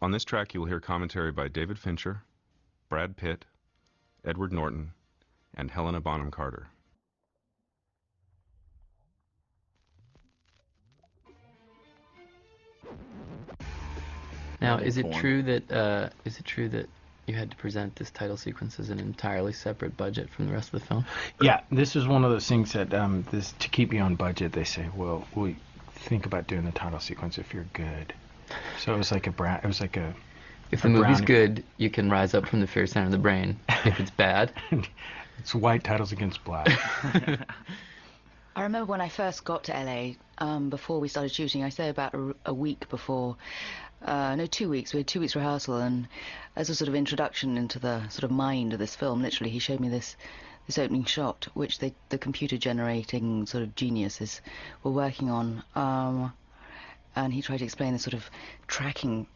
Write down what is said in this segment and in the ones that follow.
On this track, you will hear commentary by David Fincher, Brad Pitt, Edward Norton, and Helena Bonham Carter. Now, is it true that you had to present this title sequence as an entirely separate budget from the rest of the film? Yeah, this was one of those things that this to keep you on budget. They say, well, we think about doing the title sequence if you're good. So it was like a. If the movie's good, you can rise up from the fear center of the brain. If it's bad, it's white titles against black. I remember when I first got to LA, before we started shooting, I say about a week before, no, 2 weeks, we had 2 weeks rehearsal, and as a sort of introduction into the sort of mind of this film, literally he showed me this opening shot, which the computer generating sort of geniuses were working on, and he tried to explain the sort of tracking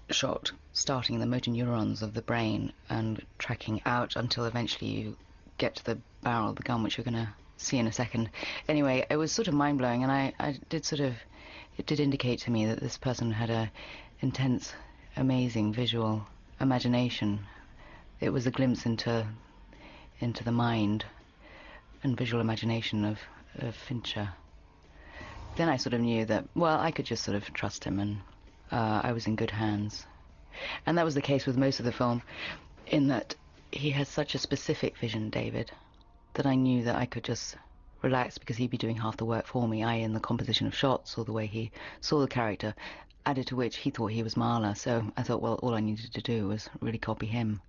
shot, starting in the motor neurons of the brain and tracking out until eventually you get to the barrel of the gun, which you're going to see in a second. Anyway, it was sort of mind-blowing, and it did indicate to me that this person had a intense, amazing visual imagination. It was a glimpse into the mind and visual imagination of Fincher. Then I sort of knew that, well, I could just sort of trust him, and I was in good hands. And that was the case with most of the film, in that he has such a specific vision, David, that I knew that I could just relax because he'd be doing half the work for me, i.e. in the composition of shots or the way he saw the character, added to which he thought he was Marla. So I thought, well, all I needed to do was really copy him.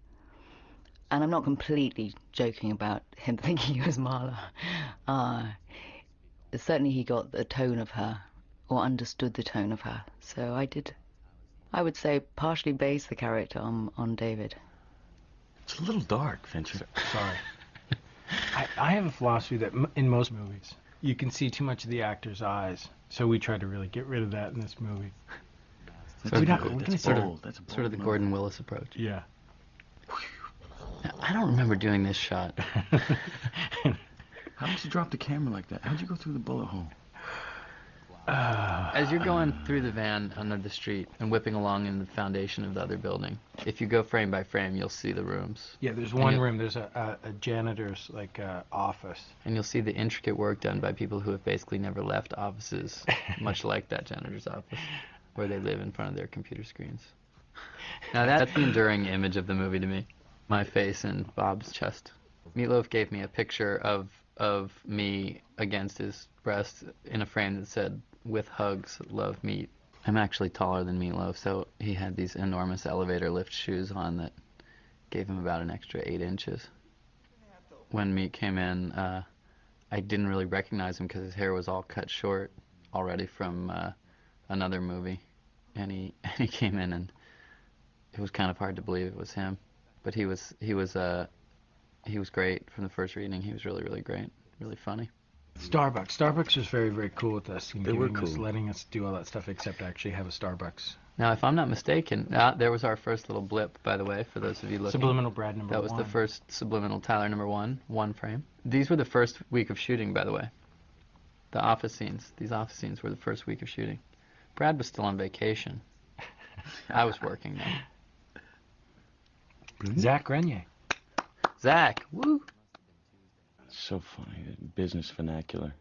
And I'm not completely joking about him thinking he was Marla. Certainly he got the tone of her, or understood the tone of her. So I would say, partially base the character on David. It's a little dark, Fincher. Sorry. I have a philosophy that in most movies, you can see too much of the actor's eyes. So we try to really get rid of that in this movie. That's sort of the Gordon Willis approach. Yeah. Now, I don't remember doing this shot. How did you drop the camera like that? How'd you go through the bullet hole? As you're going through the van under the street and whipping along in the foundation of the other building, if you go frame by frame, you'll see the rooms. Yeah, there's one room. There's a janitor's office. And you'll see the intricate work done by people who have basically never left offices, much like that janitor's office, where they live in front of their computer screens. Now that's the enduring image of the movie to me. My face and Bob's chest. Meatloaf gave me a picture of me against his breast in a frame that said, "With hugs, love, Meat." I'm actually taller than Meatloaf, so he had these enormous elevator lift shoes on that gave him about an extra 8 inches. When Meat came in, I didn't really recognize him because his hair was all cut short already from another movie, and he came in, and it was kind of hard to believe it was him. But he was great from the first reading. He was really, really great, really funny. Starbucks was very, very cool with us. They were cool. Letting us do all that stuff, except actually have a Starbucks. Now, if I'm not mistaken, there was our first little blip, by the way, for those of you looking. Subliminal Brad number 1. That was the first Subliminal Tyler number 1, one frame. These were the first week of shooting, by the way. The office scenes. These office scenes were the first week of shooting. Brad was still on vacation. I was working then. Zach Grenier. Zach, woo! It's so funny, business vernacular.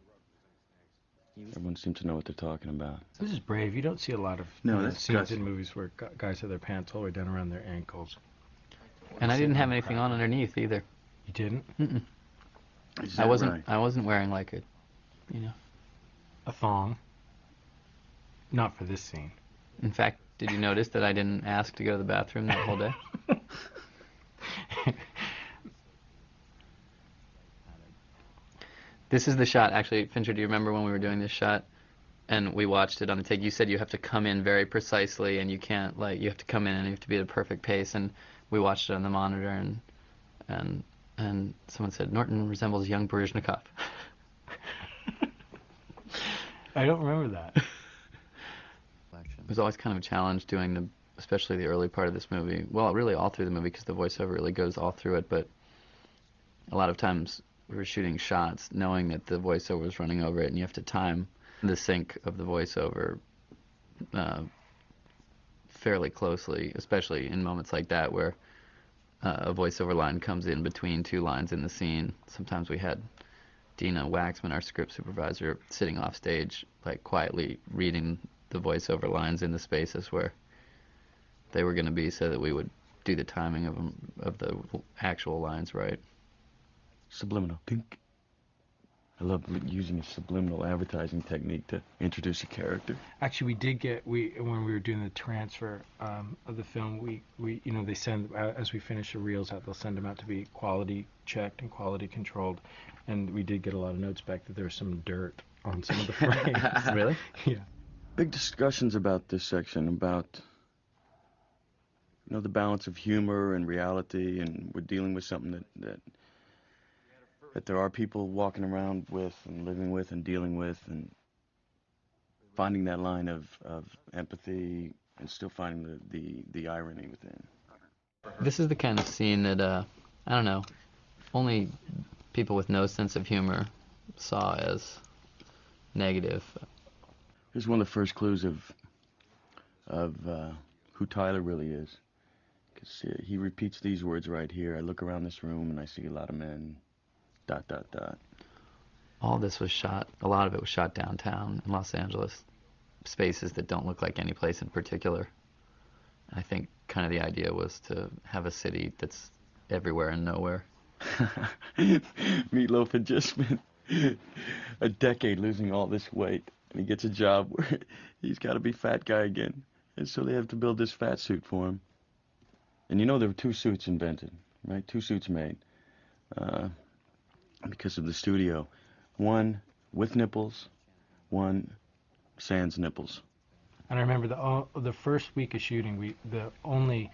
Everyone seems to know what they're talking about. This is brave. You don't see a lot of scenes in movies where guys have their pants all the way down around their ankles. And I didn't have anything on underneath either. You didn't? Mm-mm. I wasn't wearing like a thong. Not for this scene. In fact, did you notice that I didn't ask to go to the bathroom that whole day? This is the shot, actually. Fincher, do you remember when we were doing this shot and we watched it on the take? You said you have to come in very precisely and you can't, you have to come in and you have to be at a perfect pace, and we watched it on the monitor, and someone said, "Norton resembles young Baryshnikov." I don't remember that. It was always kind of a challenge doing especially the early part of this movie. Well, really all through the movie, because the voiceover really goes all through it, but a lot of times we were shooting shots knowing that the voiceover was running over it, and you have to time the sync of the voiceover fairly closely, especially in moments like that where a voiceover line comes in between two lines in the scene. Sometimes we had Dina Waxman, our script supervisor, sitting off stage, like quietly reading the voiceover lines in the spaces where they were going to be, so that we would do the timing of the actual lines right. Subliminal. Think. I love using a subliminal advertising technique to introduce a character. Actually, when we were doing the transfer of the film, we they send as we finish the reels out, they'll send them out to be quality checked and quality controlled, and we did get a lot of notes back that there was some dirt on some of the frames. Really? Yeah. Big discussions about this section, about the balance of humor and reality, and we're dealing with something that there are people walking around with and living with and dealing with, and finding that line of empathy and still finding the irony within. This is the kind of scene that, I don't know, only people with no sense of humor saw as negative. Here's one of the first clues of who Tyler really is. Because he repeats these words right here. I look around this room and I see a lot of men, ... All this was shot, a lot of it was shot downtown in Los Angeles, spaces that don't look like any place in particular. I think kind of the idea was to have a city that's everywhere and nowhere. Meatloaf had just spent a decade losing all this weight, and he gets a job where he's got to be fat guy again, and so they have to build this fat suit for him. And there were 2 suits invented, right? 2 suits made because of the studio. One with nipples, one sans nipples. And I remember the first week of shooting, the only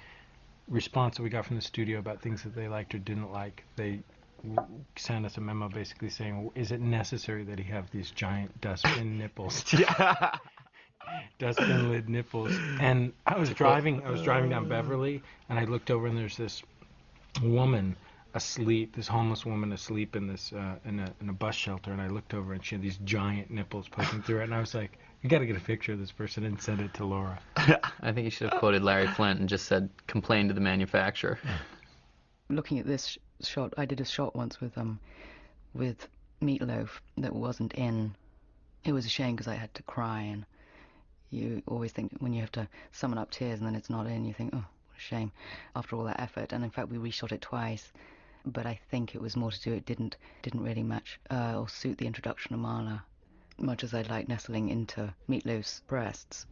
response that we got from the studio about things that they liked or didn't like, they sent us a memo basically saying, is it necessary that he have these giant dustbin nipples? Dustbin lid nipples. And I was driving down Beverly, and I looked over, and there's this woman asleep, this homeless woman asleep in this in a bus shelter, and I looked over, and she had these giant nipples poking through it, and I was like, you got to get a picture of this person and send it to Laura. I think you should have quoted Larry Flint and just said, complain to the manufacturer. Looking at this shot, I did a shot once with Meatloaf that wasn't in. It was a shame because I had to cry, and you always think when you have to summon up tears and then it's not in, you think, oh, what a shame after all that effort. And in fact, we reshot it twice, but I think it was more to do, it didn't really match or suit the introduction of Marla, much as I like nestling into Meatloaf's breasts.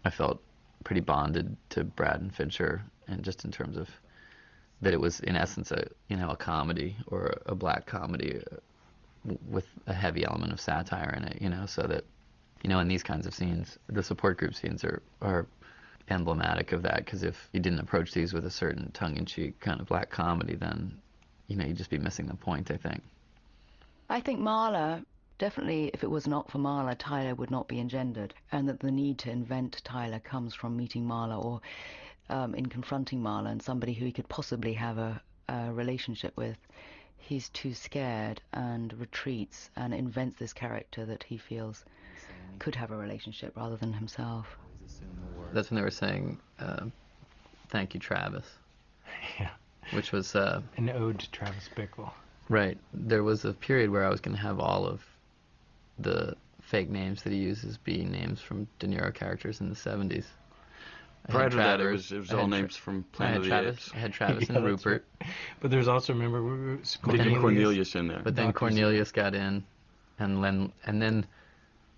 I felt pretty bonded to Brad and Fincher, and just in terms of that it was in essence a comedy, or a black comedy with a heavy element of satire in it, so that in these kinds of scenes, the support group scenes are emblematic of that, because if you didn't approach these with a certain tongue-in-cheek kind of black comedy, then you'd just be missing the point, I think. I think Marla, definitely, if it was not for Marla, Tyler would not be engendered, and that the need to invent Tyler comes from meeting Marla, or in confronting Marla and somebody who he could possibly have a relationship with. He's too scared and retreats and invents this character that he feels could have a relationship rather than himself. That's when they were saying, thank you, Travis. Yeah. Which was... an ode to Travis Bickle. Right. There was a period where I was going to have all of the fake names that he uses be names from De Niro characters in the 70s. Prior to that, it was all names from Planet of the Apes. I had Travis and Rupert. Right. But there's also, remember, Cornelius in there. But then Cornelius got in, and then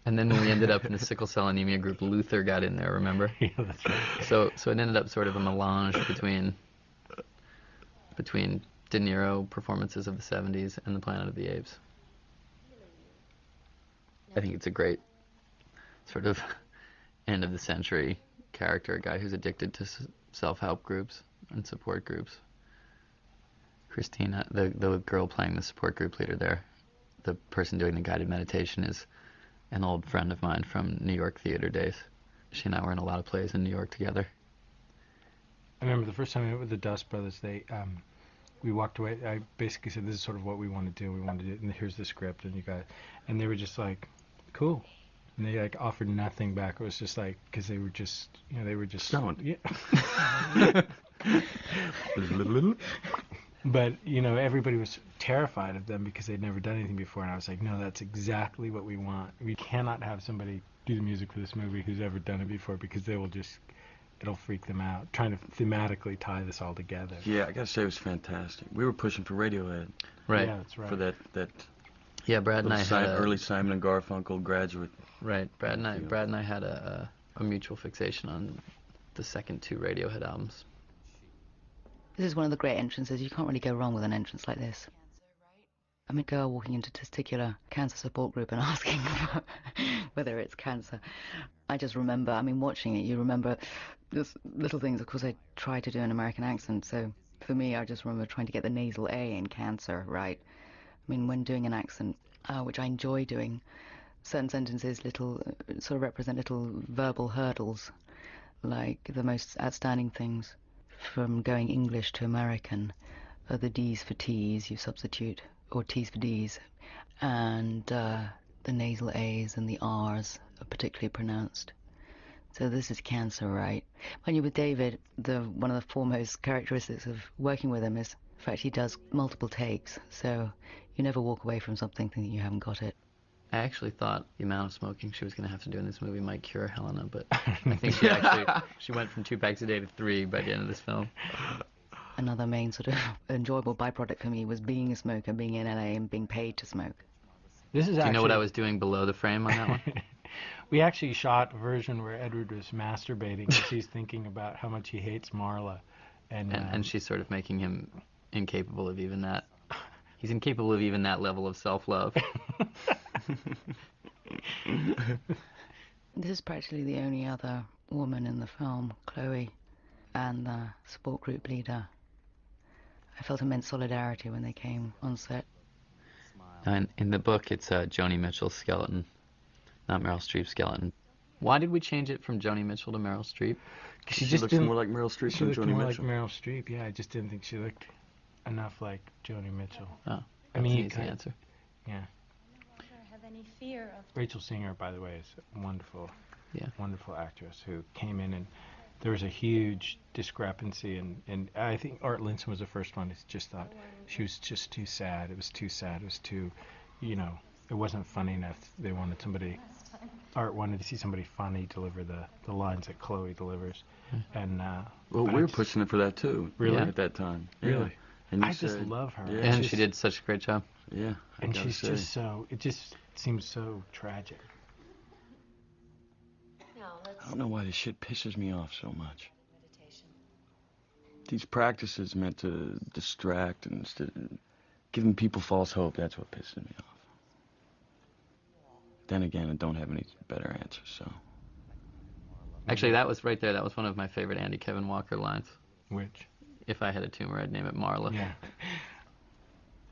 when we ended up in a sickle cell anemia group, Luther got in there, remember? Yeah, that's right. So it ended up sort of a melange between De Niro performances of the 70s and the Planet of the Apes. I think it's a great sort of end of the century character, a guy who's addicted to self-help groups and support groups. Christina, the girl playing the support group leader there, the person doing the guided meditation, is an old friend of mine from New York theater days. She and I were in a lot of plays in New York together. I remember the first time I went with the Dust Brothers, we walked away. I basically said, this is sort of what we want to do. We want to do it, and here's the script, and you got it. And they were just like, cool. and they like offered nothing back. It was just like because they were just Stoned. Yeah. But everybody was terrified of them because they'd never done anything before, and I was like, no, that's exactly what we want. We cannot have somebody do the music for this movie who's ever done it before, because it'll freak them out. Trying to thematically tie this all together. Yeah, I gotta say it was fantastic. We were pushing for Radiohead. Right. Yeah, that's right. For that Yeah, Brad and I had early Simon and Garfunkel Graduate. Right. Brad and I had a mutual fixation on the second 2 Radiohead albums. This is one of the great entrances. You can't really go wrong with an entrance like this. I mean, a girl walking into a testicular cancer support group and asking whether it's cancer. I just remember, watching it, you remember just little things. Of course, I try to do an American accent, so for me, I just remember trying to get the nasal A in cancer right. When doing an accent, which I enjoy doing, certain sentences sort of represent little verbal hurdles, like the most outstanding things from going English to American are the D's for T's you substitute, or T's for D's, and the nasal A's and the R's are particularly pronounced. So this is cancer, right? When you're with David, one of the foremost characteristics of working with him is the fact he does multiple takes, so you never walk away from something thinking you haven't got it. I actually thought the amount of smoking she was going to have to do in this movie might cure Helena, but I think she went from 2 packs a day to 3 by the end of this film. Another main sort of enjoyable byproduct for me was being a smoker, being in LA and being paid to smoke. Do you know what I was doing below the frame on that one? We actually shot a version where Edward was masturbating as he's thinking about how much he hates Marla. And she's sort of making him incapable of even that. He's incapable of even that level of self-love. This is practically the only other woman in the film, Chloe, and the support group leader. I felt immense solidarity when they came on set. And in the book, it's Joni Mitchell's skeleton, not Meryl Streep's skeleton. Why did we change it from Joni Mitchell to Meryl Streep? She just looks more like Meryl Streep She than looked Joni more Mitchell. like Meryl Streep. Yeah, I just didn't think she looked enough like Joni Mitchell. Oh, I mean, that's you an easy could- answer. Yeah. Never have any fear of Rachel Singer, by the way, is a wonderful, Yeah. wonderful actress who came in, and there was a huge discrepancy, and I think Art Linson was the first one who just thought she was just too sad. It was too sad. It was too, it wasn't funny enough. They wanted somebody, Art wanted to see somebody funny deliver the lines that Chloe delivers, and Well, but we I were just- pushing it for that too. Really? At that time. Really? Yeah. And you I just said- love her. Yeah. It's And just- she did such a great job. Yeah. I And gotta she's say. just so, it just seems so tragic. no, let's I don't know why this shit pisses me off so much. meditation. These practices meant to distract and instead of giving people false hope. That's what pisses me off. Then again, I don't have any better answers, so. Actually, that was right there. That was one of my favorite Andy Kevin Walker lines. Which, If I had a tumor, I'd name it Marla. yeah.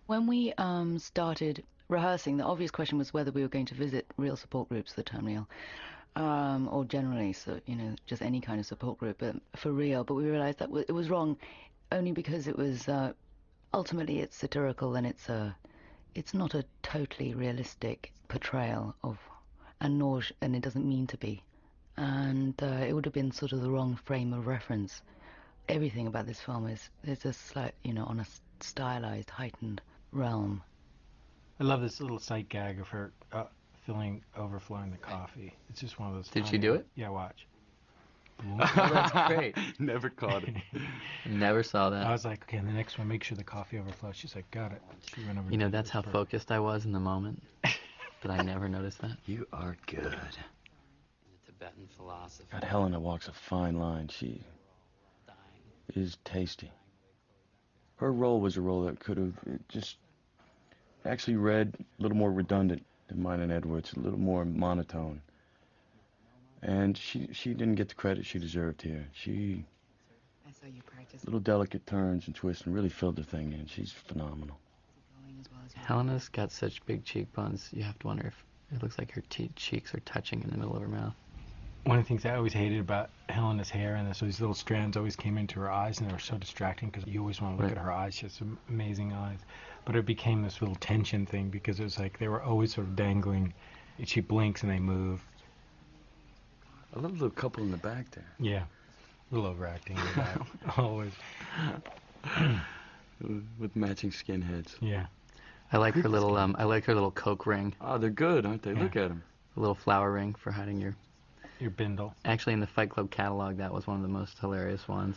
When we started rehearsing, the obvious question was whether we were going to visit real support groups, the terminal, or generally, so just any kind of support group, but for real. But we realised that it was wrong, only because it was ultimately it's satirical and it's not a totally realistic portrayal of, and it doesn't mean to be, and it would have been sort of the wrong frame of reference. Everything about this film is a slight, on a stylized, heightened realm. I love this little sight gag of her overflowing the coffee. It's just one of those. Did she tiny- do it? Yeah, watch. Oh, that's great. Never caught it. Never saw that. I was like, okay, and the next one, make sure the coffee overflows. She's like, got it. She went over. You know, to that's how the first. focused I was in the moment. But I never noticed that. You are good. In the Tibetan philosophy, God, Helena walks a fine line. She is tasty. Her role was a role that could have just actually read a little more redundant than mine and Edward's, a little more monotone. And she didn't get the credit she deserved here. She I saw you practice little delicate turns and twists and really filled the thing in. She's phenomenal. flowing as well as you. Helena's got such big cheekbones, you have to wonder if it looks like her cheeks are touching in the middle of her mouth. One of the things I always hated about Helena's hair, and so these little strands always came into her eyes, and they were so distracting because you always want to look Right. at her eyes. She has some amazing eyes. But it became this little tension thing because it was like they were always sort of dangling. She blinks and they move. I love the couple in the back there. Yeah, a little overacting with that. Always. With matching skinheads. Yeah. I like her little Coke ring, Oh, they're good, aren't they? Yeah. Look at them. a little flower ring for hiding Your bindle. Actually, in the Fight Club catalog, that was one of the most hilarious ones.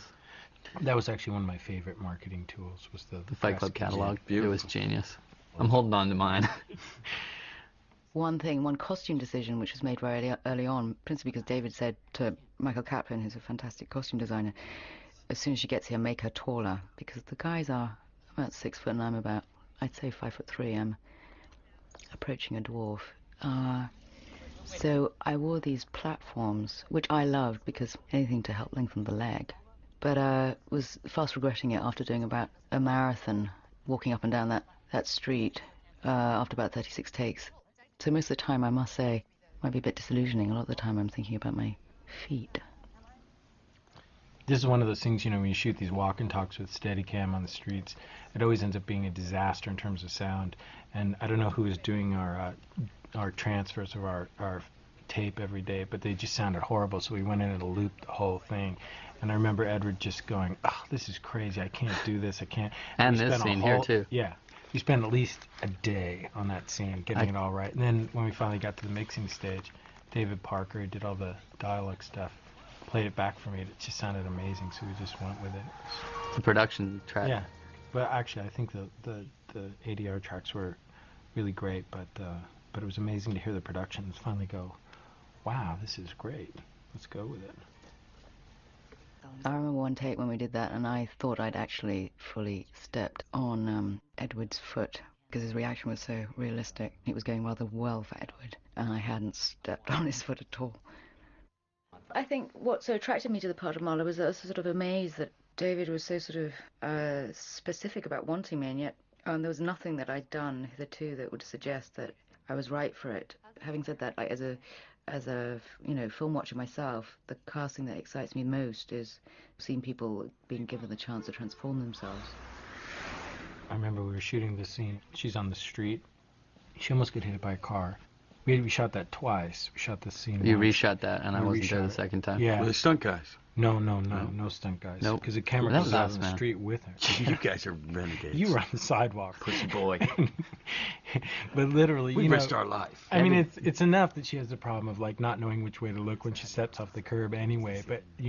That was actually one of my favorite marketing tools. Was the The Fight Club press kit. catalog. It Beautiful. was genius. I'm holding on to mine. One costume decision which was made very early on, principally because David said to Michael Kaplan, who's a fantastic costume designer, as soon as she gets here, make her taller, because the guys are about 6 foot and I'm about, I'd say 5'3". I'm approaching a dwarf. So I wore these platforms, which I loved because anything to help lengthen the leg. But was fast regretting it after doing about a marathon, walking up and down that street after about 36 takes. So most of the time, I must say, might be a bit disillusioning. A lot of the time I'm thinking about my feet. This is one of those things, when you shoot these walk and talks with Steadicam on the streets, it always ends up being a disaster in terms of sound. And I don't know who is doing our transfers of our tape every day, but they just sounded horrible, so we went in and looped the whole thing. And I remember Edward just going, "Oh, this is crazy. I can't do this. I can't." And We this spent a scene here, whole- too. Yeah. We spent at least a day on that scene, getting it all right. And then when we finally got to the mixing stage, David Parker, who did all the dialogue stuff, played it back for me. It just sounded amazing, so we just went with it. The production track. Yeah. But actually, I think the ADR tracks were really great, but it was amazing to hear the productions finally go, wow, this is great. Let's go with it. I remember one take when we did that, and I thought I'd actually fully stepped on Edward's foot because his reaction was so realistic. It was going rather well for Edward, and I hadn't stepped on his foot at all. I think what so attracted me to the part of Marla was that I was sort of amazed that David was so sort of specific about wanting me, and yet there was nothing that I'd done hitherto that would suggest that I was right for it. Having said that, like as a film watcher myself, the casting that excites me most is seeing people being given the chance to transform themselves. I remember we were shooting this scene. She's on the street. She almost got hit by a car. We shot that twice. We shot this scene You once. reshot that, and I We wasn't there reshot the it. second time. Yeah. Well, the stunt guys. No stunt guys. Nope. Because the camera That goes was out us, on the man. street with her. You guys are renegades. You were on the sidewalk. Pussy boy. But literally, We risked our life. I mean, it's enough that she has the problem of like not knowing which way to look when she steps off the curb anyway. But we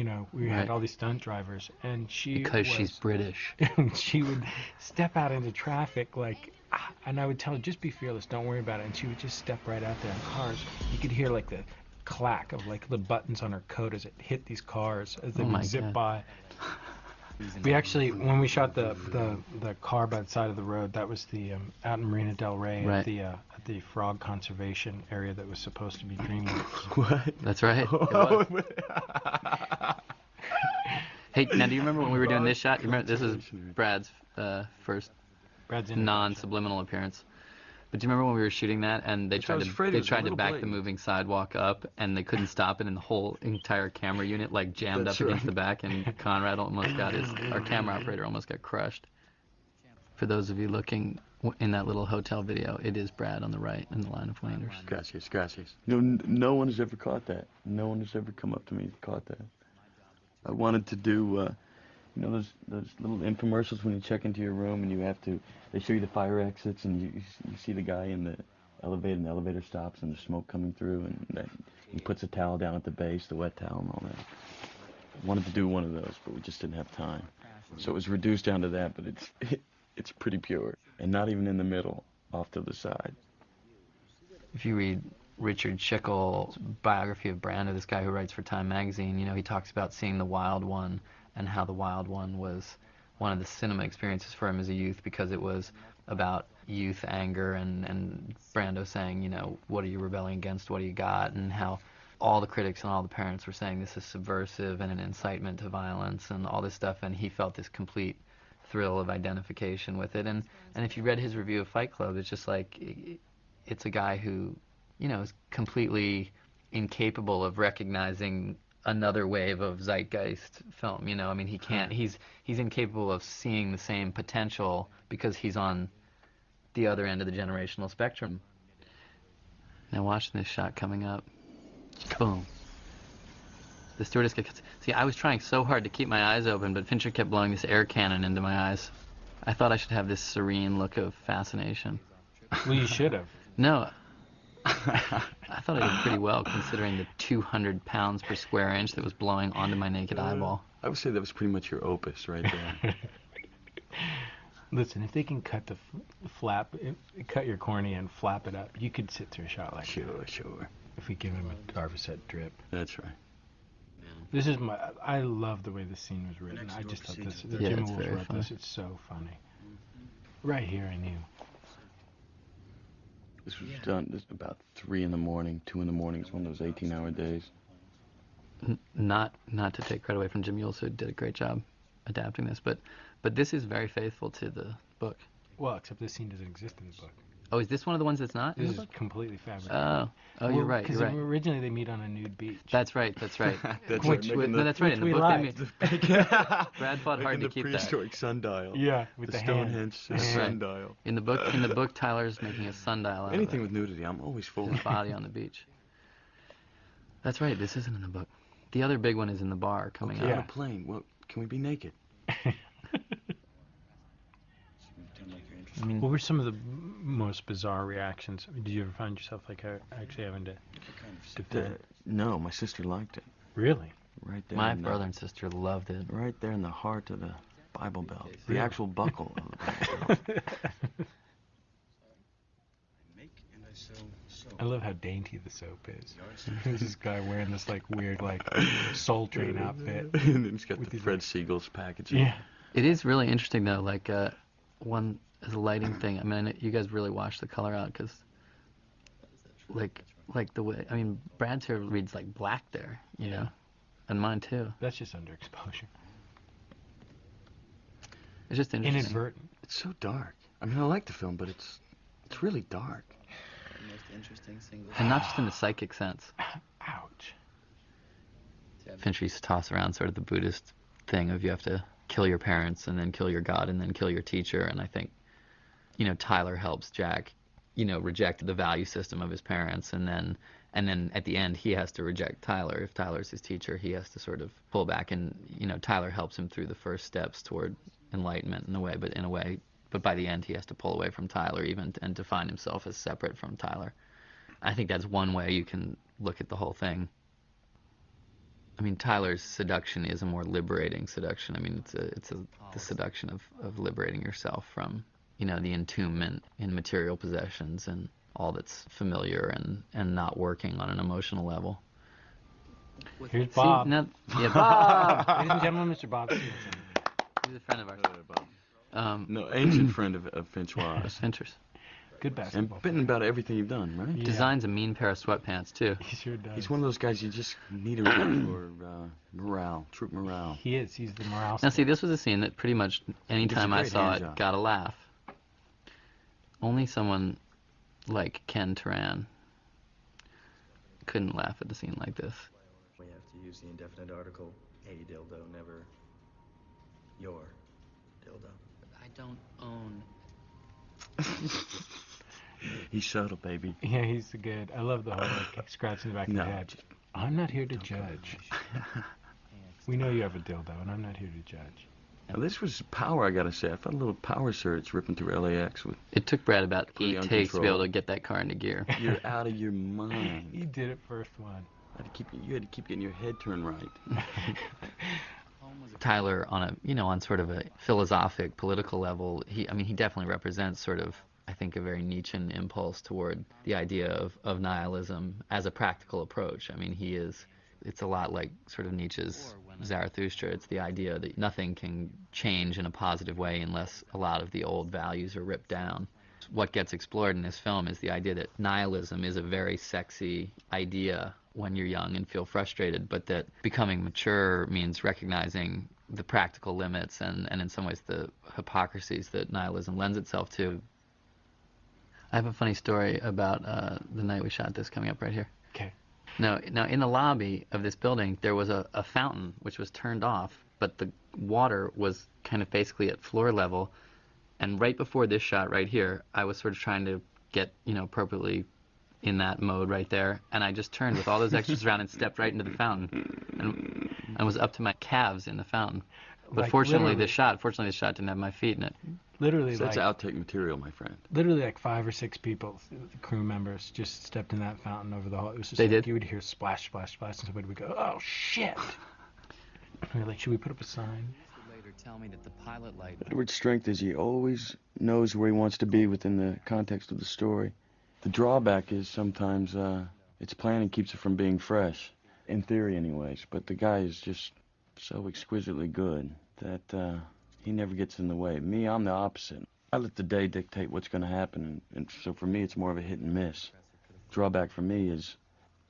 had Right. all these stunt drivers, and Because she's British. she would step out into traffic and I would tell her, just be fearless, don't worry about it. And she would just step right out there in cars. You could hear like the clack of like the buttons on her coat as it hit these cars as they Oh my would zip God. by. We actually, when we shot the car by the side of the road, that was the out in Marina Del Rey Right. at the frog conservation area that was supposed to be DreamWorks. What? That's right. It was. Hey, now do you remember when we were doing this shot? You remember this is Brad's first Brad's in non-subliminal appearance. But do you remember when we were shooting that and they Which I tried was to afraid it they was a tried to little back the blatant. moving sidewalk up and they couldn't stop it and the whole entire camera unit like jammed That's up against right. the back and Conrad almost got our camera operator almost got crushed. For those of you looking in that little hotel video, it is Brad on the right in the line of waiters. Gracias. No one has ever caught that. No one has ever come up to me and caught that. I wanted to do, those little infomercials when you check into your room and they show you the fire exits and you see the guy in the elevator and the elevator stops and there's smoke coming through and then he puts a towel down at the base, the wet towel and all that. I wanted to do one of those, but we just didn't have time. So it was reduced down to that, but it's pretty pure and not even in the middle, off to the side. If you read Richard Schickel's biography of Brando, this guy who writes for Time magazine, he talks about seeing The Wild One and how The Wild One was one of the cinema experiences for him as a youth because it was about youth anger and Brando saying, what are you rebelling against, what do you got, and how all the critics and all the parents were saying this is subversive and an incitement to violence and all this stuff, and he felt this complete thrill of identification with it. And if you read his review of Fight Club, it's just like it's a guy who is completely incapable of recognizing another wave of zeitgeist film. I mean, he can't. He's incapable of seeing the same potential because he's on the other end of the generational spectrum. Now watch this shot coming up. Boom. The stewardess gets... See, I was trying so hard to keep my eyes open, but Fincher kept blowing this air cannon into my eyes. I thought I should have this serene look of fascination. Well, you should have. No, I thought I did pretty well considering the 200 pounds per square inch that was blowing onto my naked eyeball. I would say that was pretty much your opus right there. Listen, if they can cut the cut your cornea and flap it up, you could sit through a shot like Sure, that. sure. If we give him a Darvocet drip. That's right. This is I love the way this scene was written. I just thought this. Yeah, Jim it's Wolf very wrote funny. this. It's so funny. Right here, I knew. This was done about 3 in the morning, 2 in the morning. It's one of those 18-hour days. Not to take credit away from Jim Mules, who did a great job adapting this, but this is very faithful to the book. Well, except this scene doesn't exist in the book. Oh, is this one of the ones that's not in This the is book? completely fabricated. Oh, you're right. Because You're right. originally they meet on a nude beach. That's right. That's right. That's Which- right. No, that's right. In the we book, like. Brad fought hard to the keep that. prehistoric sundial. Yeah, with The the hand. Stonehenge Right. sundial. In the book, Tyler's making a sundial out Anything of with nudity, I'm always for his it. body on the beach. That's right. This isn't in the book. The other big one is in the bar coming Okay, up. on a plane. Well, can we be naked? I mean, What were some of the most bizarre reactions? Did you ever find yourself like actually having to defend? No, my sister liked it. Really? Right there. my in the- brother and sister loved it. Right there in the heart of the Bible Belt. The Really? actual buckle of the Bible Belt. I love how dainty the soap is. There's this guy wearing this like weird like Soul Train outfit. And then he's got With the his, Fred like- Siegel's packaging. Yeah. It is really interesting though. Like one as a lighting thing. I mean, I know you guys really wash the color out because, like the way. I mean, Brad's here reads like black there, you know, and mine too. That's just underexposure. It's just interesting. Inadvertent. It's so dark. I mean, I like the film, but it's really dark. And not just in the psychic sense. Ouch. Fincher used to toss around sort of the Buddhist thing of you have to kill your parents and then kill your God and then kill your teacher. And I think, Tyler helps Jack, reject the value system of his parents. And then at the end, he has to reject Tyler. If Tyler's his teacher, he has to sort of pull back. And, Tyler helps him through the first steps toward enlightenment in a way. But by the end, he has to pull away from Tyler and define himself as separate from Tyler. I think that's one way you can look at the whole thing. I mean, Tyler's seduction is a more liberating seduction. I mean, it's the seduction of liberating yourself from, the entombment in material possessions and all that's familiar and not working on an emotional level. Here's Bob. See, now, yeah, Bob! Ladies and gentlemen, Mr. Bob Stevenson. He's a friend of ours. No, ancient friend of Finchois. Fincher's. Good And basketball. bitten about everything you've done, right? Yeah. Designs a mean pair of sweatpants, too. He sure does. He's one of those guys you just need a root for morale, troop morale. He is. He's the morale. Now, see, this was a scene that pretty much anytime I great saw hand it job. got a laugh. Only someone like Ken Turan couldn't laugh at a scene like this. We have to use the indefinite article a dildo, never your dildo. I don't own. He's subtle, baby. Yeah, he's the good. I love the whole like scratching the back of No, the head. I'm not here to judge. We know you have a dildo, and I'm not here to judge. Now, this was power, I gotta say. I felt a little power surge ripping through LAX with It took Brad about Pretty 8 takes to be able uncontrolled. to get that car into gear. you're out of your He mind. did it first one. You had to keep getting your head turned right. Tyler on on sort of a philosophic, political level, he definitely represents sort of, I think, a very Nietzschean impulse toward the idea of nihilism as a practical approach. I mean, it's a lot like sort of Nietzsche's Zarathustra. It's the idea that nothing can change in a positive way unless a lot of the old values are ripped down. What gets explored in this film is the idea that nihilism is a very sexy idea when you're young and feel frustrated, but that becoming mature means recognizing the practical limits and in some ways the hypocrisies that nihilism lends itself to. I have a funny story about the night we shot this coming up right here. Okay. Now, in the lobby of this building, there was a fountain which was turned off, but the water was kind of basically at floor level. And right before this shot right here, I was sort of trying to get, appropriately in that mode right there, and I just turned with all those extras around and stepped right into the fountain, and was up to my calves in the fountain. But Like, fortunately, literally. the shot didn't have my feet in it. Literally, So that's like outtake material, my friend. literally like 5 or 6 people, crew members, just stepped in that fountain over the whole. It was just They like did? you would hear splash, splash, splash, and somebody would go, "Oh shit!" We were like, "Should we put up a sign?" Later, tell me that the pilot light. Edward's strength is he always knows where he wants to be within the context of the story. The drawback is sometimes its planning keeps it from being fresh, in theory anyways, but the guy is just so exquisitely good that he never gets in the way. Me, I'm the opposite. I let the day dictate what's going to happen, and so for me it's more of a hit and miss. Drawback for me is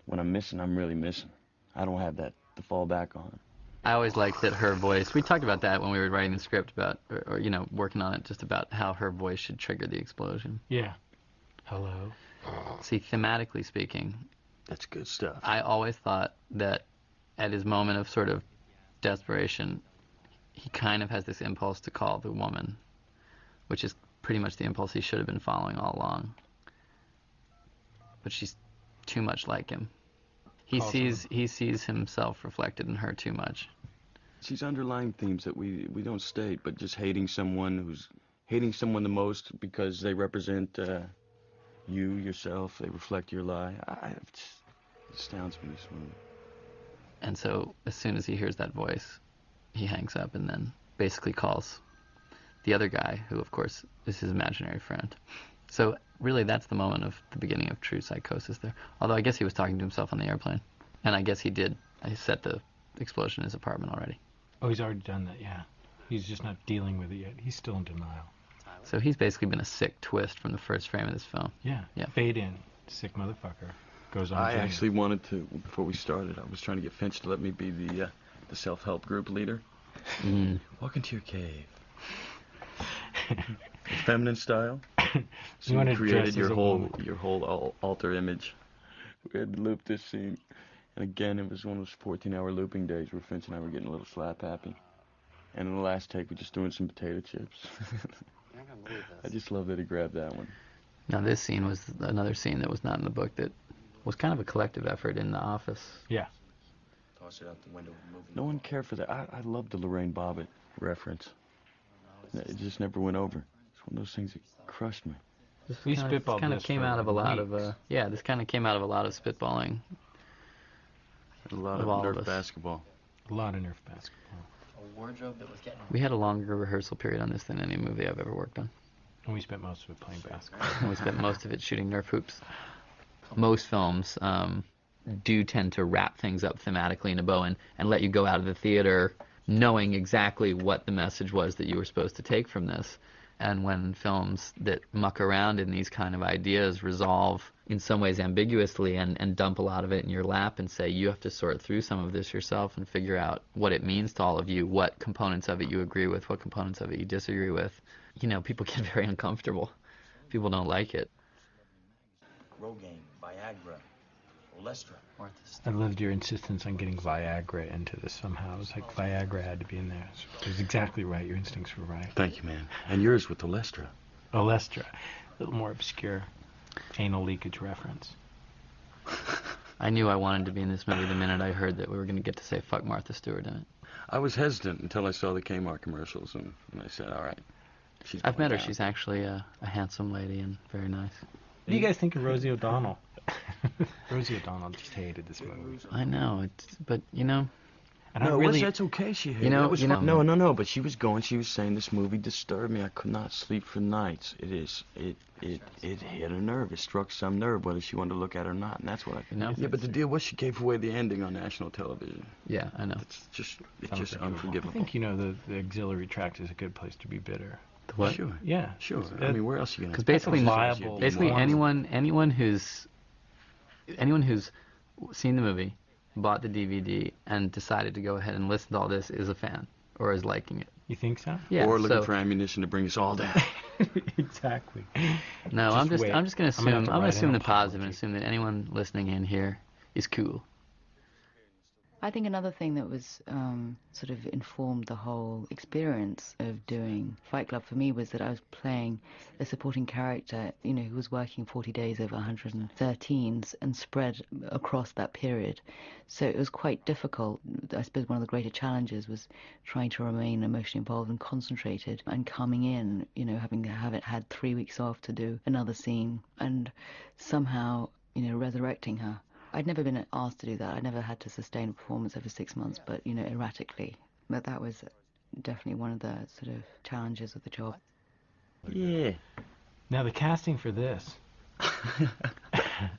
when I'm missing, I'm really missing. I don't have that to fall back on. I always liked that her voice. We talked about that when we were writing the script about, or working on it, just about how her voice should trigger the explosion. Yeah. Hello. See, thematically speaking, That's good stuff. I always thought that at his moment of sort of desperation, he kind of has this impulse to call the woman, which is pretty much the impulse he should have been following all along. But she's too much like him. He sees himself reflected in her too much. These underlying themes that we don't state, but just hating someone the most because they represent you, yourself, they reflect your lie. It just astounds me, this movie. And so as soon as he hears that voice, he hangs up and then basically calls the other guy, who of course is his imaginary friend. So really that's the moment of the beginning of true psychosis there. Although I guess he was talking to himself on the airplane. And I guess he set the explosion in his apartment already. Oh, he's already done that. Yeah. He's just not dealing with it yet. He's still in denial. So he's basically been a sick twist from the first frame of this film. Yeah. Yeah. Fade in. Sick motherfucker. Goes on. I Junior. actually wanted to, before we started, I was trying to get Finch to let me be the self-help group leader. Walk into your cave. Feminine style. So You wanna you created dress your as a whole woman. alter image. We had to loop this scene, and again it was one of those 14-hour looping days where Finch and I were getting a little slap happy. And in the last take, we're just doing some potato chips. I just love that he grabbed that one. Now this scene was another scene that was not in the book that was kind of a collective effort in the office. Yeah. Toss it out the window and move it. No one cared for that. I love the Lorraine Bobbitt reference. It just never went over. It's one of those things that crushed me. We Kind of spitballed this came for out of a lot weeks. of this kind of came out of a lot of spitballing. A lot Of of all of Nerf us. basketball. A lot of Nerf basketball. A wardrobe that was getting. We had a longer rehearsal period on this than any movie I've ever worked on. And we spent most of it playing basketball. And we spent most of it shooting Nerf hoops. Most films do tend to wrap things up thematically in a bow and let you go out of the theater knowing exactly what the message was that you were supposed to take from this. And when films that muck around in these kind of ideas resolve in some ways ambiguously and dump a lot of it in your lap and say you have to sort through some of this yourself and figure out what it means to all of you, what components of it you agree with, what components of it you disagree with, people get very uncomfortable. People don't like it. Rogaine, Viagra, Olestra. I loved your insistence on getting Viagra into this somehow. It was like Viagra had to be in there. It was exactly right. Your instincts were right. Thank you, man. And yours with Olestra. Olestra. A little more obscure anal leakage reference. I knew I wanted to be in this movie the minute I heard that we were going to get to say fuck Martha Stewart in it. I was hesitant until I saw the Kmart commercials, and I said, all right. I've met her. She's actually a handsome lady and very nice. What do you guys think of Rosie O'Donnell? Rosie O'Donnell just hated this movie. I know, but And I No, really, that's okay. She hated know- it. It was you know- fun. No, but she was saying this movie disturbed me. I could not sleep for nights. It hit a nerve. It struck some nerve, whether she wanted to look at it or not, and that's what I You know? Yeah, but the deal was she gave away the ending on national television. yeah, I know. It's just I unforgivable. think the auxiliary tract is a good place to be bitter. The what? Sure. Yeah. Sure. That- I mean, where else are you Because gonna? basically, viable basically one. anyone who's seen the movie, bought the DVD, and decided to go ahead and listen to all this is a fan or is liking it. You think so? Yeah. Or looking so, for ammunition to bring us all down. Exactly. no, Just I'm just wait. I'm just gonna I'm gonna have assume to I'm gonna write an assume the positive and apology. assume that anyone listening in here is cool. I think another thing that was sort of informed the whole experience of doing Fight Club for me was that I was playing a supporting character, you know, who was working 40 days over 113s and spread across that period. So it was quite difficult. I suppose one of the greater challenges was trying to remain emotionally involved and concentrated and coming in, you know, having had 3 weeks off to do another scene and somehow, you know, resurrecting her. I'd never been asked to do that. I'd never had to sustain a performance over 6 months, but, you know, erratically. But that was definitely one of the sort of challenges of the job. Yeah. Now the casting for this.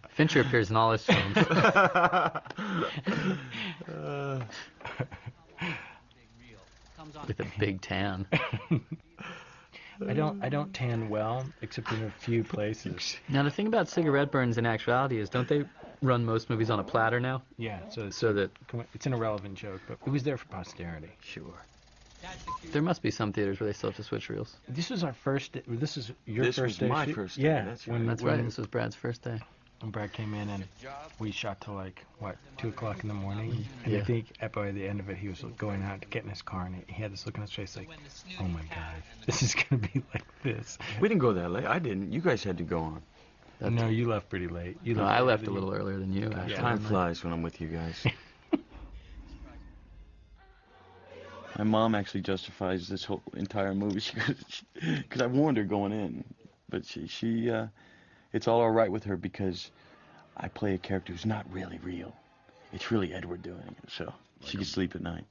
Fincher appears in all his films. With a big tan. I don't tan well, except in a few places. Now the thing about cigarette burns in actuality is, don't they run most movies on a platter now? Yeah, So that it's an irrelevant joke, but it was there for posterity. Sure. There must be some theaters where they still have to switch reels. This was our first. This is your This first was day. my first day, Yeah, that's right. That's right. This was Brad's first day. When Brad came in and we shot till like 2:00 in the morning, and Yeah. I think by the end of it he was going out to get in his car and he had this look on his face like, oh my god, this is gonna be like this. We didn't go that late. I didn't. You guys had to go on. No, you left pretty late. No, I left a little earlier than you. Actually, Time didn't I? flies when I'm with you guys. My mom actually justifies this whole entire movie because I warned her going in, but she it's all right with her because I play a character who's not really real. It's really Edward doing it, so she can sleep at night.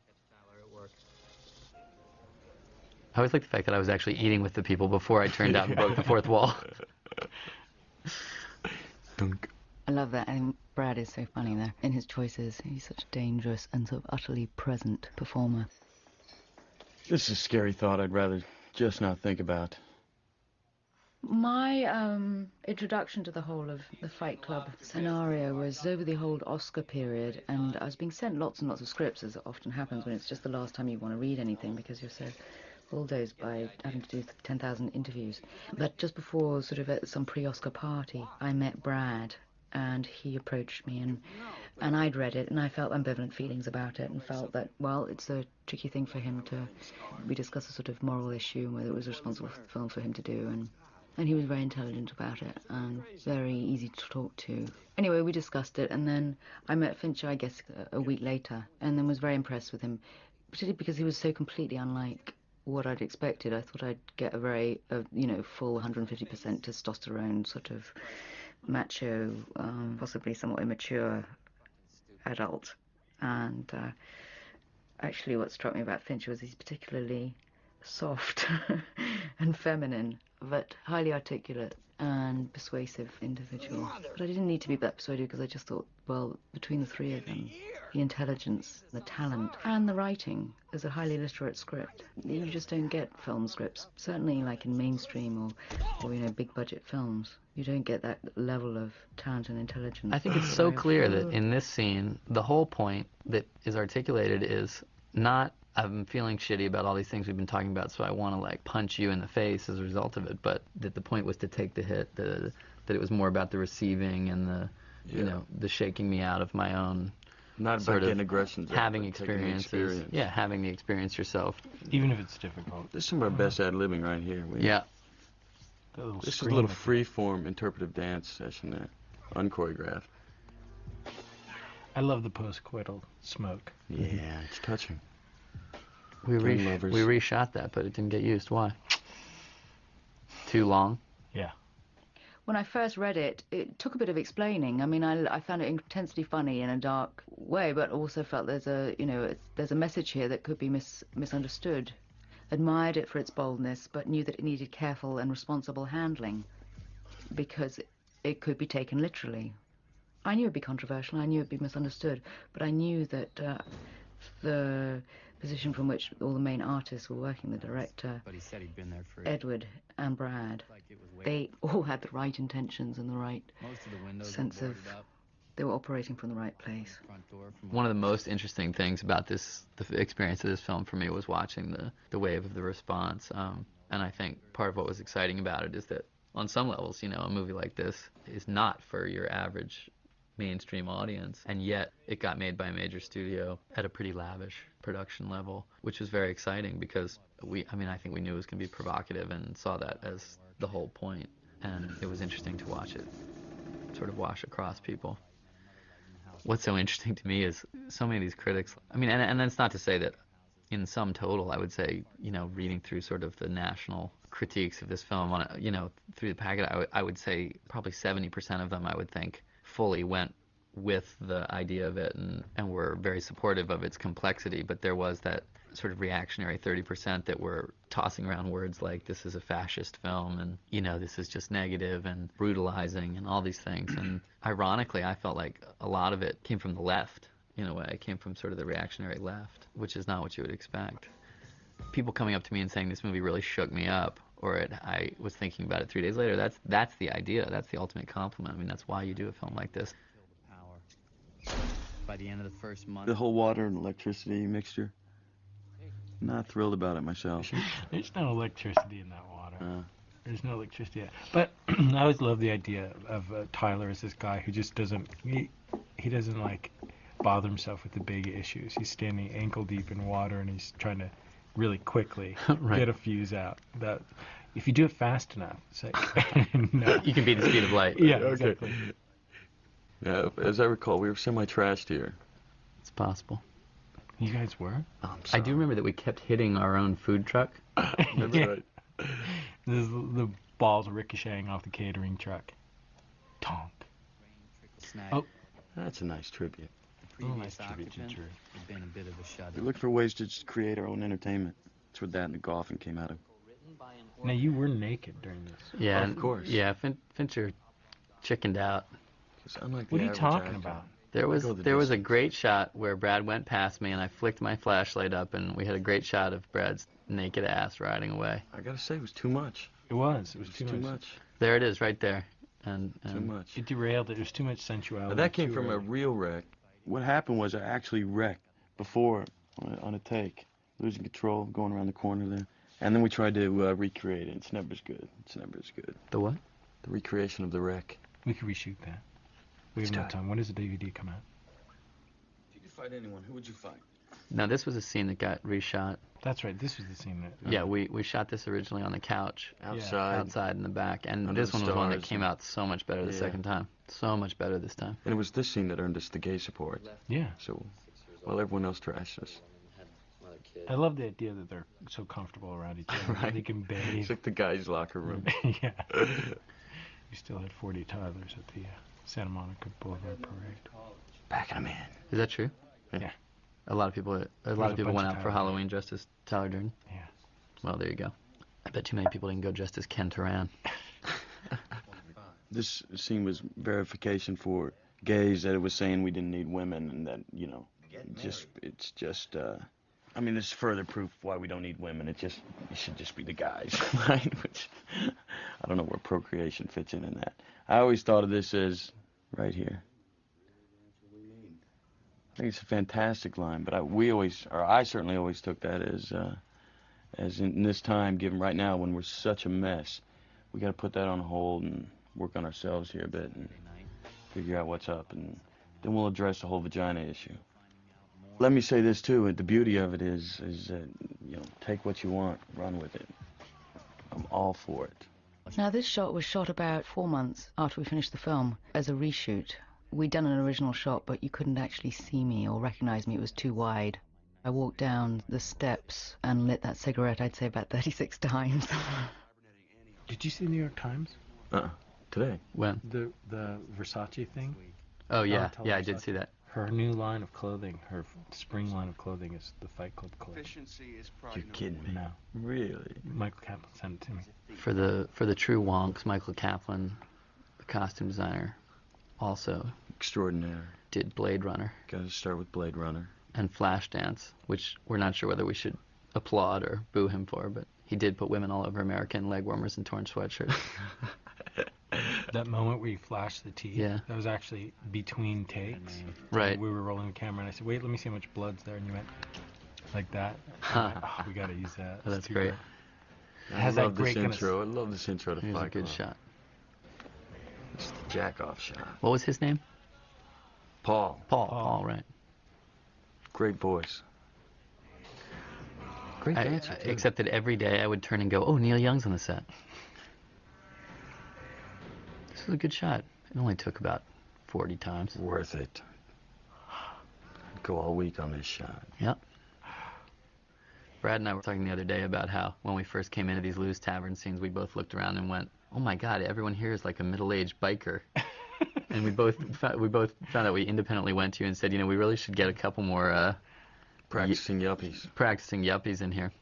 I always like the fact that I was actually eating with the people before I turned out and broke the fourth wall. Dunk. I love that. I think Brad is so funny there in his choices. He's such a dangerous and sort of utterly present performer. This is a scary thought I'd rather just not think about. My introduction to the whole of the Fight Club scenario was over the whole Oscar period, and I was being sent lots and lots of scripts, as it often happens when it's just the last time you want to read anything because you're so bulldozed by having to do 10,000 interviews. But just before, sort of at some pre-Oscar party, I met Brad, and he approached me, and I'd read it, and I felt ambivalent feelings about it, and felt that, well, it's a tricky thing for him to... We discussed a sort of moral issue and whether it was a responsible film for him to do, and he was very intelligent about it and very easy to talk to. Anyway, we discussed it, and then I met Fincher, I guess, a week later, and then was very impressed with him, particularly because he was so completely unlike what I'd expected. I thought I'd get a very, full 150% testosterone, sort of macho, possibly somewhat immature adult. And actually what struck me about Fincher was he's particularly soft and feminine, but highly articulate and persuasive individual. But I didn't need to be that persuaded because I just thought, well, between the three of them, the intelligence, the talent, and the writing, there's a highly literate script. You just don't get film scripts, certainly like in mainstream or big budget films. You don't get that level of talent and intelligence. I think it's so clear that in this scene, the whole point that is articulated is not, I'm feeling shitty about all these things we've been talking about, so I want to like punch you in the face as a result of it, but that the point was to take the hit, that it was more about the receiving and the shaking me out of my own Not sort about of getting aggressions. having experiences. Yeah, having the experience yourself. Even if it's difficult. This is some of our best ad-libbing right here. Yeah. This is a little free-form interpretive dance session there, unchoreographed. I love the post-coital smoke. Yeah, it's touching. We Gun lovers. reshot that, but it didn't get used. Why? Too long? Yeah. When I first read it, it took a bit of explaining. I mean, I found it intensely funny in a dark way, but also felt there's a message here that could be misunderstood. Admired it for its boldness, but knew that it needed careful and responsible handling because it could be taken literally. I knew it'd be controversial, I knew it'd be misunderstood, but I knew that the position from which all the main artists were working, the director, But he said he'd been there for Edward and Brad, they all had the right intentions and the right sense of they were operating from the right place. One of the most interesting things about the experience of this film for me was watching the wave of the response. And I think part of what was exciting about it is that on some levels, a movie like this is not for your average mainstream audience, and yet it got made by a major studio at a pretty lavish production level, which was very exciting because I think we knew it was going to be provocative and saw that as the whole point, and it was interesting to watch it sort of wash across people. What's so interesting to me is so many of these critics, and that's not to say that in sum total, I would say, reading through sort of the national critiques of this film through the packet, I would say probably 70% of them, I would think, fully went with the idea of it and were very supportive of its complexity. But there was that sort of reactionary 30% that were tossing around words like this is a fascist film and, this is just negative and brutalizing and all these things. And ironically, I felt like a lot of it came from the left. In a way, it came from sort of the reactionary left, which is not what you would expect. People coming up to me and saying this movie really shook me up, or I was thinking about it 3 days later, that's the idea. That's the ultimate compliment. That's why you do a film like this. By the end of the first month, The whole water and electricity mixture. Not thrilled about it myself. There's no electricity in that water. There's no electricity yet. But I always love the idea of Tyler as this guy who just doesn't, he doesn't like bother himself with the big issues. He's standing ankle deep in water and he's trying to really quickly Right. get a fuse out. That if you do it fast enough, say, no. You can beat the speed of light. Yeah, Okay. exactly. Yeah, as I recall, we were semi-trashed here. It's possible. You guys were? I do remember that we kept hitting our own food truck. That's Yeah. right. The balls ricocheting off the catering truck. Tonk. Oh. That's a nice tribute. Nice tribute to Drew. We look for ways to just create our own entertainment. That's where that and the golfing came out of. Now you were naked during this. Yeah, Of course. Yeah, Fincher chickened out. 'Cause unlike What the are you average talking actor, about? There was go the there was a distance. great shot where Brad went past me and I flicked my flashlight up and we had a great shot of Brad's naked ass riding away. I gotta say, it was too much. It was It's too much. There it is, right there. And Too much. It derailed it. There's too much sensuality. Now, that came too from a early. real wreck. What happened was I actually wrecked before on a take, losing control, going around the corner there. And then we tried to recreate it. It's never as good. It's never as good. The what? The recreation of the wreck. We could reshoot that. We have Let's no do it. time. When does the DVD come out? If you could fight anyone, who would you fight? Now this was a scene that got reshot. That's right. This was the scene that. Yeah, we shot this originally on the couch outside in the back, and Under this the one was one that stars came out so much better the Yeah. second time. So much better this time. And it was this scene that earned us the gay support. Yeah. So, while everyone else trashed us. I love the idea that they're so comfortable around each other. Right. They can bathe. It's like the guys' locker room. Yeah. We still had 40 Tylers at the Santa Monica Boulevard Parade. Packing them in. Is that true? Yeah. A lot of people was a went bunch of out for Tyler. Halloween dressed as Tyler Durden. Yeah. Well, there you go. I bet too many people didn't go dressed as Ken Turan. This scene was verification for gays that it was saying we didn't need women and that, it's just, there's further proof why we don't need women. It should just be the guys, right? Which, I don't know where procreation fits in that. I always thought of this as right here. I think it's a fantastic line, but I certainly always took that as in this time, given right now when we're such a mess, we got to put that on hold and work on ourselves here a bit and figure out what's up, and then we'll address the whole vagina issue. Let me say this too, the beauty of it is take what you want, run with it. I'm all for it. Now, this shot was shot about 4 months after we finished the film as a reshoot. We'd done an original shot, but you couldn't actually see me or recognize me. It was too wide. I walked down the steps and lit that cigarette, I'd say about 36 times. Did you see the New York Times? Today. When? The Versace thing? Oh, yeah. tell Yeah, I us did about see that. Her new line of clothing, her spring line of clothing is the Fight Club collection. You're kidding me. No. Really? Michael Kaplan sent it to me. For the true wonks, Michael Kaplan, the costume designer, also Extraordinary. did Blade Runner Gotta start with Blade Runner. and Flashdance, which we're not sure whether we should applaud or boo him for, but he did put women all over American leg warmers and torn sweatshirts. That moment where you flashed the teeth, Yeah. that was actually between takes. Right. We were rolling the camera and I said, wait, let me see how much blood's there. And you went like that. Huh. Oh, we got to use that. Oh, that's too great. good. It has that love great this kind intro. I love this intro to Here's a Fight good Club. shot. It's the jack-off shot. What was his name? Paul, right. Great voice. Great dancer, too. Except that every day I would turn and go, oh, Neil Young's on the set. This was a good shot. It only took about 40 times. Worth it. Go all week on this shot. Yep. Brad and I were talking the other day about how when we first came into these Lou's Tavern scenes, we both looked around and went, oh my God, everyone here is like a middle-aged biker. And we both found out, we independently went to you and said, you know, we really should get a couple more Practicing yuppies in here.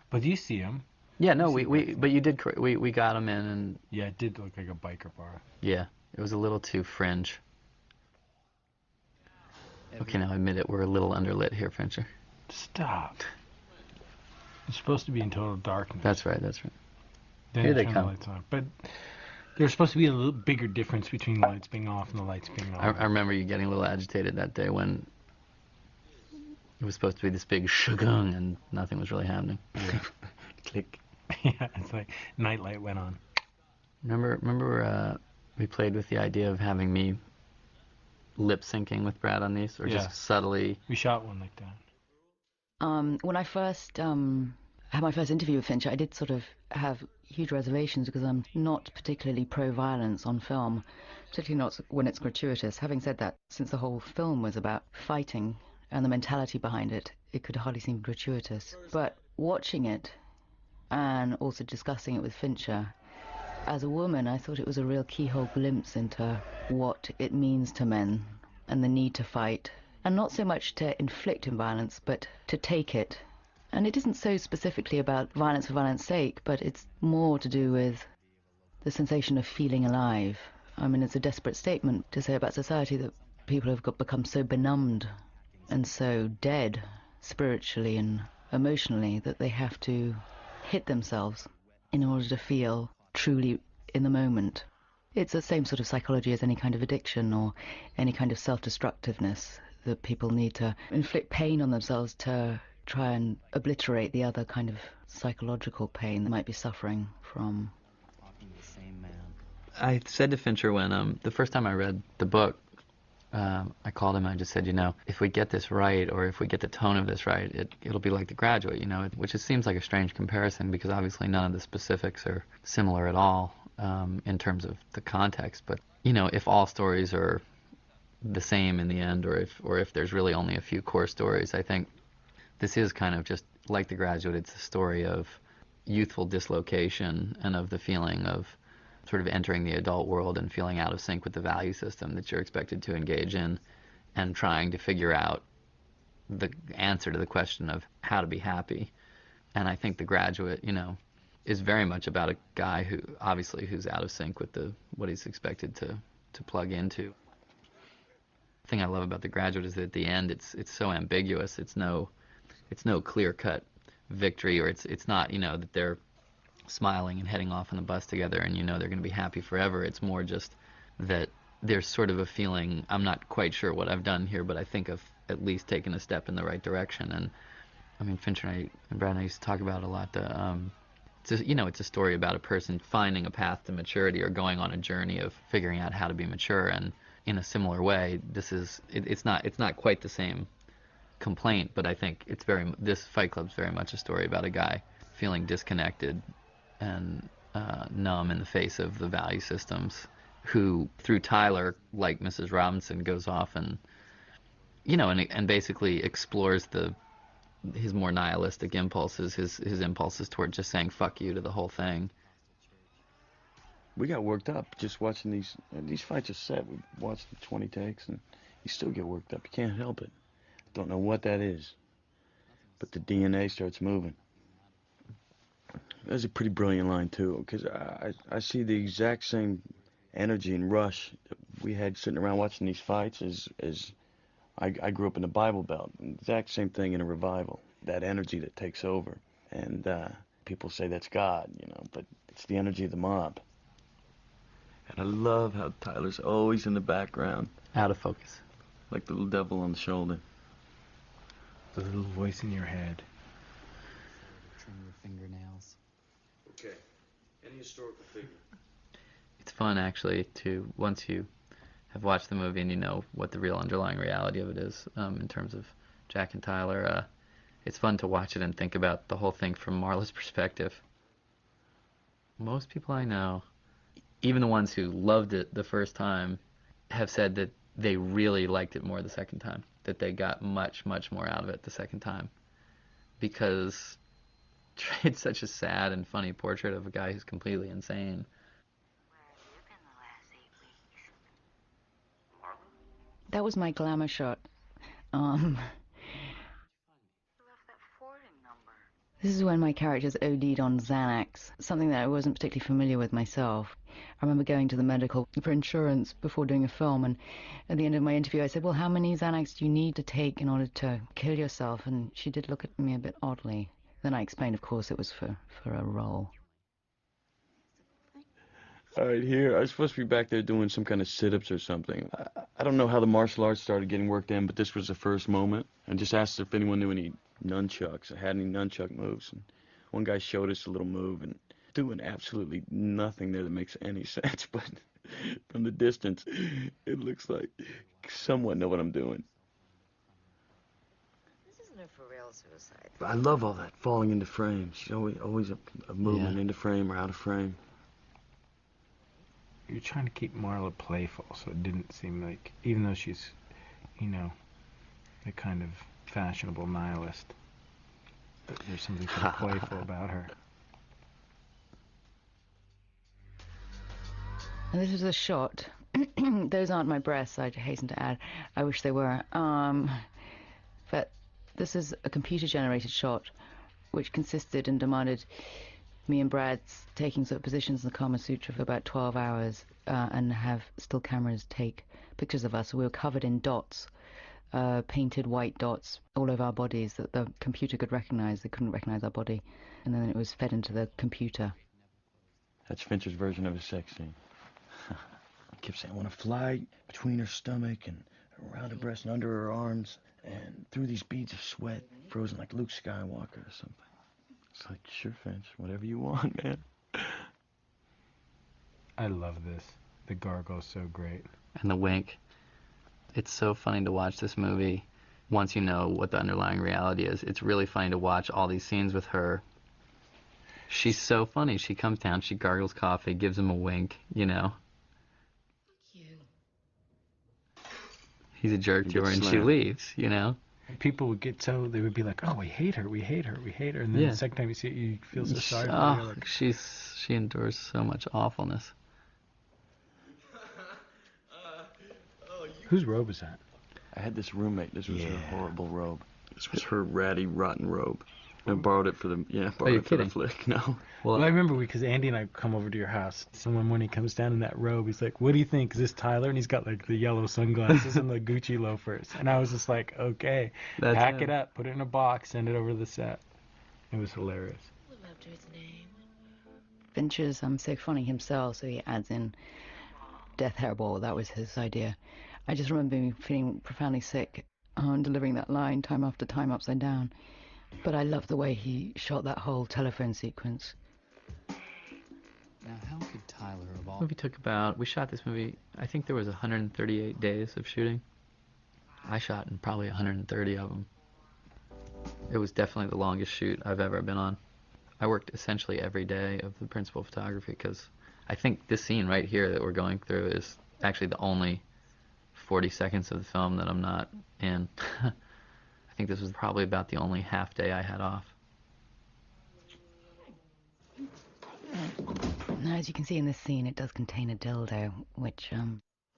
But you see him. Yeah, no, but you did, we got him in, and Yeah, it did look like a biker bar. yeah, it was a little too fringe. Okay, now admit it, we're a little underlit here, Fincher. Stop. It's supposed to be in total darkness. That's right. Then Here you they turn come. the lights on. But there's supposed to be a little bigger difference between the lights being off and the lights being on. I remember you getting a little agitated that day when it was supposed to be this big shagung and nothing was really happening. Click. Yeah, it's like nightlight went on. Remember we played with the idea of having me lip syncing with Brad on these, or Yeah. just subtly. We shot one like that. When I first had my first interview with Fincher, I did sort of have huge reservations because I'm not particularly pro-violence on film, particularly not when it's gratuitous. Having said that, since the whole film was about fighting and the mentality behind it, it could hardly seem gratuitous. But watching it and also discussing it with Fincher, as a woman, I thought it was a real keyhole glimpse into what it means to men and the need to fight. And not so much to inflict violence, but to take it. And it isn't so specifically about violence for violence sake, but it's more to do with the sensation of feeling alive. I mean, it's a desperate statement to say about society that people have become so benumbed and so dead spiritually and emotionally that they have to hit themselves in order to feel truly in the moment. It's the same sort of psychology as any kind of addiction or any kind of self-destructiveness, that people need to inflict pain on themselves to try and obliterate the other kind of psychological pain they might be suffering from. I said to Fincher when the first time I read the book, I called him and I just said, you know, if we get this right, or if we get the tone of this right, it'll be like The Graduate, you know, which it seems like a strange comparison because obviously none of the specifics are similar at all in terms of the context. But, you know, if all stories are the same in the end, or if there's really only a few core stories, I think this is kind of just like The Graduate. It's a story of youthful dislocation and of the feeling of sort of entering the adult world and feeling out of sync with the value system that you're expected to engage in, and trying to figure out the answer to the question of how to be happy. And I think The Graduate, you know, is very much about a guy who's out of sync with what he's expected to plug into. The thing I love about The Graduate is that at the end it's so ambiguous. It's no clear-cut victory, or it's not, you know, that they're smiling and heading off on the bus together and you know they're going to be happy forever. It's more just that there's sort of a feeling, I'm not quite sure what I've done here, but I think I've at least taken a step in the right direction. And I mean, Fincher and Brad and I used to talk about it a lot. It's a story about a person finding a path to maturity, or going on a journey of figuring out how to be mature. And in a similar way, it's not quite the same complaint, but I think this Fight Club's very much a story about a guy feeling disconnected and numb in the face of the value systems, who through Tyler, like Mrs. Robinson, goes off and, you know, and basically explores his more nihilistic impulses, his impulses toward just saying fuck you to the whole thing. We got worked up just watching these fights are set. We watched the 20 takes and you still get worked up. You can't help it. Don't know what that is, but the DNA starts moving. That's a pretty brilliant line too, because I see the exact same energy and rush that we had sitting around watching these fights as I grew up in the Bible Belt. Exact same thing in a revival. That energy that takes over, and people say that's God, you know, but it's the energy of the mob. And I love how Tyler's always in the background, Out of focus. like the little devil on the shoulder. The little voice in your head. Trim your fingernails. Okay. Any historical figure? It's fun actually to, once you have watched the movie and you know what the real underlying reality of it is in terms of Jack and Tyler. It's fun to watch it and think about the whole thing from Marla's perspective. Most people I know, even the ones who loved it the first time, have said that they really liked it more the second time, that they got much, much more out of it the second time. Because it's such a sad and funny portrait of a guy who's completely insane. That was my glamour shot. This is when my characters OD'd on Xanax, something that I wasn't particularly familiar with myself. I remember going to the medical for insurance before doing a film, and at the end of my interview I said, well, how many Xanax do you need to take in order to kill yourself? And she did look at me a bit oddly. Then I explained, of course, it was for a role. All right, here, I was supposed to be back there doing some kind of sit-ups or something. I don't know how the martial arts started getting worked in, but this was the first moment. I just asked if anyone knew any nunchucks, or had any nunchuck moves. And one guy showed us a little move, and doing absolutely nothing there that makes any sense. But from the distance, it looks like somewhat know what I'm doing. This isn't a for-real suicide. But I love all that falling into frame. She's always a movement into frame or out of frame. You're trying to keep Marla playful, so it didn't seem like, even though she's, you know, a kind of fashionable nihilist, that there's something sort of playful about her. And this is a shot. Those aren't my breasts, I hasten to add. I wish they were. But this is a computer-generated shot, which consisted and demanded me and Brad taking sort of positions in the Kama Sutra for about 12 hours and have still cameras take pictures of us. So we were covered in dots, painted white dots all over our bodies that the computer could recognize. They couldn't recognize our body. And then it was fed into the computer. That's Fincher's version of a sex scene. I kept saying, I want to fly between her stomach and around her breast and under her arms and through these beads of sweat, frozen like Luke Skywalker or something. It's like, sure, Finch, whatever you want, man. I love this. The gargle's so great. And the wink. It's so funny to watch this movie once you know what the underlying reality is. It's really funny to watch all these scenes with her. She's so funny. She comes down, she gargles coffee, gives him a wink, you know. He's a jerk to her and she leaves, you know. People would get so, they would be like, oh, we hate her, we hate her, we hate her. And then the second time you see it, you feel so sorry for her. Like, she endures so much awfulness. whose robe is that? I had this roommate. This was her horrible robe. This was her ratty, rotten robe. I borrowed it for the the flick. No. Well, I remember because Andy and I come over to your house. So when he comes down in that robe, he's like, "What do you think? Is this Tyler?" And he's got like the yellow sunglasses and the Gucci loafers. And I was just like, "Okay, pack it up, put it in a box, send it over to the set." It was hilarious. Live up to his name. Fincher's so funny himself, so he adds in death hairball. That was his idea. I just remember me feeling profoundly sick and delivering that line time after time upside down. But I love the way he shot that whole telephone sequence. Now, how could Tyler evolve? We shot this movie, I think there was 138 days of shooting. I shot in probably 130 of them. It was definitely the longest shoot I've ever been on. I worked essentially every day of the principal photography because I think this scene right here that we're going through is actually the only 40 seconds of the film that I'm not in. I think this was probably about the only half day I had off. Now, as you can see in this scene, it does contain a dildo, which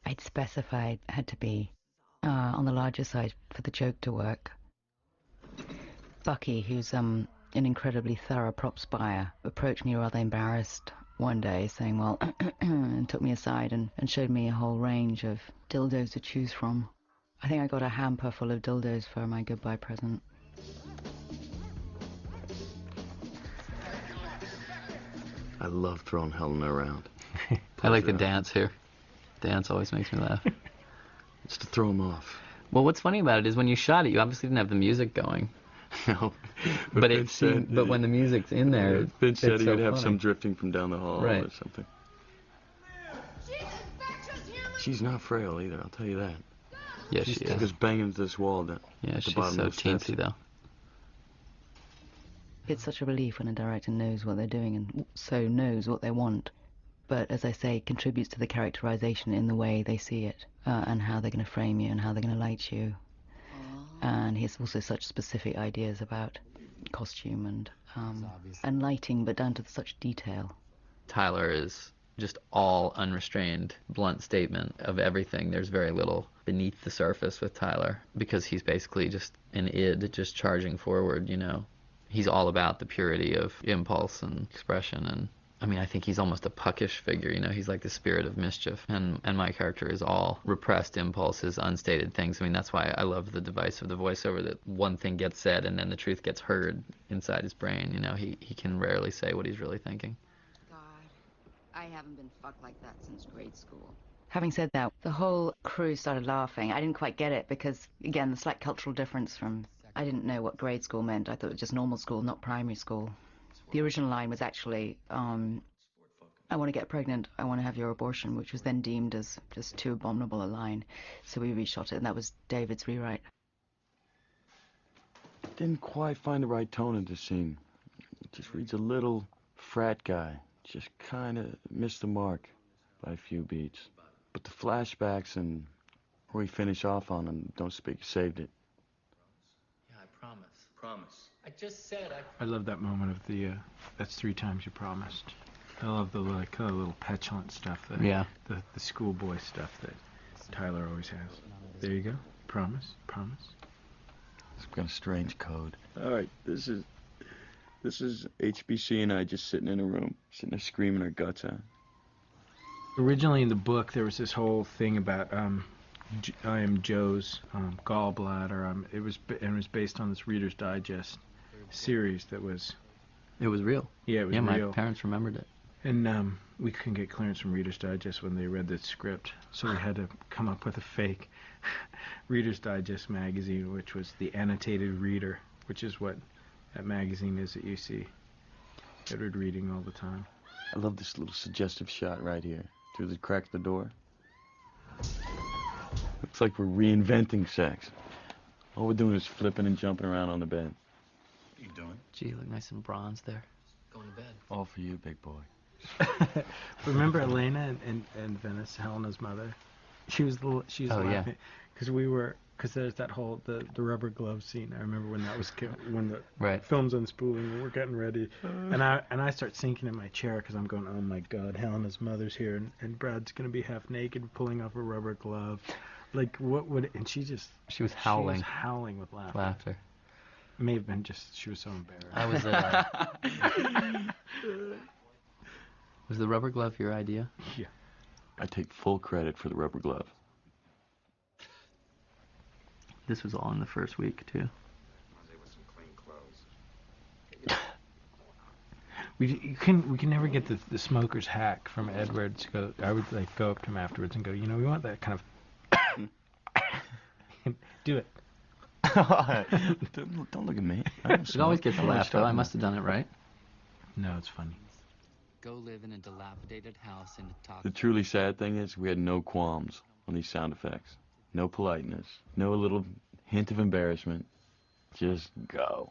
I'd specified had to be on the larger side for the joke to work. Bucky, who's an incredibly thorough props buyer, approached me rather embarrassed one day, saying, well, and took me aside and showed me a whole range of dildos to choose from. I think I got a hamper full of dildos for my goodbye present. I love throwing Helena around. I like the dance here. Dance always makes me laugh. It's to throw them off. Well, what's funny about it is when you shot it, you obviously didn't have the music going. No. But when the music's in there, Finch said he would have funny. some drifting from down the hall or something. She's not frail either, I'll tell you that. Yeah, She's she is. just banging into this wall Yeah, at the she's bottom so of the steps. teensy, though. It's such a relief when a director knows what they're doing and so knows what they want, but as I say, contributes to the characterization in the way they see it, and how they're going to frame you and how they're going to light you. And he has also such specific ideas about costume and lighting, but down to such detail. Tyler is just all unrestrained, blunt statement of everything. There's very little beneath the surface with Tyler, because he's basically just an id, just charging forward, you know. He's all about the purity of impulse and expression, and I mean, I think he's almost a puckish figure, you know. He's like the spirit of mischief, and my character is all repressed impulses, unstated things. I mean, that's why I love the device of the voiceover, that one thing gets said and then the truth gets heard inside his brain, you know. He can rarely say what he's really thinking. God, I haven't been fucked like that since grade school. Having said that, the whole crew started laughing. I didn't quite get it because, again, the slight cultural difference from... I didn't know what grade school meant. I thought it was just normal school, not primary school. The original line was actually, I want to get pregnant, I want to have your abortion, which was then deemed as just too abominable a line. So we reshot it, and that was David's rewrite. Didn't quite find the right tone in the scene. It just reads a little frat guy. Just kind of missed the mark by a few beats. But the flashbacks and where we finish off on them, don't speak, saved it. Yeah, I promise. Promise. I just said I love that moment of the, that's 3 times you promised. I love the like kind of little petulant stuff, the schoolboy stuff that Tyler always has. There you go. Promise, promise. It's got a strange code. All right, this is HBC and I just sitting in a room, sitting there screaming our guts out. Originally in the book, there was this whole thing about I am Joe's gallbladder. It was based on this Reader's Digest series that was. It was real. Yeah, it was real. real. My parents remembered it. And we couldn't get clearance from Reader's Digest when they read the script, so we had to come up with a fake Reader's Digest magazine, which was the Annotated Reader, which is what that magazine is that you see Edward reading all the time. I love this little suggestive shot right here, through the crack of the door. Looks like we're reinventing sex. All we're doing is flipping and jumping around on the bed. What are you doing? Gee, you look nice and bronzed there. Going to bed. All for you, big boy. Remember Elena and Venice, Helena's mother? She was laughing because there's that whole the rubber glove scene. I remember when that was when the film's unspooling and we're getting ready, and I start sinking in my chair because I'm going, oh my God, Helena's mother's here and Brad's gonna be half naked pulling off a rubber glove, like what would? And she was howling. She was howling with laughter. It may have been just she was so embarrassed. I was Was the rubber glove your idea? Yeah. I take full credit for the rubber glove. This was all in the first week, too. We can never get the smoker's hack from Edward to go. I would like go up to him afterwards and go, you know, we want that kind of do it. Don't look at me. It always gets a laugh, though. I must have done it right. No, it's funny. Go live in a dilapidated house in a toxic... The truly sad thing is we had no qualms on these sound effects. No politeness. No little hint of embarrassment. Just go.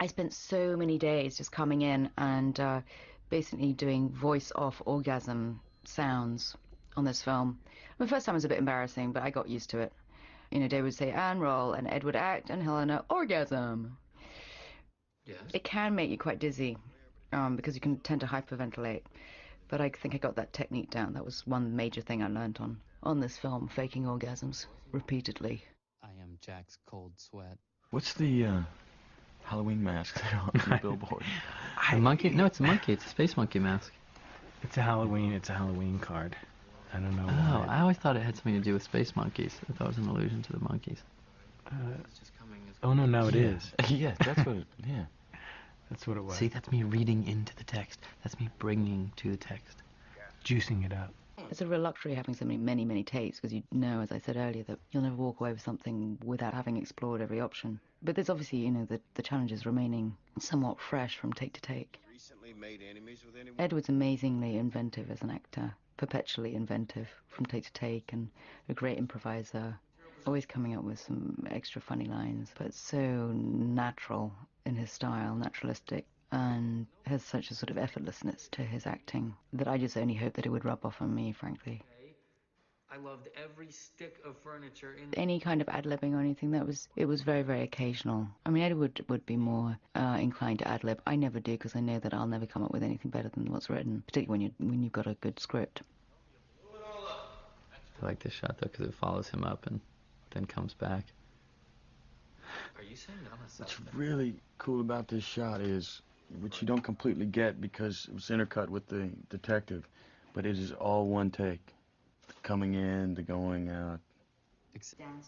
I spent so many days just coming in and basically doing voice-off orgasm sounds on this film. The first time was a bit embarrassing, but I got used to it. You know, Dave would say, and roll, and Ed would act, and Helena, orgasm. Yes. It can make you quite dizzy, because you can tend to hyperventilate. But I think I got that technique down. That was one major thing I learned on this film, faking orgasms repeatedly. I am Jack's cold sweat. What's the Halloween mask there on the billboard? A monkey? No, it's a monkey. It's a space monkey mask. It's a Halloween card. I don't know. Oh, I always thought it had something to do with space monkeys. I thought it was an allusion to the monkeys. No, it is. Yeah, that's what it, yeah. That's what it was. See, that's me reading into the text. That's me bringing to the text. Juicing it up. It's a real luxury having so many takes, because you know, as I said earlier, that you'll never walk away with something without having explored every option. But there's obviously, you know, the challenges remaining somewhat fresh from take to take. Edward's amazingly inventive as an actor, perpetually inventive from take to take, and a great improviser, always coming up with some extra funny lines, but so natural in his style, naturalistic, and has such a sort of effortlessness to his acting that I just only hope that it would rub off on me, frankly. I loved every stick of furniture in Any kind of ad-libbing or anything, it was very, very occasional. I mean, Edward would be more inclined to ad-lib. I never do, because I know that I'll never come up with anything better than what's written, particularly when you've got a good script. I like this shot, though, because it follows him up and then comes back. Are you saying I'm a What's suspect? really cool about this shot is, which you don't completely get because it was intercut with the detective, but it is all one take. The coming in, the going out.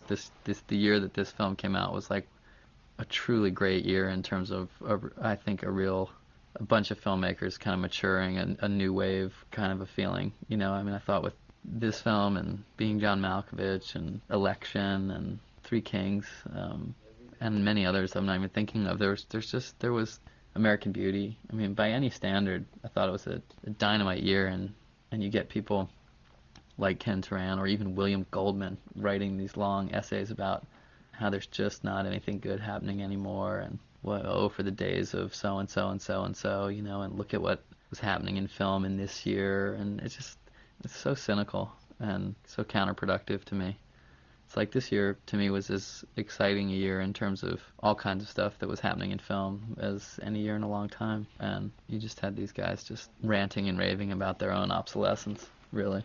The year that this film came out was like a truly great year in terms of, I think, a bunch of filmmakers kind of maturing, a new wave kind of a feeling. You know, I mean, I thought with this film and Being John Malkovich and Election and Three Kings, and many others I'm not even thinking of. There was American Beauty. I mean, by any standard, I thought it was a dynamite year, and you get people like Ken Turan or even William Goldman writing these long essays about how there's just not anything good happening anymore, and for the days of so and so and so and so, you know, and look at what was happening in film in this year, and it's so cynical and so counterproductive to me. It's like this year to me was as exciting a year in terms of all kinds of stuff that was happening in film as any year in a long time, and you just had these guys just ranting and raving about their own obsolescence, really.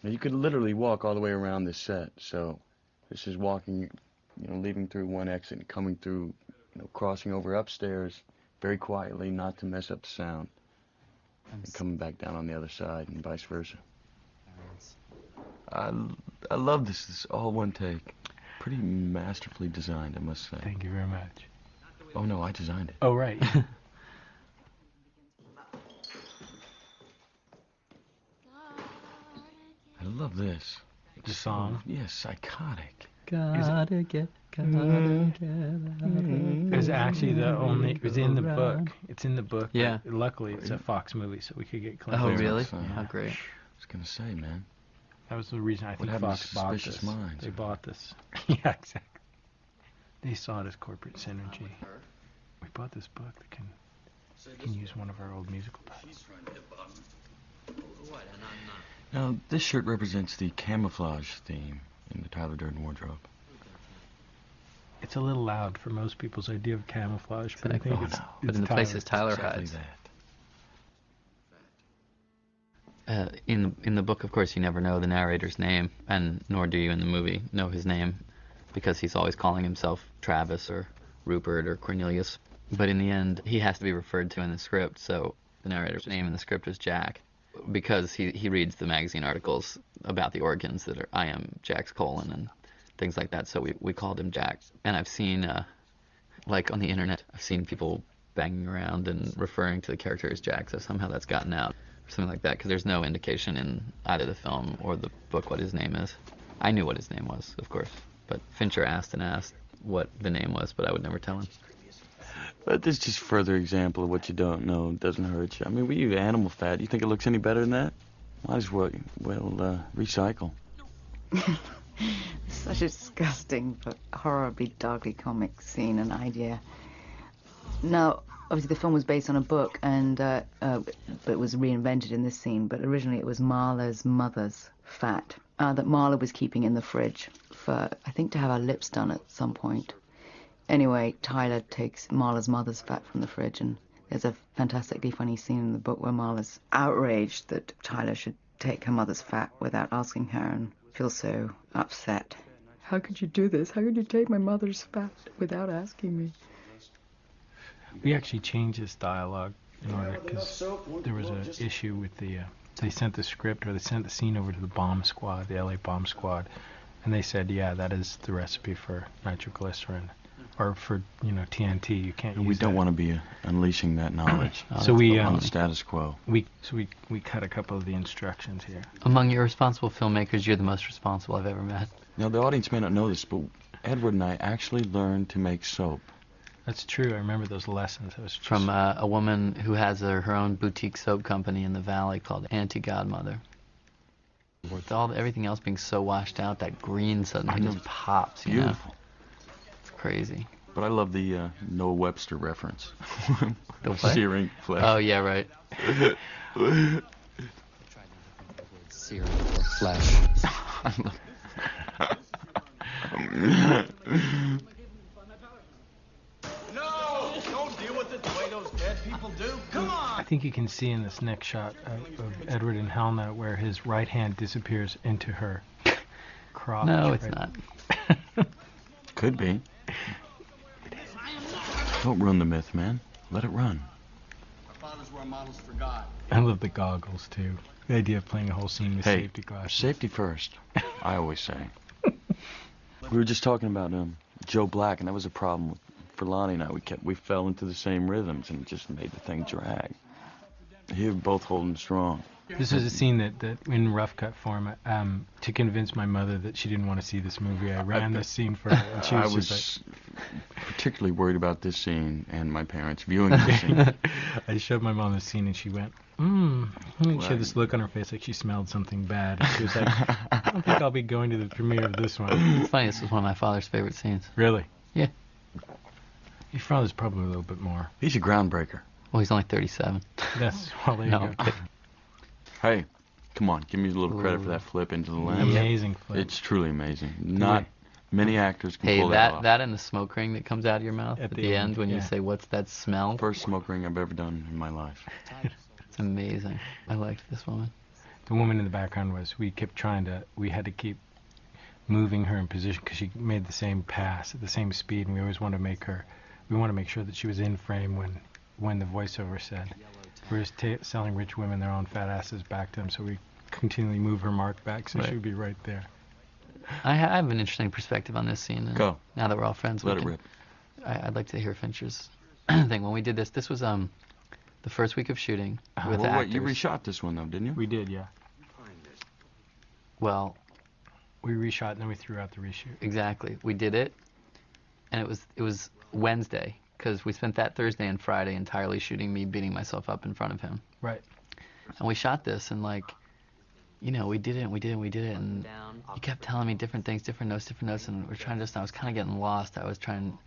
Now, you could literally walk all the way around this set, so this is walking, you know, leaving through one exit and coming through, you know, crossing over upstairs very quietly, not to mess up the sound, and coming back down on the other side and vice versa. I love this. This is all one take. Pretty masterfully designed, I must say. Thank you very much. Oh no, I designed it. Oh, right. I love this. The song. Yes, psychotic. Gotta get out It was actually it was in the book. It's in the book. Yeah. But luckily, it's a Fox movie, so we could get clean. Oh, Very really? much so. How great. I was gonna say, man. That was the reason I think happened to Fox bought Suspicious this. Minds? They bought this. Yeah, exactly. They saw it as corporate synergy. We bought this book that can use one of our old musical titles. Now, this shirt represents the camouflage theme in the Tyler Durden wardrobe. It's a little loud for most people's idea of camouflage, but I think Exactly. it's, no. But it's in the places Tyler Exactly hides. that. In the book, of course, you never know the narrator's name, and nor do you in the movie know his name, because he's always calling himself Travis or Rupert or Cornelius. But in the end, he has to be referred to in the script, so the narrator's name in the script is Jack, because he reads the magazine articles about the organs that are I am Jack's colon and things like that, so we called him Jack. And I've seen, like on the internet, I've seen people banging around and referring to the character as Jack, so somehow that's gotten out. Or something like that, because there's no indication in either the film or the book what his name is. I knew what his name was, of course, but Fincher asked and asked what the name was, but I would never tell him. But this is just further example of what you don't know. It doesn't hurt you. I mean, we use animal fat. You think it looks any better than that? Might as well recycle. Such a disgusting but horribly darkly comic scene and idea. Now, obviously the film was based on a book, and but it was reinvented in this scene. But originally it was Marla's mother's fat that Marla was keeping in the fridge for, I think, to have her lips done at some point. Anyway, Tyler takes Marla's mother's fat from the fridge, and there's a fantastically funny scene in the book where Marla's outraged that Tyler should take her mother's fat without asking her, and feels so upset. How could you do this? How could you take my mother's fat without asking me? We actually changed this dialogue in order, because there was an issue with they sent the script, or they sent the scene over to the bomb squad, the LA bomb squad, and they said, yeah, that is the recipe for nitroglycerin, or for, TNT. You can't use We don't that. want to be unleashing that knowledge So we on the status quo. we cut a couple of the instructions here. Among your responsible filmmakers, you're the most responsible I've ever met. Now, the audience may not know this, but Edward and I actually learned to make soap That's true. I remember those lessons. I was just... From a woman who has her own boutique soap company in the Valley called Auntie Godmother. With everything else being so washed out, that green suddenly just pops. You know? Beautiful. It's crazy. But I love the Noah Webster reference. The what? Searing flesh. Oh yeah, right. Searing flesh. No! Don't deal with it the way those dead people do. Come on! I think you can see in this next shot of Edward and Helena where his right hand disappears into her crotch. No, it's right? not. Could be. Don't ruin the myth, man. Let it run. Our fathers were models for God. I love the goggles too. The idea of playing a whole scene with safety glasses. Safety first, I always say. We were just talking about Joe Black, and that was a problem for Lonnie and I. We fell into the same rhythms, and it just made the thing drag. Here, both holding strong. This was a scene that in rough cut form, to convince my mother that she didn't want to see this movie, I ran this scene for her, and she was I was just particularly worried about this scene and my parents viewing this scene. like... I showed my mom the scene, and she went, She had this look on her face like she smelled something bad. And she was like, I don't think I'll be going to the premiere of this one. It's funny, this was one of my father's favorite scenes. Really? Yeah. Your father's probably a little bit more. He's a groundbreaker. Well, he's only 37. That's well, there you No, go. I'm kidding. Hey, come on, give me a little credit for that flip into the lens. Amazing flip. It's truly amazing. Not many actors can pull that off. That and the smoke ring that comes out of your mouth at the end when you say, "What's that smell?" First smoke ring I've ever done in my life. It's amazing. I liked this woman. The woman in the background was, we had to keep moving her in position because she made the same pass at the same speed, and we always want to make sure that she was in frame when the voiceover said, we're just selling rich women their own fat asses back to them, so we continually move her mark back so she would be right there. I have an interesting perspective on this scene. Go. Now that we're all friends, Let it rip. I'd like to hear Fincher's thing. When we did this was the first week of shooting with the actors. You reshot this one though, didn't you? We did, yeah. Well, we reshot and then we threw out the reshoot. Exactly. We did it, and it was Wednesday because we spent that Thursday and Friday entirely shooting me beating myself up in front of him. Right. And we shot this and we did it, and you kept telling me different things, different notes, and I was kind of getting lost. I was trying,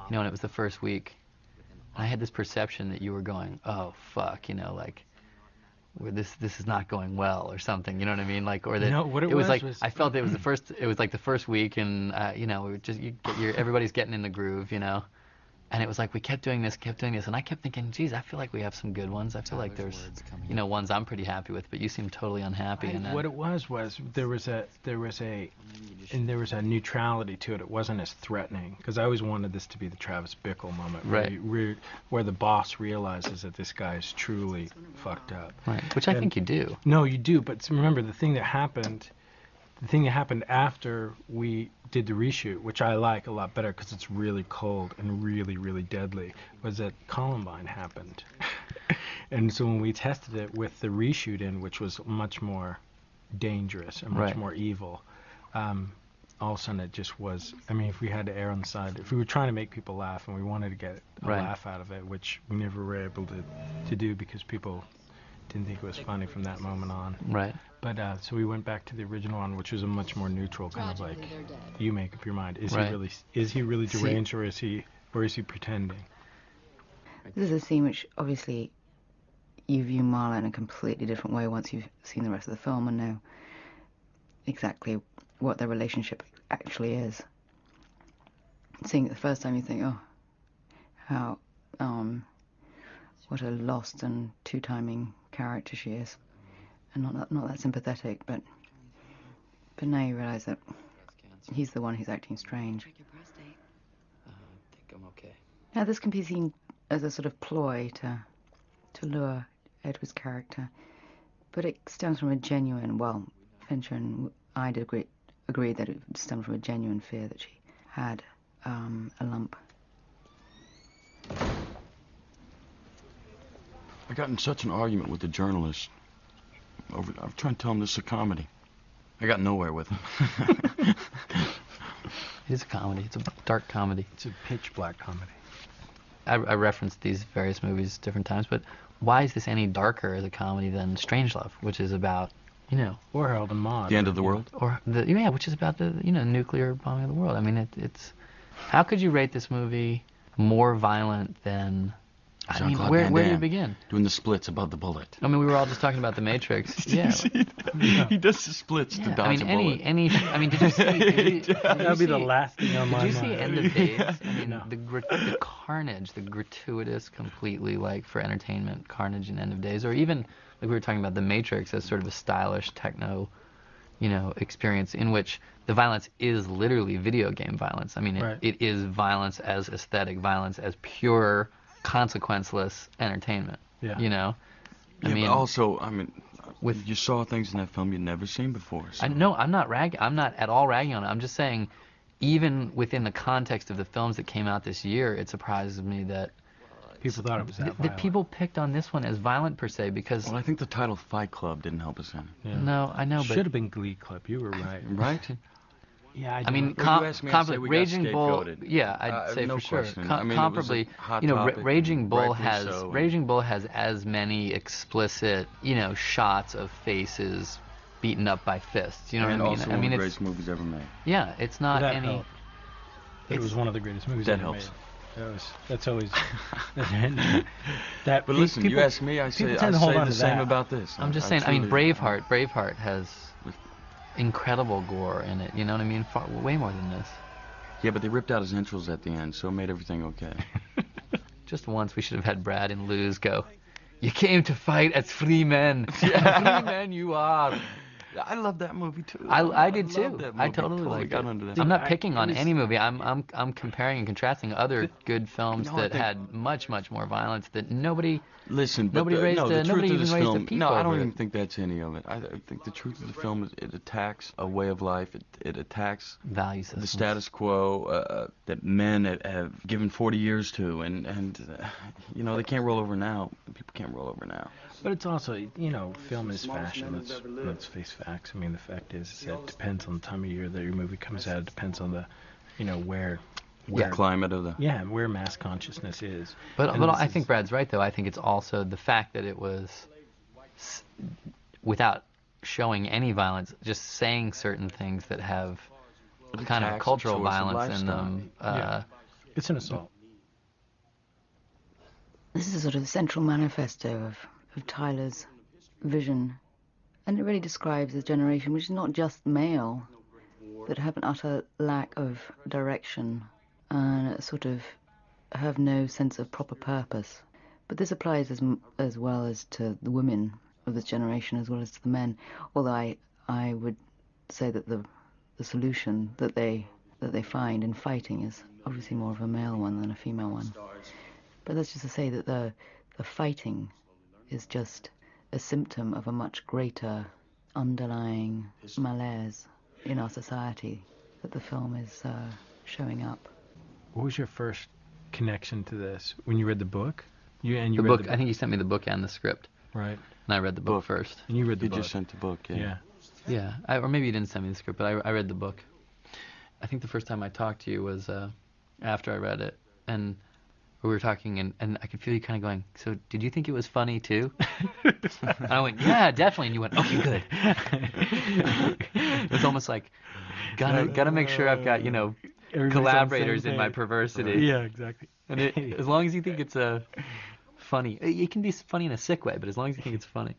and it was the first week. And I had this perception that you were going, oh fuck, this is not going well or something, you know what I mean? Or that what it was like I felt it was the first week, and we were just everybody's getting in the groove, And it was like we kept doing this, and I kept thinking, geez, I feel like we have some good ones. I feel like there's, ones I'm pretty happy with, but you seem totally unhappy. And what it was there was a neutrality to it. It wasn't as threatening because I always wanted this to be the Travis Bickle moment, where the boss realizes that this guy is truly fucked up. Right, which I think you do. No, you do, but remember the thing that happened after we did the reshoot, which I like a lot better because it's really cold and really, really deadly, was that Columbine happened. And so when we tested it with the reshoot in, which was much more dangerous and much more evil, all of a sudden it just was, if we had to err on the side, if we were trying to make people laugh and we wanted to get a laugh out of it, which we never were able to do because people didn't think it was funny from that moment on. Right. But so we went back to the original one, which was a much more neutral kind of like, you make up your mind. Is he really deranged, or is he pretending? This is a scene which obviously you view Marla in a completely different way once you've seen the rest of the film and know exactly what their relationship actually is. Seeing it the first time, you think, oh, how what a lost and two-timing character she is, and not that sympathetic, but now you realise that he's the one who's acting strange. I think I'm okay. Now this can be seen as a sort of ploy to lure Edward's character, but it stems from a genuine, Fincher and I did agree that it stemmed from a genuine fear that she had a lump. I got in such an argument with the journalist. I'm trying to tell him this is a comedy. I got nowhere with him. It is a comedy. It's a dark comedy. It's a pitch black comedy. I referenced these various movies different times, but why is this any darker as a comedy than Strangelove, which is about, Or Harold and Maude. The end of the world? or which is about the nuclear bombing of the world. I mean, it's how could you rate this movie more violent than? I mean, Jean-Claude where Van do you Damme begin? doing the splits above the bullet. I mean, we were all just talking about The Matrix. Yeah. He does the splits to Yeah, dodge I mean, a bullet. I mean, did you see? That would be the last thing on my Did you mind. see End of Days? I mean, No. the carnage, the gratuitous, completely like for entertainment carnage in End of Days, or even like we were talking about The Matrix as sort of a stylish techno, experience in which the violence is literally video game violence. I mean, it is violence as aesthetic, violence as pure, consequenceless entertainment. Yeah. I mean, but also, with you saw things in that film you'd never seen before. So. I'm not at all ragging on it. I'm just saying, even within the context of the films that came out this year, it surprises me that people thought it was that that violent. people picked on this one as violent per se because. Well, I think the title Fight Club didn't help us any. Yeah. No, I know, Should but have been Glee Club. You were right. Right? Yeah, I mean, Well, you asked me, I'd say we got Raging Bull. scapegoated. Yeah, I'd say no for sure. question. I mean, it was a Comparably, hot topic, Raging Bull rightfully has so. Raging Bull has as many explicit, shots of faces beaten up by fists. You know and what I mean? also I mean, one of the it's greatest movies ever made. yeah, it's not That any. helped. It was one of the greatest movies That ever helps. made. That's always But listen, you ask me, I say the same about this. I'm just saying. I mean, Braveheart has incredible gore in it. You know what I mean? Way more than this. Yeah, but they ripped out his entrails at the end, so it made everything okay. Just once, we should have had Brad and Luz go. You came to fight as free men. Free men you are. I love that movie too. I did too. love that movie. I totally liked got it. under that. I'm not picking on any movie. I'm comparing and contrasting other good films No, I that think- had much more violence that nobody. Listen, but Nobody the, raised no, the- the truth nobody of even this raised a film. peep No, I don't over even it. think that's any of it. I think the truth of the film is it attacks a way of life. It attacks Value systems. the status quo that men have given 40 years to, and they can't roll over now. People can't roll over now. But it's also, film is fashion. Let's face facts. I mean, the fact is that it depends on the time of year that your movie comes out. It depends on the, where The climate of the. Yeah, where mass consciousness is. But And I this think is- Brad's right though. I think it's also the fact that it was without showing any violence, just saying certain things that have It kind of attacks a cultural choice of violence in lifestyle. them. Yeah. It's an assault. This is a sort of central manifesto of Tyler's vision. And it really describes a generation which is not just male, but have an utter lack of direction and sort of have no sense of proper purpose. But this applies as well as to the women of this generation as well as to the men. Although I would say that the solution that they find in fighting is obviously more of a male one than a female one. But that's just to say that the fighting is just a symptom of a much greater underlying malaise in our society that the film is showing up. What was your first connection to this? When you read the book? You read The book. I think you sent me the book and the script, Right. and I read the book first. And you read the You book. just sent the book, Yeah. Yeah, or maybe you didn't send me the script, but I read the book. I think the first time I talked to you was after I read it, and we were talking, and I could feel you kind of going, so did you think it was funny too? And I went, yeah, definitely, and you went, okay, good. It's almost like, gotta make sure I've got, Everybody's on the collaborators same in my page. perversity. Yeah, exactly. And as long as you think it's funny, it can be funny in a sick way, but as long as you think it's funny.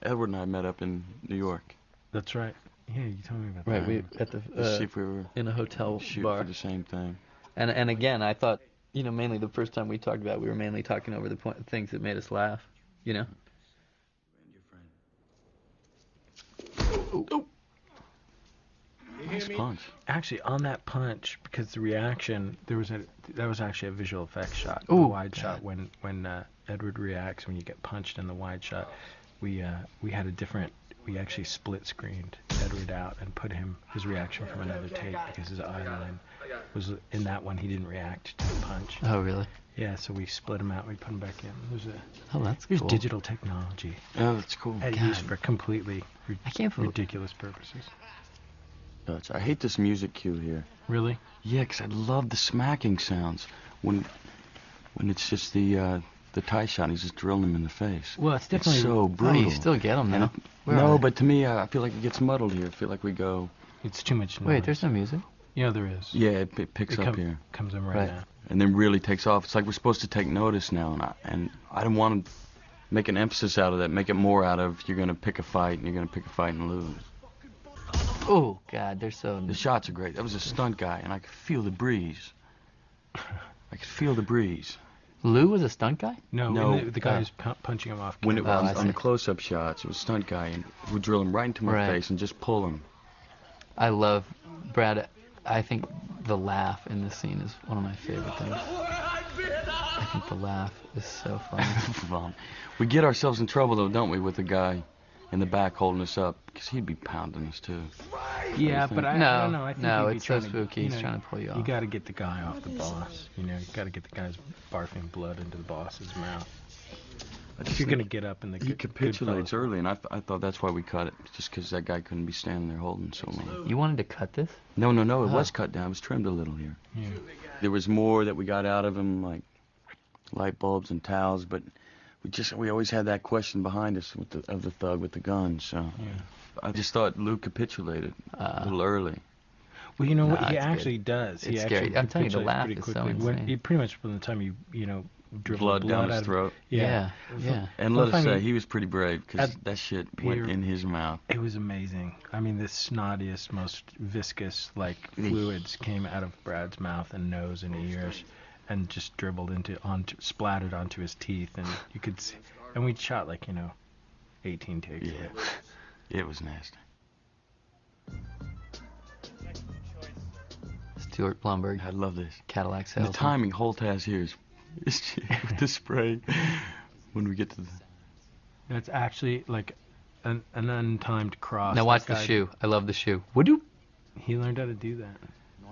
Edward and I met up in New York. That's right. Yeah, you told me about Right, that. we at the To see if we were in a hotel shooting bar. for the same thing. And again, I thought, mainly the first time we talked about it, we were mainly talking over the things that made us laugh, Nice punch. Actually, on that punch, because the reaction, that was actually a visual effects shot. Ooh, the wide shot when Edward reacts when you get punched in the wide shot. We actually split screened Edward out and put his reaction from another take because his eye line was in that one. He didn't react to the punch. Oh, really? Yeah, so we split him out. We put him back in. That's There's cool. digital technology Oh, that's cool. used for completely I can't believe- ridiculous purposes. Dutch. I hate this music cue here. Really? Yeah, 'cause I love the smacking sounds. When when it's just the tie shot, and he's just drilling him in the face. Well, it's definitely so Oh, brutal. you still get them now. No, but to me, I feel like it gets muddled here. I feel like we go. It's too much noise. Wait, there's no music. Yeah, there is. Yeah, it picks up here, Comes in right Right. now. and then really takes off. It's like we're supposed to take notice now, and I don't want to make an emphasis out of that. Make it more out of you're gonna pick a fight and you're gonna pick a fight and lose. Oh God, they're so. The shots are great. That was a stunt guy, and I could feel the breeze. I could feel the breeze. Lou was a stunt guy. No, the guy who's punching him off. When it Oh, was I on the see. close-up shots, it was a stunt guy, and would drill him right into my Right. face and just pull him. I love Brad. I think the laugh in this scene is one of my favorite things. I think the laugh is so funny. Fun. We get ourselves in trouble though, don't we, with the guy in the back holding us up, because he'd be pounding us too. Yeah, but I No, don't know. I think no, he'd be it's so trying to, spooky. He's trying to pull you You off. got to get the guy off the boss. You got to get the guy's barfing blood into the boss's mouth. If you're gonna get up in the He capitulates early, and I thought that's why we cut it, just because that guy couldn't be standing there holding so long. You wanted to cut this? No, it Oh. was cut down. It was trimmed a little here. Yeah. There was more that we got out of him, like light bulbs and towels, but we always had that question behind us of the thug with the gun. So I just thought Luke capitulated a little early. Well, you know what Nah, he it's actually good. does. He It's actually scary. I'm telling you, the capitulates laugh pretty is so quickly. insane. He pretty much from the time you dribble Blood down out his of- throat. Yeah. And Well, let us I say, mean, he was pretty brave, because at that shit Peter- went in his mouth. It was amazing. I mean, the snottiest, most viscous, fluids came out of Brad's mouth and nose and ears, and just dribbled splattered onto his teeth, and you could see. And we shot 18 takes. Yeah, it was nasty. Stuart Blumberg, I love this. Cadillac And salesman. the timing Holt has here is with the spray when we get to the... That's actually like an untimed cross. Now watch That the guy- shoe. I love the shoe. Woo-doo. He learned how to do that.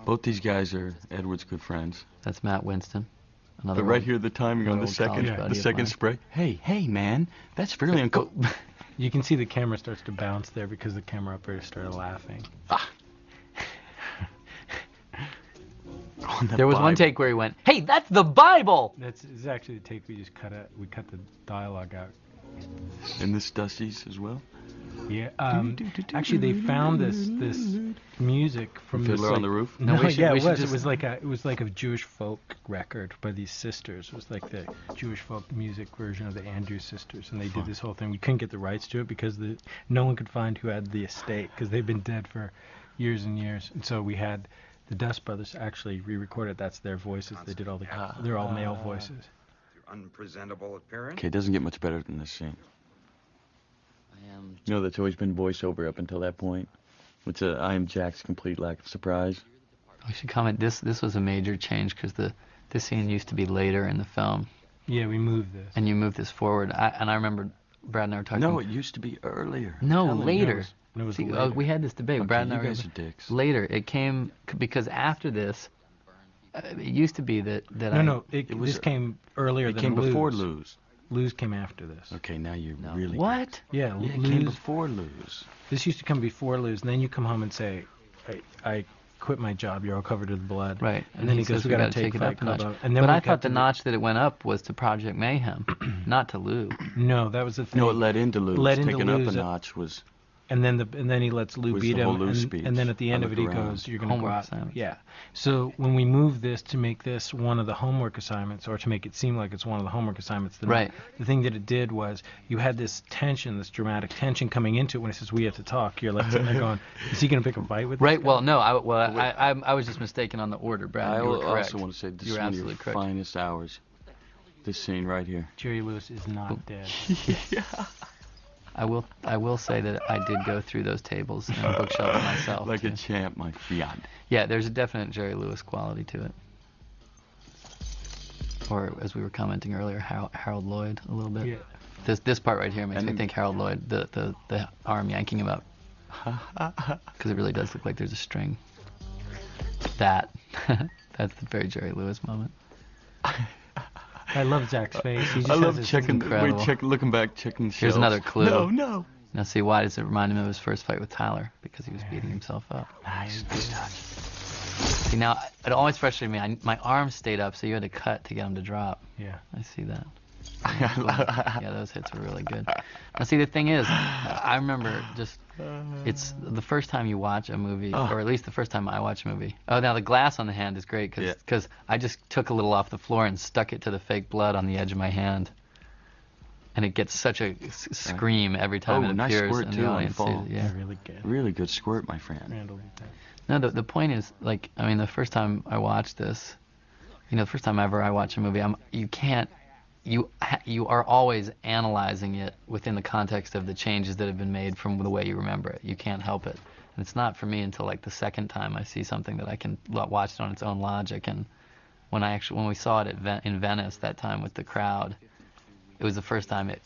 Both these guys are Edward's good friends. That's Matt Winston. Another But right old- here, the timing on another the old college second, buddy the of second mine. spray. Hey, man, that's fairly uncool. You can see the camera starts to bounce there because the camera operator started laughing. There was one take where he went, "Hey, that's the Bible!" That's actually the take we just cut out. We cut the dialogue out. And this Dusty's as well. Yeah. Actually, they found this music from this, Fiddler on the Roof? No, No, we should- yeah, we it should was. just- It was like a Jewish folk record by these sisters. It was like the Jewish folk music version of the Andrews Sisters, and they did this whole thing. We couldn't get the rights to it because no one could find who had the estate because they've been dead for years and years. And so we had the Dust Brothers actually re-record it. That's their voices. They did all they're all male voices. Unpresentable appearance. Okay, it doesn't get much better than this scene. I am. You know, that's always been voiceover up until that point. Which I am Jack's complete lack of surprise. I should comment. This was a major change because this scene used to be later in the film, Yeah, we moved this. and you moved this forward. I remember Brad and I were talking. No, it used to be earlier. No, Helen, later. It was See, later. we had this debate. Okay, Brad and I you were guys are dicks. later. It came because after this, it used to be that No, it was- this came earlier It than came before Lose. Lose. Lose came after this. Okay, now you're No. really... What? Yeah, Yeah, it Lose. came before Lose. This used to come before Lose, and then you come home and say, I quit my job. You're all covered in blood. Right. And then he says goes, we got to gotta take it Fight up a notch. Club out. And then But we I got thought the to notch that it went up was to Project Mayhem, not to Lou. No, that was the thing. No, it led into Lose. Led into Taking up a Lose. notch was... And then he lets Lou Was beat the whole him, Lou and, speech. and then at the I end of it look he around. goes, "You're going to go Homework out." assignments. Yeah. So when we move this to make this one of the homework assignments, or to make it seem like it's one of the homework assignments, Right. The thing that it did was you had this tension, this dramatic tension coming into it when it says we have to talk. You're like sitting there going, "Is he going to pick a fight with?" Right. This Well, guy? no. I was just mistaken on the order, Brad. I You were correct. also want to say this You is were one of your absolutely correct. finest hours. This scene right here. Jerry Lewis is not dead. I will say that I did go through those tables and bookshelf myself. Like a too. champ, my fiat. Yeah, there's a definite Jerry Lewis quality to it. Or as we were commenting earlier, Harold Lloyd a little bit. Yeah. This part right here makes me And- think Harold Lloyd, the arm yanking him up, because it really does look like there's a string. That's the very Jerry Lewis moment. I love Zach's face. He just I has love this checking. incredible. Looking back, checking. Here's shelves. another clue. No. Now see, why does it remind him of his first fight with Tyler? Because he was beating himself up. nice touch. See, now, it always frustrated me. My arms stayed up, so you had to cut to get them to drop. Yeah. I see that. Yeah, those hits were really good. Now, see, the thing is, I remember it's the first time you watch a movie, or at least the first time I watch a movie. Oh, now the glass on the hand is great, because I just took a little off the floor and stuck it to the fake blood on the edge of my hand. And it gets such a scream every time it nice appears squirt in too the on audience. fall. Yeah, really good. Really good squirt, my friend. No, the point is, like, I mean, the first time I watched this, the first time ever I watch a movie, you are always analyzing it within the context of the changes that have been made from the way you remember it. You can't help it. And it's not for me until like the second time I see something that I can watch it on its own logic. And when we saw it in Venice that time with the crowd, it was the first time it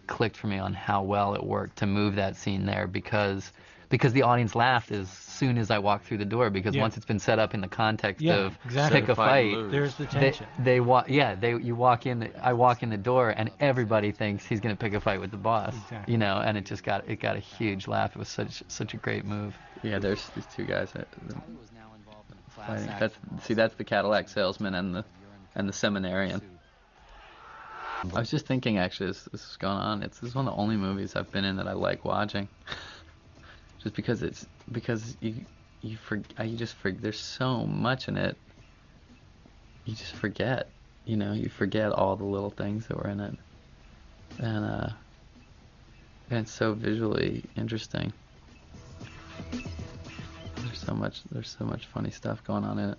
clicked for me on how well it worked to move that scene there, because the audience laughed as soon as I walked through the door, because once it's been set up in the context of pick a fight, there's the tension. I walk in the door and everybody thinks he's going to pick a fight with the boss. Exactly. And it got a huge laugh. It was such a great move. Yeah, there's these two guys fighting. That's the Cadillac salesman and the seminarian. I was just thinking, actually, this is going on. This is one of the only movies I've been in that I like watching. Just because there's so much in it. You just forget, you forget all the little things that were in it, and it's so visually interesting. There's so much funny stuff going on in it.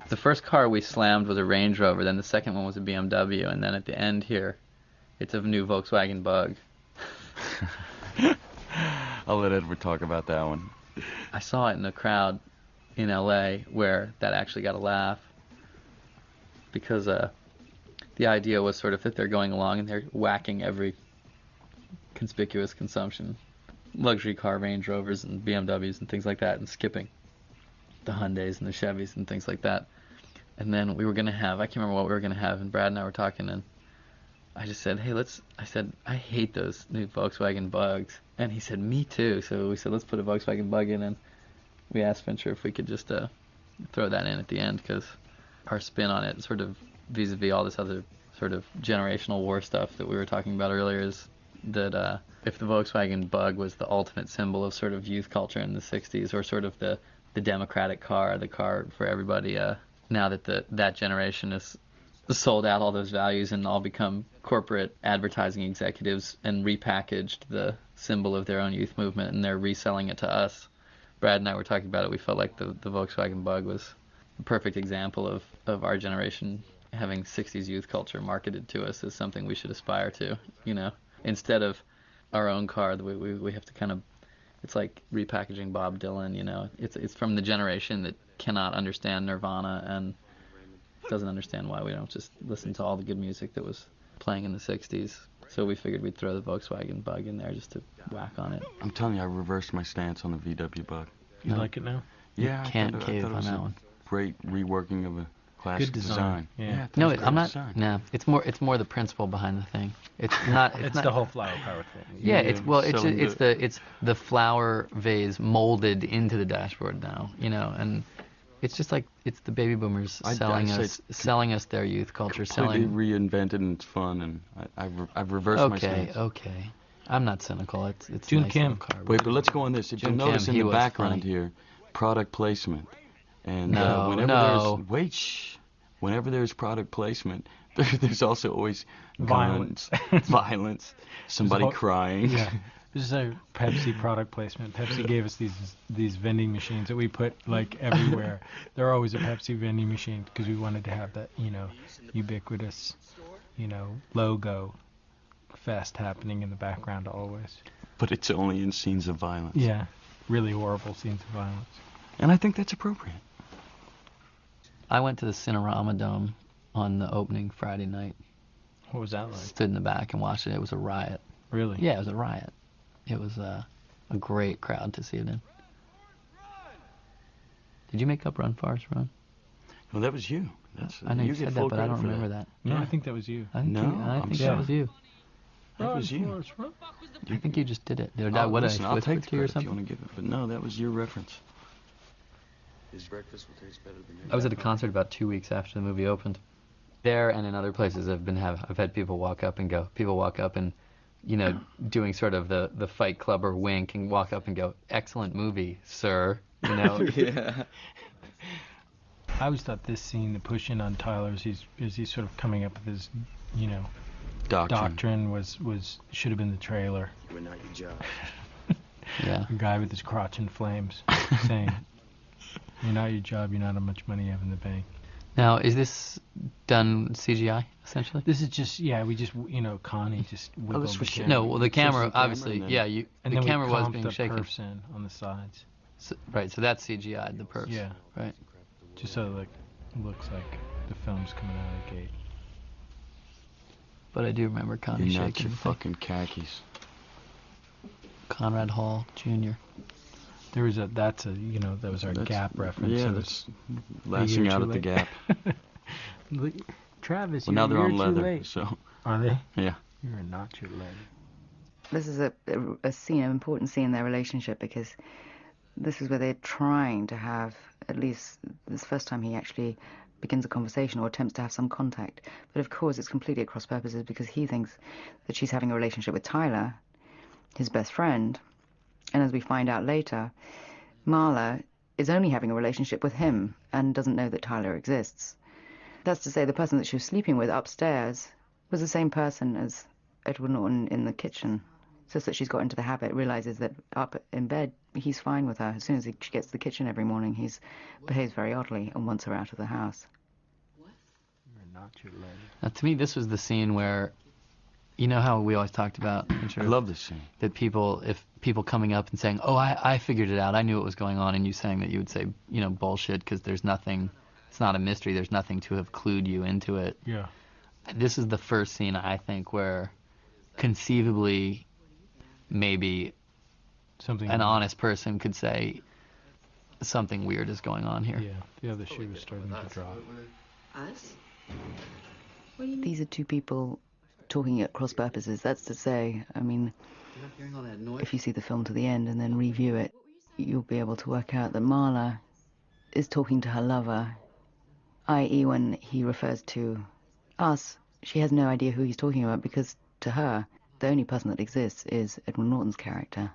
The first car we slammed was a Range Rover, then the second one was a BMW, and then at the end here, it's a new Volkswagen Bug. I'll let Edward talk about that one. I saw it in the crowd in LA where that actually got a laugh, because the idea was sort of that they're going along and they're whacking every conspicuous consumption, luxury car, Range Rovers and BMWs and things like that, and skipping the Hyundais and the Chevys and things like that. And then we were going to have, I can't remember what we were going to have, and Brad and I were talking, and I just said, I hate those new Volkswagen Bugs. And he said, me too. So we said, let's put a Volkswagen Bug in, and we asked Fincher if we could just throw that in at the end, because our spin on it, sort of vis-a-vis all this other sort of generational war stuff that we were talking about earlier, is that if the Volkswagen Bug was the ultimate symbol of sort of youth culture in the 60s, or sort of the democratic car, the car for everybody, now that that generation has sold out all those values and all become corporate advertising executives and repackaged the symbol of their own youth movement, and they're reselling it to us. Brad and I were talking about it. We felt like the Volkswagen Bug was the perfect example of our generation having 60s youth culture marketed to us as something we should aspire to, instead of our own car. We have to kind of, it's like repackaging Bob Dylan, it's from the generation that cannot understand Nirvana and doesn't understand why we don't just listen to all the good music that was playing in the 60s. So we figured we'd throw the Volkswagen Bug in there just to whack on it. I'm telling you, I reversed my stance on the VW Bug. You like it now? Yeah, Can't I thought cave it on was that a one. great reworking of a classic Good design. Yeah. No, I'm not. No, it's more the principle behind the thing. It's not. It's not, the whole flower power thing. Yeah, it's the flower vase molded into the dashboard now, and it's just like it's the baby boomers selling us their youth culture, completely reinvented, and it's fun, and I've reversed my stance. Okay. I'm not cynical. It's June nice Kim. car, Wait, but let's go on this. If you notice in the background here, product placement, and whenever there's product placement, there's also always violence, somebody crying. Yeah. This is a Pepsi product placement. Pepsi gave us these vending machines that we put like everywhere. They're always a Pepsi vending machine because we wanted to have that, ubiquitous, logo fest happening in the background always. But it's only in scenes of violence. Yeah, really horrible scenes of violence. And I think that's appropriate. I went to the Cinerama Dome on the opening Friday night. What was that like? Stood in the back and watched it. It was a riot. Really? Yeah, it was a riot. It was a great crowd to see it in. Did you make up Run Forrest Run? Well, that was you. I know you said that, but I don't remember that. No, Yeah. I think that was you. I think that was you. That was you. I think you just did it. I'll take the credit if you want to give it, but no, that was your reference. His breakfast will taste better than I was at a concert about 2 weeks after the movie opened. There and in other places I've had people walk up and go. People walk up and, you know, doing sort of the Fight Club or wink and walk up and go, "Excellent movie, sir." You know. Yeah. I always thought this scene, the push in on Tyler, as he's sort of coming up with his, you know, doctrine was should have been the trailer. You are not your job. Yeah. A guy with his crotch in flames saying, "You're not your job. You're not how much money you have in the bank." Now, is this done CGI essentially? This is just we just Connie just wiggled the camera. No, well the camera the camera obviously and then- the then camera we was comped being the shaken. perfs in on the sides. So, right, so that's CGI, the perfs. Yeah. Right. Just so it looks like the film's coming out of the gate. But I do remember Connie You're not shaking. your fucking khakis. Conrad Hall Jr. There was that was our Gap reference. Yeah, so that's it's lashing a year out too at the late. Gap. Look, Travis, Well, you're now they're a year on too leather, late. so Are they? yeah. You're not your leather. This is a scene, an important scene in their relationship, because this is where they're trying to have, at least this first time he actually begins a conversation or attempts to have some contact. But of course it's completely at cross purposes, because he thinks that she's having a relationship with Tyler, his best friend, and as we find out later, Marla is only having a relationship with him and doesn't know that Tyler exists. That's to say, the person that she was sleeping with upstairs was the same person as Edward Norton in the kitchen. It's just that she's got into the habit, realizes that up in bed, he's fine with her. As soon as she gets to the kitchen every morning, he behaves very oddly and wants her out of the house. You're not your leather. Now, to me, this was the scene where, you know how we always talked about, I love this scene. that if people coming up and saying, "Oh, I figured it out, I knew what was going on," and you saying that you would say, bullshit, because there's nothing, it's not a mystery, there's nothing to have clued you into it. Yeah. This is the first scene, I think, where conceivably maybe Something. an honest person could say something weird is going on here. Yeah. The other shoe was starting to drop. Us? These are two people talking at cross purposes. That's to say, I mean, You're not hearing all that noise? if you see the film to the end and then review it, you'll be able to work out that Marla is talking to her lover, i.e. when he refers to us, she has no idea who he's talking about, because to her, the only person that exists is Edward Norton's character.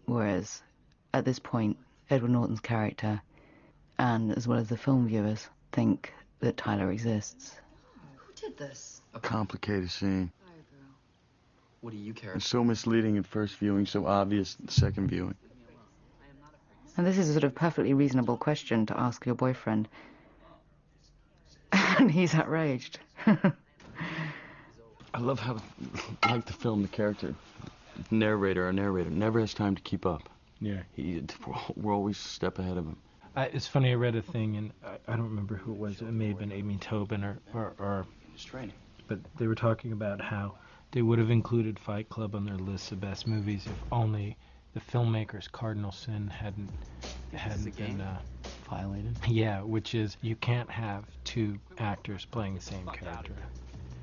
Whereas, at this point, Edward Norton's character, and as well as the film viewers, think that Tyler exists. Who did this? A complicated scene. What do you care? It's so misleading at first viewing, so obvious at second viewing. And this is a sort of perfectly reasonable question to ask your boyfriend. And he's outraged. I love how, like the film, the character, narrator never has time to keep up. Yeah. We're always a step ahead of him. It's funny, I read a thing, and I don't remember who it was. It may have been Amy Tobin or It's training. but they were talking about how they would have included Fight Club on their list of best movies if only the filmmaker's cardinal sin hadn't been Violated. yeah, which is you can't have two actors playing the same character.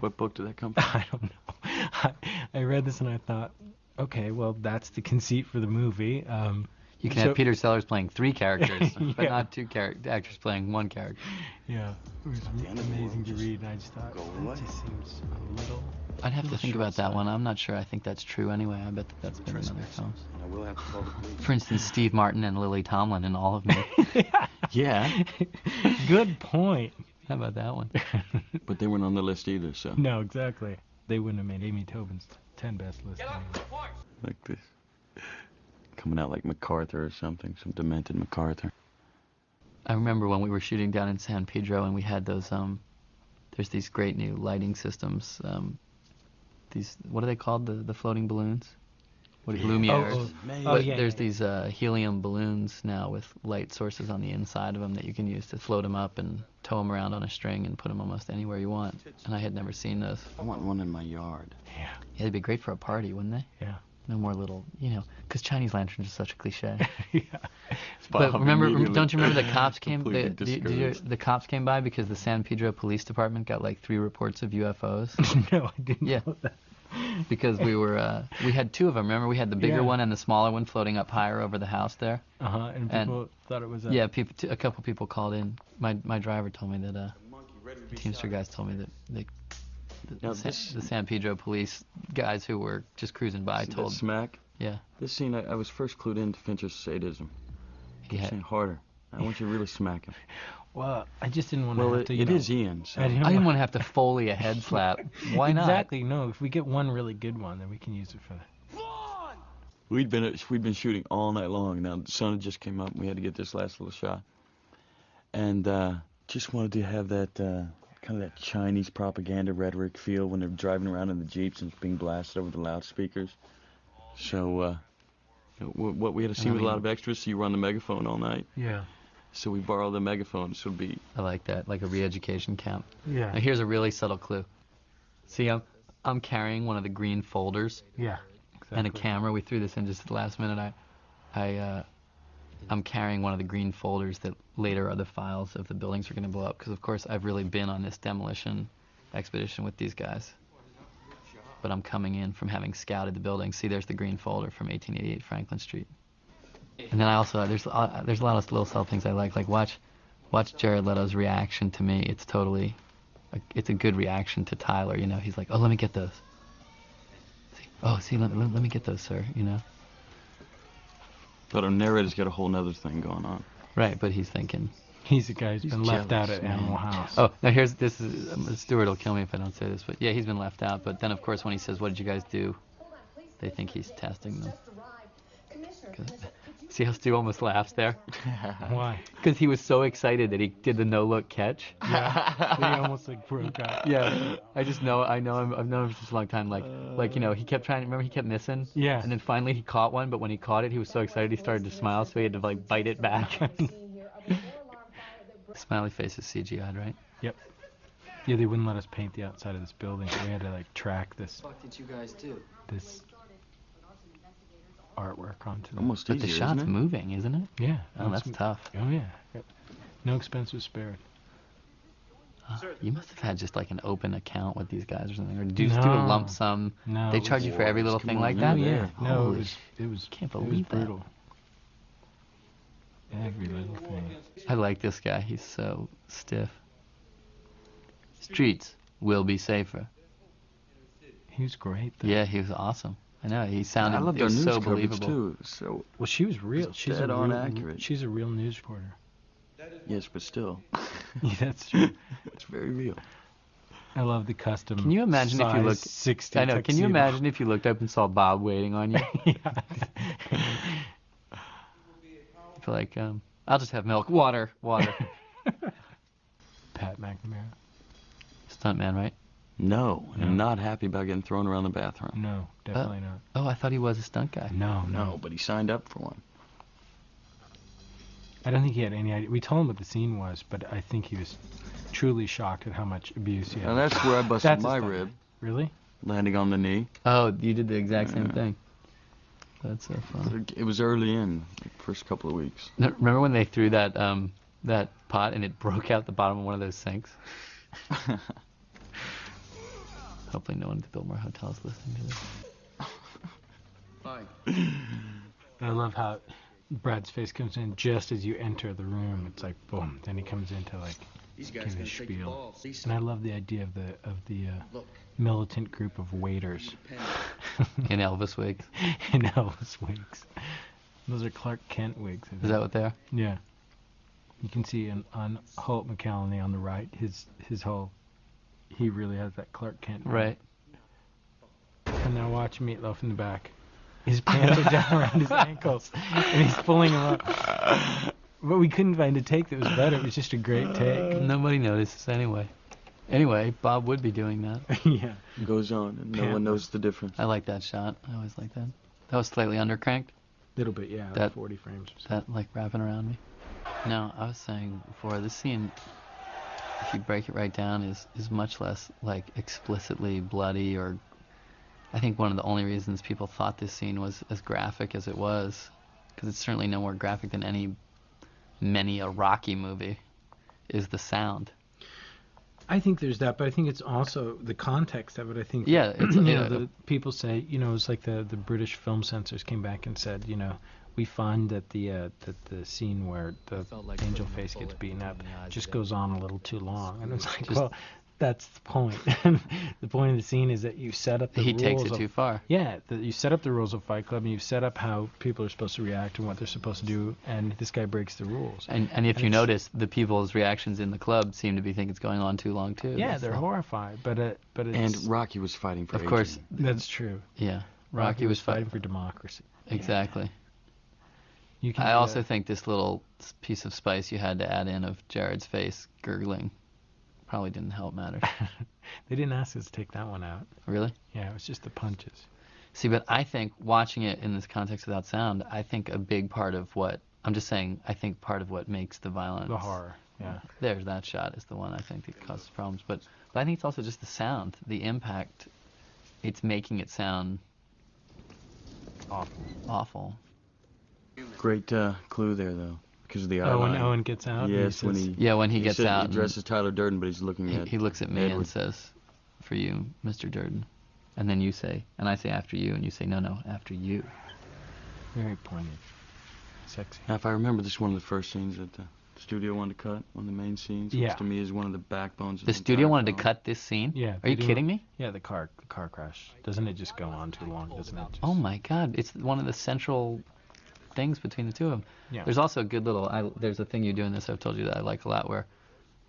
What book did that come from? I don't know. I read this and I thought, okay, well that's the conceit for the movie. You can have Peter Sellers playing 3 characters, but Yeah. not 2 actors playing 1 character. Yeah, it was amazing to read, and I just thought Go that away. just seems a little. I'd have to think about that one. I'm not sure. I think that's true anyway. I bet that's been in other films. I will have to call the police. For instance, Steve Martin and Lily Tomlin in All of Me. Yeah, Good point. How about that one? but they weren't on the list either, so. No, exactly. They wouldn't have made Amy Tobin's 10 best list. Anyway. Like this. Coming out like MacArthur or something, some demented MacArthur. I remember when we were shooting down in San Pedro and we had those, there's these great new lighting systems. These, what are they called? The floating balloons? Lumières. But yeah. there's these helium balloons now with light sources on the inside of them that you can use to float them up and tow them around on a string and put them almost anywhere you want. And I had never seen those. I want one in my yard. Yeah. Yeah, they'd be great for a party, wouldn't they? Yeah. No more little, because Chinese lanterns are such a cliche. Yeah. But remember, immediately don't you remember the cops came? completely discouraged. The cops came by because the San Pedro Police Department got like 3 reports of UFOs. No, I didn't Yeah. know that. because we had two of them. Remember, we had the bigger one and the smaller one floating up higher over the house there. And people thought it was a... Yeah, a couple people called in. My driver told me that, the Teamster guys told me that the San Pedro police guys who were just cruising by told... Smack? Yeah. This scene, I was first clued into Fincher's sadism. He's saying harder. I want you to really smack him. Well, I just didn't want to have to, it is Ian. So. I didn't want to have to Foley a head slap. Why not? Exactly. No, if we get one really good one, then we can use it for that. We'd been shooting all night long. Now the sun just came up, and we had to get this last little shot. And just wanted to have that kind of that Chinese propaganda rhetoric feel when they're driving around in the jeeps and it's being blasted over the loudspeakers. So what we had to see with a lot of extras, so you were on the megaphone all night. Yeah. So we borrowed the megaphone, so it'd be... I like that, like a re-education camp. Yeah. Now here's a really subtle clue. See, I'm carrying one of the green folders. Yeah. Exactly. And a camera. We threw this in just at the last minute. I'm carrying one of the green folders that later are the files of the buildings we're going to blow up. Because, of course, I've really been on this demolition expedition with these guys. But I'm coming in from having scouted the building. See, there's the green folder from 1888 Franklin Street. And then I also, there's a lot of little subtle things I like watch Jared Leto's reaction to me. It's totally, it's a good reaction to Tyler, you know. He's like, oh, let me get those. Let me get those, sir, you know. But our narrator's got a whole nother thing going on. Right, but he's thinking. He's the guy who's been left out at Animal House. Oh, now Stuart will kill me if I don't say this, but yeah, he's been left out. But then, of course, when he says, what did you guys do? They think he's testing them. See how Stu almost laughs there? Why? Because he was so excited that he did the no-look catch. Yeah. He almost broke out. Yeah. I've known him for such a long time. Like you know, he kept trying. Remember, he kept missing. Yeah. And then finally he caught one, but when he caught it, he was so excited he started to smile, so he had to bite it back. Smiley face is CGI'd, right? Yep. Yeah, they wouldn't let us paint the outside of this building, so we had to track this. What did you guys do? This artwork onto them. Almost but easier, the shot's isn't it? moving, isn't it? Yeah. Oh, that's tough. Oh yeah. Yep. No expense was spared. You must have had just like an open account with these guys or something, or do you just do a lump sum? No. They charge you for every little thing like that? Yeah. No, Holy it was. Can't it was believe that. brutal. Every little thing. I like this guy. He's so stiff. Streets will be safer. He was great, though. Yeah, he was awesome. I know. He sounded. I loved it our was news so coverage believable. too. So well, she was real. She's dead a on real, accurate. She's a real news reporter. Yes, but still. Yeah, that's true. It's very real. I love the custom. Can you imagine if you looked? 60 I know. Can you imagine if you looked up and saw Bob waiting on you? Yeah. Feel like I'll just have milk, water. Pat McNamara. Stuntman, right? No, I'm not happy about getting thrown around the bathroom. No, definitely not. Oh, I thought he was a stunt guy. No, but he signed up for one. I don't think he had any idea. We told him what the scene was, but I think he was truly shocked at how much abuse he had. And that's where I busted my rib. Really? Landing on the knee. Oh, you did the exact same thing. That's so funny. It was early in, the first couple of weeks. Remember when they threw that that pot and it broke out the bottom of one of those sinks? Hopefully no one at the Biltmore Hotel is listening to this. Fine. I love how Brad's face comes in just as you enter the room. It's like boom. Then he comes into like give a spiel. And I love the idea of the militant group of waiters in Elvis wigs. In Elvis wigs. Those are Clark Kent wigs. Is that what they are? Yeah. You can see on Holt McCallany on the right, his whole. He really has that Clark Kent. Right. And now watch Meatloaf in the back. His pants are down around his ankles, and he's pulling them up. But we couldn't find a take that was better. It was just a great take. Nobody notices anyway. Anyway, Bob would be doing that. Yeah. Goes on, and no one knows the difference. I like that shot. I always like that. That was slightly undercranked. Little bit, yeah. That like 40 frames or so. That like wrapping around me. No, I was saying before, this scene, if you break it right down, is much less like explicitly bloody, or I think one of the only reasons people thought this scene was as graphic as it was, because it's certainly no more graphic than many a Rocky movie, is the sound. I think there's that, but I think it's also the context of it. I think Yeah, it's, the people say, it's like the British film censors came back and said, we find that the scene where the angel face gets beaten up just goes on a little too long, and it's like, well, that's the point. The point of the scene is that you set up the rules. He takes it too far. Yeah, you set up the rules of Fight Club, and you set up how people are supposed to react and what they're supposed to do, and this guy breaks the rules. And if you notice, the people's reactions in the club seem to be thinking it's going on too long too. Yeah, they're horrified, but it's... And Rocky was fighting for Of course. That's true. Yeah. Rocky was fighting for democracy. Exactly. Yeah. I also think this little piece of spice you had to add in of Jared's face gurgling probably didn't help matters. They didn't ask us to take that one out. Really? Yeah, it was just the punches. See, but I think watching it in this context without sound, I think a big part of what, I'm just saying, I think part of what makes the violence... The horror, yeah. There's that shot is the one I think that causes problems. But I think it's also just the sound, the impact. It's making it sound... Awful. Great clue there, though. Because of the eye when line. Owen gets out? Yes, when he gets out. He dresses Tyler Durden, but he's looking at... He looks at me Edward. and says, "For you, Mr. Durden." And then you say, and I say after you, and you say, no, after you. Very poignant. Sexy. Now, if I remember, this is one of the first scenes that the studio wanted to cut, one of the main scenes, which to me is one of the backbones of the studio wanted to cut this scene? Yeah. Are you kidding me? Yeah, the car crash. Doesn't it just go on too long, doesn't it? Oh my God, it's one of the central things between the two of them. Yeah. There's also a good little, there's a thing you do in this I've told you that I like a lot, where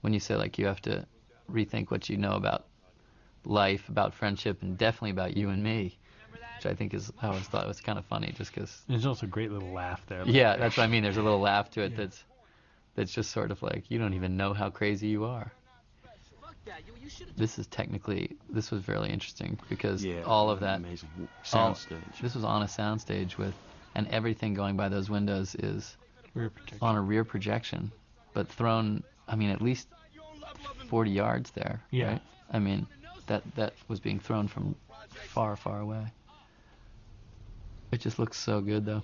when you say like you have to rethink what you know about life, about friendship, and definitely about you and me, which I think is, I always thought was kind of funny just because. There's also a great little laugh there. Yeah, that's what I mean. There's a little laugh to it that's just sort of like, you don't even know how crazy you are. This was really interesting because all of that amazing soundstage. This was on a soundstage and everything going by those windows is on a rear projection, but thrown, I mean, at least 40 yards there. Yeah. Right? I mean, that was being thrown from far, far away. It just looks so good, though.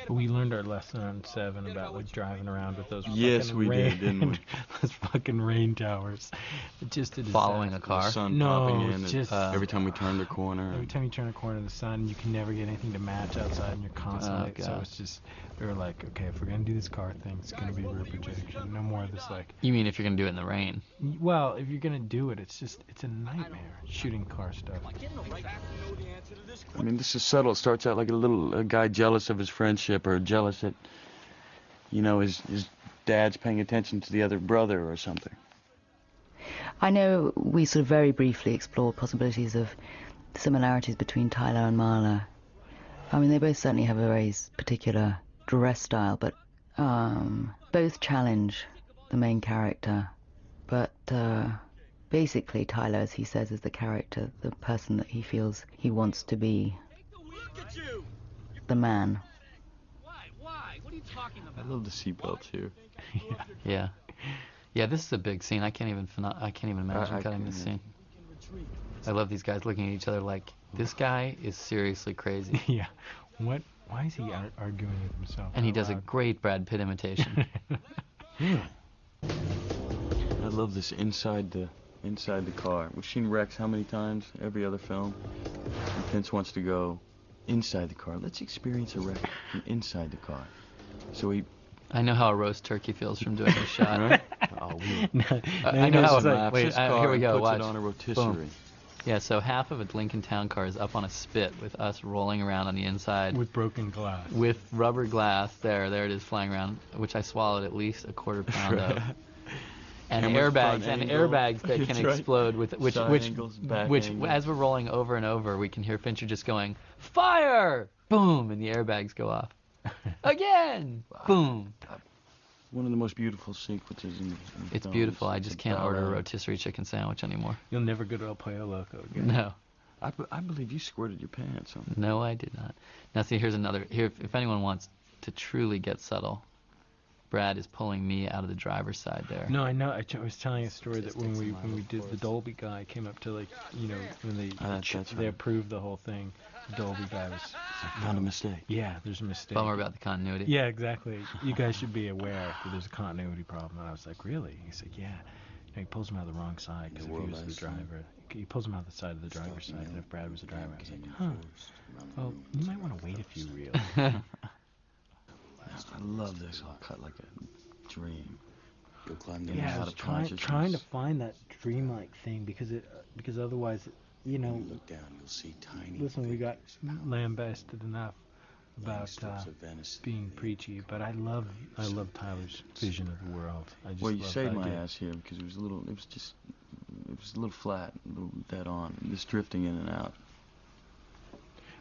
We learned our lesson on 7 about driving around with those did, didn't we? Those fucking rain towers. Just a following a car. The sun popping in, just every time we turned a corner. Every time you turn a corner, the sun, you can never get anything to match outside, and you're constantly. So it's just, we were like, okay, if we're gonna do this car thing, it's gonna be rear projection. No more of this like. You mean if you're gonna do it in the rain? Well, if you're gonna do it, it's a nightmare shooting car stuff. I mean, this is subtle. It starts out like a guy jealous of his friendship, or jealous that, his dad's paying attention to the other brother or something. I know we sort of very briefly explored possibilities of similarities between Tyler and Marla. I mean, they both certainly have a very particular dress style, but both challenge the main character. But basically, Tyler, as he says, is the character, the person that he feels he wants to be, the man. I love the seatbelts here. Yeah, this is a big scene. I can't even imagine cutting this scene. I love these guys looking at each other like, this guy is seriously crazy. Yeah. Why is he arguing with himself? And he does a great Brad Pitt imitation. I love this inside the car. We've seen wrecks how many times? Every other film. And Vince wants to go inside the car. Let's experience a wreck from inside the car. So I know how a roast turkey feels from doing a shot. Right? I know how. Here we go. Puts Watch. it on a rotisserie. Boom. Yeah, so half of a Lincoln Town car is up on a spit with us rolling around on the inside. With broken glass. With rubber glass. There it is flying around, which I swallowed at least a quarter pound of. And airbags that can explode with which as we're rolling over and over, we can hear Fincher just going, "Fire!" Boom, and the airbags go off. Again! Wow. Boom. One of the most beautiful sequences in the It's film. beautiful. I just can't order a rotisserie chicken sandwich anymore. You'll never go to El Pollo Loco again. No. I believe you squirted your pants on. No, I did not. Now see, here's another. If anyone wants to truly get subtle, Brad is pulling me out of the driver's side there. No, I know. I was telling a story that when we did the Dolby guy came up to, like, you know, when they approved the whole thing, the Dolby guy was found a mistake. Yeah, there's a mistake. Bummer about the continuity. Yeah, exactly. You guys should be aware that there's a continuity problem. And I was like, really? He's like, yeah. You know, he pulls him out of the wrong side because if he was the driver, he pulls him out the side of the driver's side. And if Brad was the driver, I was like, huh. Well, you might want to wait a few reels. I love this. All cut like a dream. You'll climb down Yeah, I out was of consciousness. trying to find that dreamlike thing because otherwise, you know. When you look down, you'll see tiny. Listen, we got lambasted enough about being preachy, but I love Tyler's vision of the world. I just well, you love saved that my idea. ass here because it was a little flat, a little dead on, just drifting in and out.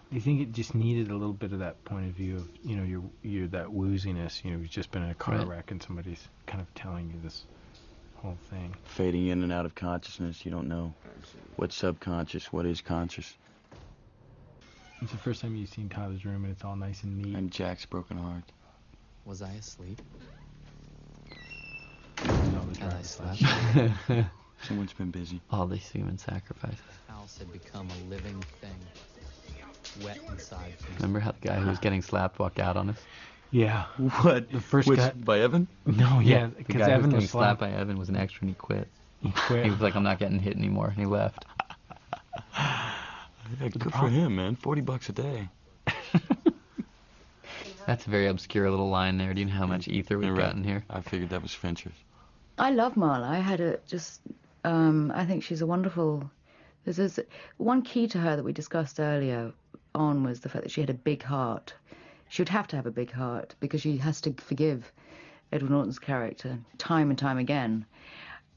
Do you think it just needed a little bit of that point of view of, you know, your that wooziness, you know, you've just been in a car wreck and somebody's kind of telling you this whole thing. Fading in and out of consciousness, you don't know what's subconscious, what is conscious. It's the first time you've seen Tyler's room and it's all nice and neat. And Jack's broken heart. Was I asleep? No, And I slept. Someone's been busy. All these human sacrifices. The house had become a living thing, wet inside. Remember how the guy who was getting slapped walked out on us? Yeah. What? The first guy by Evan? No, yeah, the because guy Evan who was getting was slapped by Evan was an extra and he quit. He quit. He was like, I'm not getting hit anymore, and he left. Yeah, good for him, man. $40 a day. That's a very obscure little line there. Do you know how much ether we've got in here? I figured that was Fincher's. I love Marla. I had I think she's a wonderful. There's one key to her that we discussed earlier on was the fact that she had a big heart. She would have to have a big heart because she has to forgive Edward Norton's character time and time again.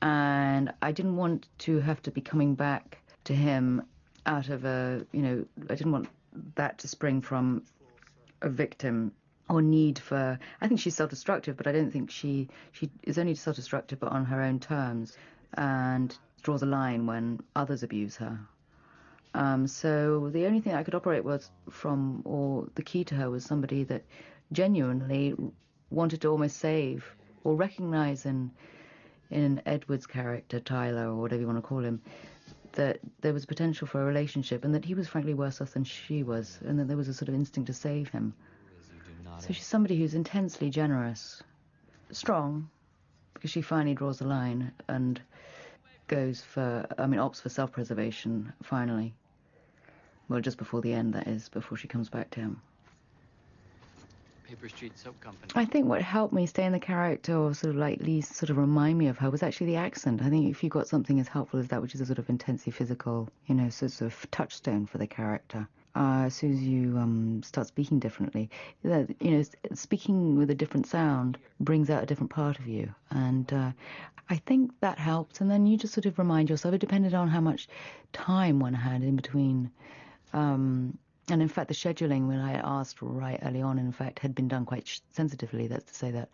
And I didn't want to have to be coming back to him out of I didn't want that to spring from a victim or need for. I think she's self-destructive, but I don't think she is only self-destructive but on her own terms, and draws a line when others abuse her. So the only thing I could operate was from, or the key to her was somebody that genuinely wanted to almost save or recognize in Edward's character, Tyler, or whatever you want to call him, that there was potential for a relationship and that he was frankly worse off than she was, and that there was a sort of instinct to save him. So she's somebody who's intensely generous, strong, because she finally draws the line and opts for self-preservation, finally. Well, just before the end, that is, before she comes back to him. Paper Street Soap Company. I think what helped me stay in the character, or sort of like at least sort of remind me of her, was actually the accent. I think if you've got something as helpful as that, which is a sort of intensely physical, sort of touchstone for the character, as soon as you start speaking differently, speaking with a different sound brings out a different part of you. And I think that helped. And then you just sort of remind yourself, it depended on how much time one had in between. And in fact, the scheduling, when I asked right early on, in fact, had been done quite sensitively. That's to say that,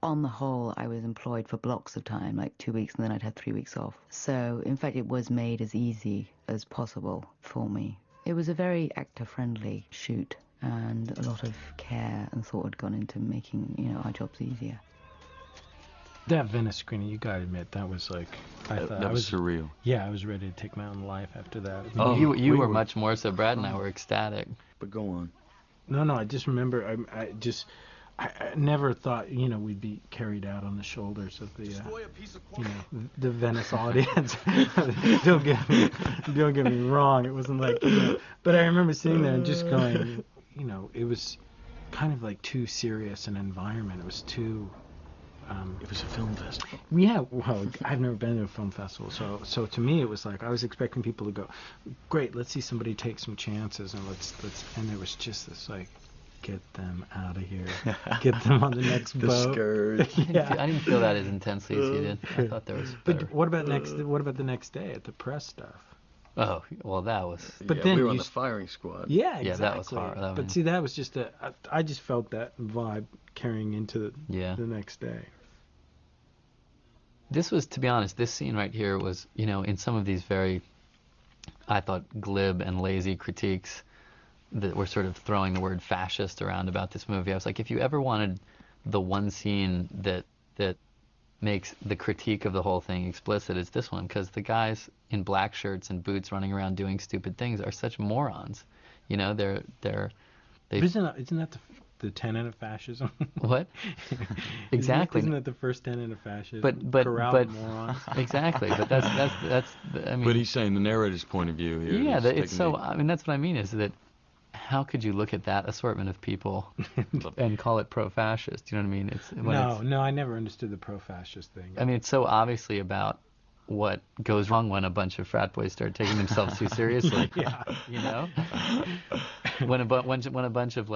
on the whole, I was employed for blocks of time, like 2 weeks, and then I'd have 3 weeks off. So, in fact, it was made as easy as possible for me. It was a very actor-friendly shoot, and a lot of care and thought had gone into making, our jobs easier. That Venice screening, you gotta admit, that was like, that was surreal. Yeah, I was ready to take my own life after that. Oh, you were much more so. Brad and I were ecstatic. But go on. No, I just remember, I never thought, we'd be carried out on the shoulders of the, the Venice audience. Don't get me wrong. It wasn't like, but I remember sitting there and just going, it was kind of like too serious an environment. It was too. It was a film festival. Yeah, well, I've never been to a film festival, so to me it was like I was expecting people to go, great, let's see somebody take some chances, and let's, and there was just this like, get them out of here, get them on the next the boat. Scourge. Yeah. I didn't feel that as intensely as you did. I thought there was. But what about the next day at the press stuff? Oh, well, that was. But yeah, then we were on the firing squad. Yeah, exactly. Yeah, that was hard. But see, that was just I just felt that vibe carrying into the next day. This was, to be honest, this scene right here was, in some of these very, I thought, glib and lazy critiques that were sort of throwing the word fascist around about this movie. I was like, if you ever wanted the one scene that makes the critique of the whole thing explicit is this one, because the guys in black shirts and boots running around doing stupid things are such morons. You know, they. Isn't that the tenet of fascism? What? Exactly. Isn't that the first tenet of fascism? But morons. Exactly. But that's. I mean. But he's saying the narrator's point of view here. Yeah, it's so. I mean, that's what I mean. Is that how could you look at that assortment of people and call it pro-fascist? You know what I mean? No, I never understood the pro-fascist thing. I mean, it's so obviously about what goes wrong when a bunch of frat boys start taking themselves too seriously. Yeah. You know, when a bunch of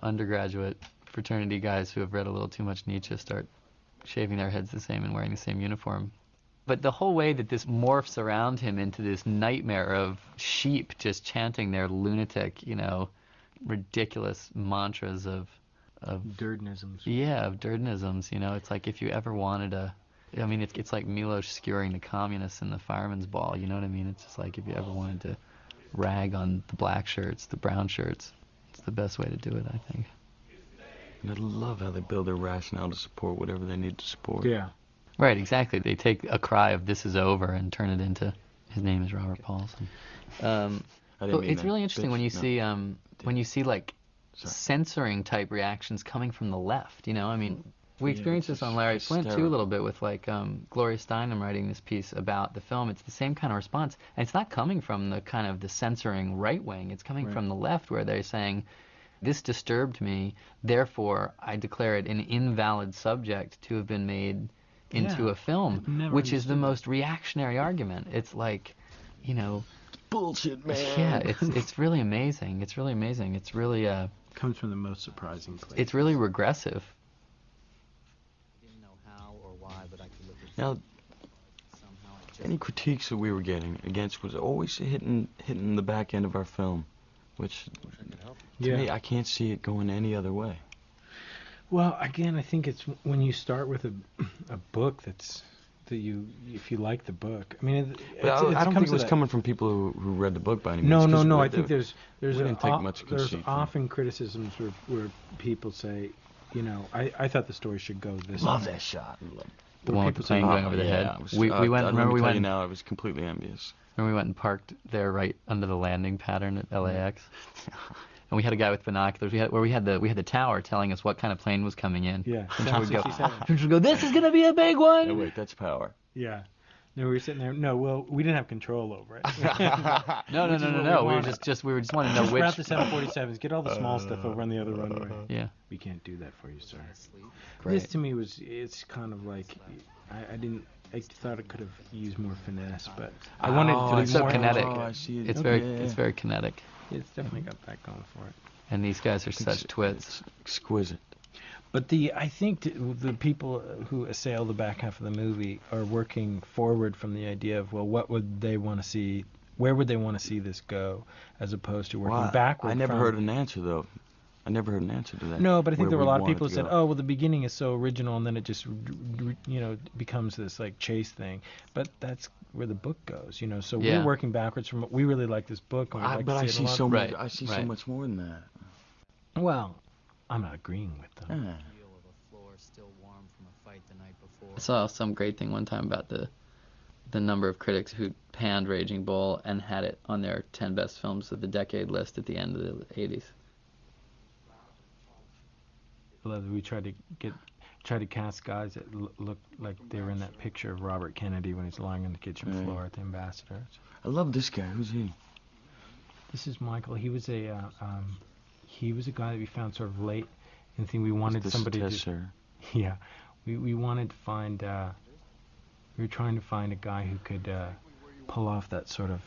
undergraduate fraternity guys who have read a little too much Nietzsche start shaving their heads the same and wearing the same uniform. But the whole way that this morphs around him into this nightmare of sheep just chanting their lunatic, ridiculous mantras of Durdenisms. Yeah, of Durdenisms. It's like if you ever wanted it's like Milos skewering the communists in the fireman's ball. You know what I mean? It's just like if you ever wanted to rag on the black shirts, the brown shirts, it's the best way to do it, I think. And I love how they build their rationale to support whatever they need to support. Yeah. Right, exactly. They take a cry of "This is over" and turn it into "His name is Robert Paulson." It's really interesting when you see like censoring type reactions coming from the left. I mean, we experienced this on Larry Flint too a little bit with like Gloria Steinem writing this piece about the film. It's the same kind of response, and it's not coming from the kind of the censoring right wing. It's coming from the left, where they're saying, "This disturbed me, therefore I declare it an invalid subject to have been made into a film," which is the most reactionary argument. It's like, bullshit, man. Yeah, it's really amazing. It's really amazing. It's really comes from the most surprising place. It's really regressive. Didn't know how or why, but I could look at Now, any critiques that we were getting against was always hitting the back end of our film, which to me, I can't see it going any other way. Well, again, I think it's when you start with a book if you like the book. I mean, I don't think it was coming from people who read the book by any means. No. I think there's often criticisms where people say, I thought the story should go this way. Love that shot. The one with the plane going over the head. We went. Remember we went. Now I was completely envious. Remember we went and parked there right under the landing pattern at LAX. And we had a guy with binoculars. We had the tower telling us what kind of plane was coming in. Yeah. Fincher would go, "This is gonna be a big one." No, wait, that's power. Yeah. No, we were sitting there. No, well, we didn't have control over it. No. We just wanted to know which. Route the 747s. Get all the small stuff over on the other runway. Yeah. We can't do that for you, sir. Great. This to me it's kind of like I thought it could have used more finesse, but I wanted to. It's so more kinetic. I see it. It's very kinetic. It's definitely got that going for it. And these guys are such twits. It's exquisite. But I think the people who assail the back half of the movie are working forward from the idea of, well, what would they want to see? Where would they want to see this go, as opposed to working backward? I never heard an answer though. I never heard an answer to that. No, but I think there were a lot of people who said, "Oh, well, the beginning is so original, and then it just, becomes this like chase thing." But that's where the book goes, So we're working backwards from. We really like this book, and but I see so much. I see so much more than that. Well, I'm not agreeing with them. I saw some great thing one time about the number of critics who panned Raging Bull and had it on their 10 best films of the decade list at the end of the 80s. We tried to cast guys that looked like they were in that picture of Robert Kennedy when he's lying on the kitchen floor at the Ambassador. I love this guy. Who's he? This is Michael. He was a guy that we found sort of late in the thing. We wanted somebody to. Yeah, we wanted to find. We were trying to find a guy who could pull off that sort of,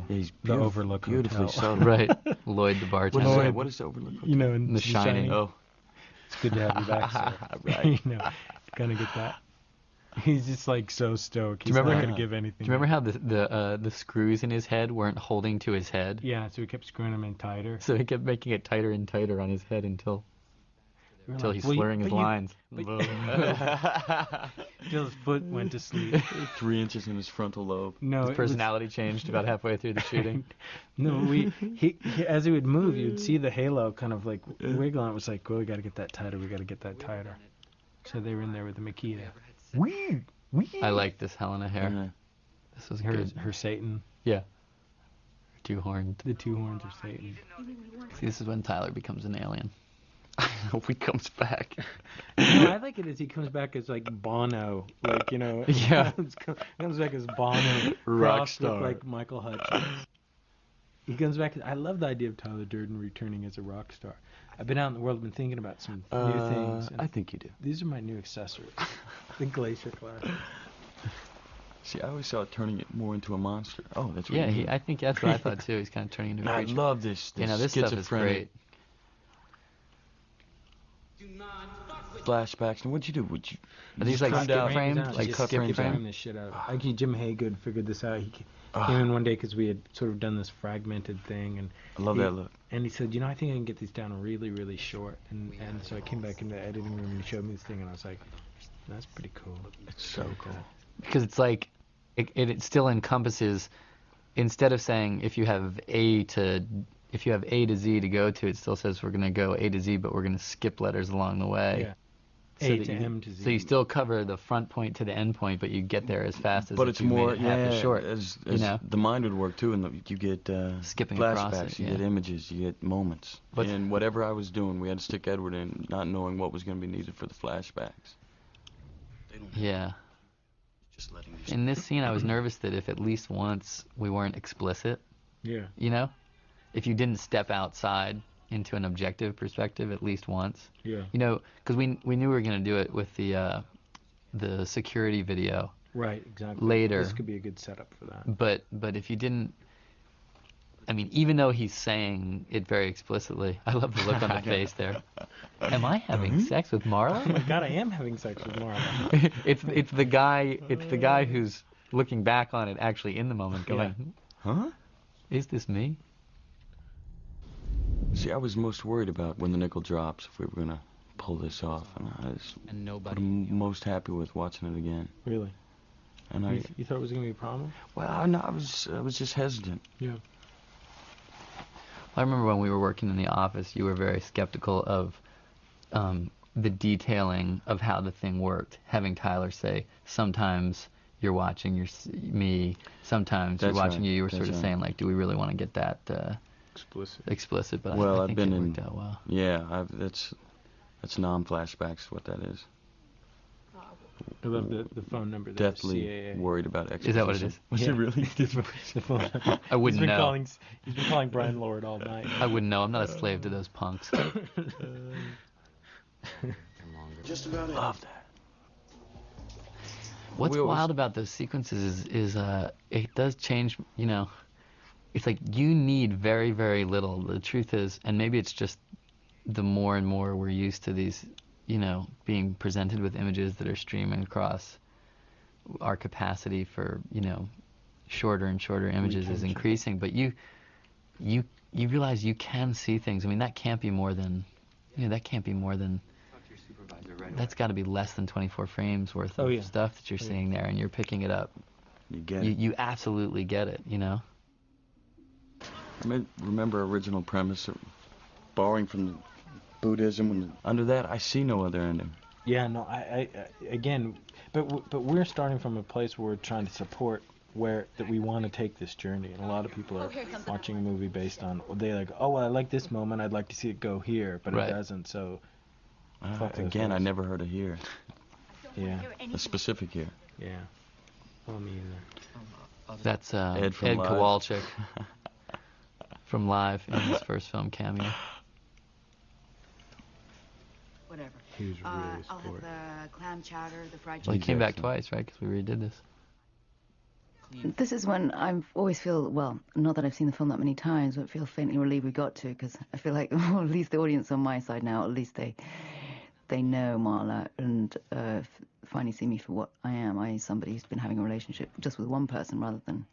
he's the Overlook beautifully Hotel. subtle. Right, Lloyd the bartender. What is the Overlook Hotel? In The Shining. Oh. It's good to have you back, sir. Right. Kind of get that. He's just like so stoked. Do you remember not going to give anything. Do you remember how the screws in his head weren't holding to his head? Yeah, so he kept screwing them in tighter. So he kept making it tighter and tighter on his head until. Until he's slurring his lines. Till his foot went to sleep. 3 inches in his frontal lobe. No, his personality changed about halfway through the shooting. No, he as he would move, you'd see the halo kind of like wiggle, and it was like, well, we got to get that tighter. We got to get that tighter. So they were in there with the Makita. I like this Helena hair. Yeah. This was good. Her Satan. Yeah. Two horned. The 2 horns of Satan. See, this is when Tyler becomes an alien. I hope he comes back. No, I like it as he comes back as like Bono, like, you know. Yeah. comes back as Bono, Rock crossed with star. like Michael Hutchins. He comes back. I love the idea of Tyler Durden returning as a rock star. I've been out in the world, been thinking about some new things. And I think you do. these are my new accessories. The Glacier Classic. See, I always saw it turning it more into a monster. Oh, that's what Yeah, you mean. I think that's what I thought too. He's kind of turning into a I creature. love this This stuff is great. flashbacks. And what'd you do? Are these like turned skip out- frames? Just Like skip skip frame frame? this shit out. Actually, Jim Haygood figured this out. He came in one day because we had sort of done this fragmented thing, and I love that look. And he said, you know, I think I can get these down really, really short. And so I came back into the editing room and he showed me this thing, and I was like, that's pretty cool. It's so cool. Because it's like it still encompasses, instead of saying if you have A to Z to go to, it still says we're going to go A to Z, but we're going to skip letters along the way. Yeah. So A that to you- M to Z. So you still cover the front point to the end point, but you get there as fast as But if it's you more, made it half as short. as you know? the mind would work too, and you get Skipping across flashbacks, it, you yeah. get images, you get moments. But- and whatever I was doing, we had to stick Edward in, not knowing what was going to be needed for the flashbacks. Yeah. Just letting In this scene, I was nervous that if at least once we weren't explicit, Yeah. you know? If you didn't step outside into an objective perspective at least once. Yeah. You know, because we knew we were going to do it with the security video. Right, exactly. Later. This could be a good setup for that. But if you didn't, I mean, even though he's saying it very explicitly, I love the look on the face there. Am I having sex with Oh Marla? my God, I am having sex with Marla. it's the guy who's looking back on it actually in the moment going, Huh? Is this me? See, I was most worried about when the nickel drops, if we were going to pull this off. And I was And nobody. most happy with watching it again. Really? And You thought it was going to be a problem? well, no, I was just hesitant. Yeah. I remember when we were working in the office, you were very skeptical of the detailing of how the thing worked. Having Tyler say, sometimes you're watching me, sometimes That's you're watching right. you. You were That's sort of right. saying, like, do we really want to get that Explicit. But Well, I I've think been it in. worked out well. Yeah, that's non-flashbacks. What that is. I love the phone number. There, Deathly CAA. worried about exposition. Is that what it is? Was Yeah. it really? The phone number. I wouldn't He's been know. He's been calling Brian Lord all night. I wouldn't know. I'm not a slave to those punks. Just about love that. What's We always- wild about those sequences is it does change, you know. It's like you need very, very little. The truth is, and maybe it's just the more and more we're used to these, you know, being presented with images that are streaming across, our capacity for, you know, shorter and shorter images is Retention. increasing. But you realize you can see things. I mean, that can't be more than, that's got to be less than 24 frames worth of stuff that you're seeing there, and you're picking it up. You get it. You absolutely get it, you know? Remember original premise, borrowing from Buddhism. And under that, I see no other ending. Yeah, no, I again, but we're starting from a place where we're trying to support that we want to take this journey, and a lot of people are watching a movie based on, they like, oh, well, I like this moment, I'd like to see it go here, but Right. it doesn't. So fuck those Again, I rules. never heard a here. Yeah, A specific here. yeah. Well, me either. That's Ed Ed from Live. Kowalczyk from Live in his first film cameo. Whatever. He was really I'll have supportive. the clam chowder, the fried Well, he chicken. came back twice, right? Because we redid this. This is when I always feel, well, not that I've seen the film that many times, but feel faintly relieved we got to, because I feel like, well, at least the audience on my side now, at least they know Marla and finally see me for what I am. I'm somebody who's been having a relationship just with one person rather than,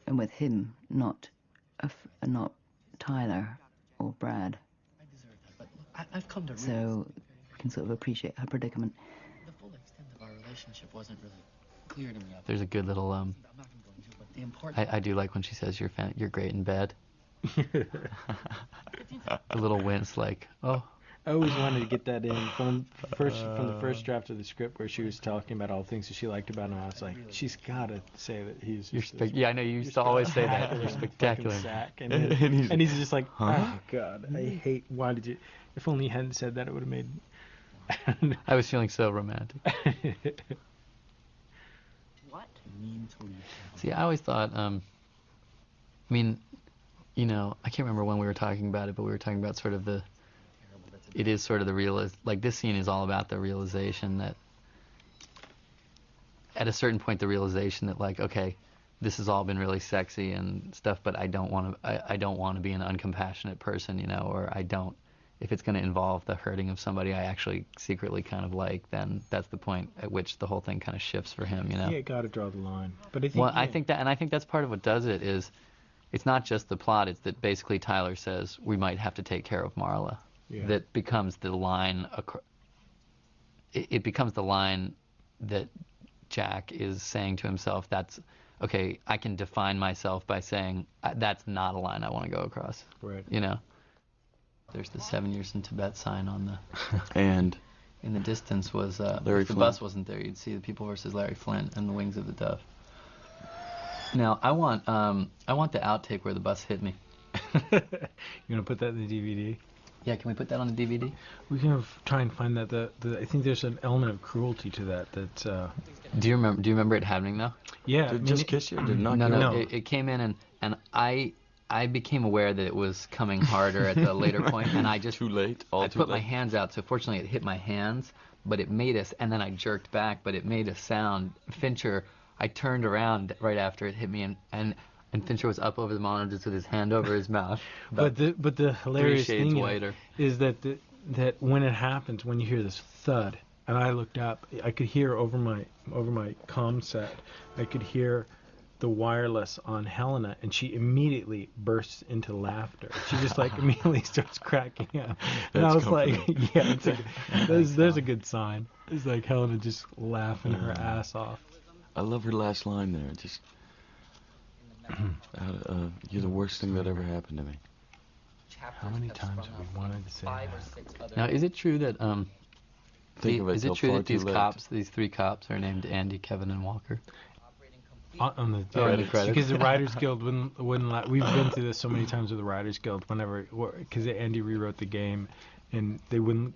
and with him, not Tyler or Brad. I've come to So can sort of appreciate her predicament. The full extent of our relationship wasn't really clear to me. There's a good little I'm not gonna go into it, but the important I do like when she says you're great in bed. The little wince, like, oh. I always wanted to get that in from the first draft of the script where she was talking about all the things that she liked about him. I was like, she's got to say that he's. Yeah, I know you used to always say that. You're spectacular. Sack. And he's just like, oh God, I hate. Why did you? If only you hadn't said that, it would have made. I was feeling so romantic. What? See, I always thought. I mean, you know, I can't remember when we were talking about it, but we were talking about sort of the. It is sort of the like this scene is all about the realization that at a certain point the realization that like, okay, this has all been really sexy and stuff, but I don't want to be an uncompassionate person, you know, or if it's going to involve the hurting of somebody I actually secretly kind of like, then that's the point at which the whole thing kind of shifts for him, you know. Yeah, got to draw the line. But I think that's part of what does it is it's not just the plot, it's that basically Tyler says we might have to take care of Marla. Yeah. That becomes the line. It becomes the line that Jack is saying to himself. That's okay. I can define myself by saying that's not a line I want to go across. Right. You know. There's the 7 years in Tibet sign on the. And. In the distance was Larry if the Flint. bus wasn't there, you'd see the People versus Larry Flint and the Wings of the Dove. Now I want the outtake where the bus hit me. You gonna put that in the DVD? Yeah, can we put that on the DVD? We can try and find that. I think there's an element of cruelty to that. Do you remember it happening though? Yeah. Did it just kiss you? Or did it not? No. It came in and I became aware that it was coming harder at the later point, and I just too late. I put my hands out, so fortunately it hit my hands, but it made us, and then I jerked back, but it made a sound. Fincher, I turned around right after it hit me, and Fincher was up over the monitor just with his hand over his mouth. But the hilarious thing whiter. Is that when it happens, when you hear this thud, and I looked up, I could hear over my comm set, I could hear the wireless on Helena, and she immediately bursts into laughter. She just like immediately starts cracking up. And I was like, yeah, there's a good sign. It's like Helena just laughing her ass off. I love her last line there. Just. You're the worst thing that ever happened to me. How many times have we wanted to say that? Now, is it true that is it true that these three cops, are named Andy, Kevin, and Walker? On the credits. Because the Writers Guild wouldn't let. We've been through this so many times with the Writers Guild. Because Andy rewrote the game, and they wouldn't.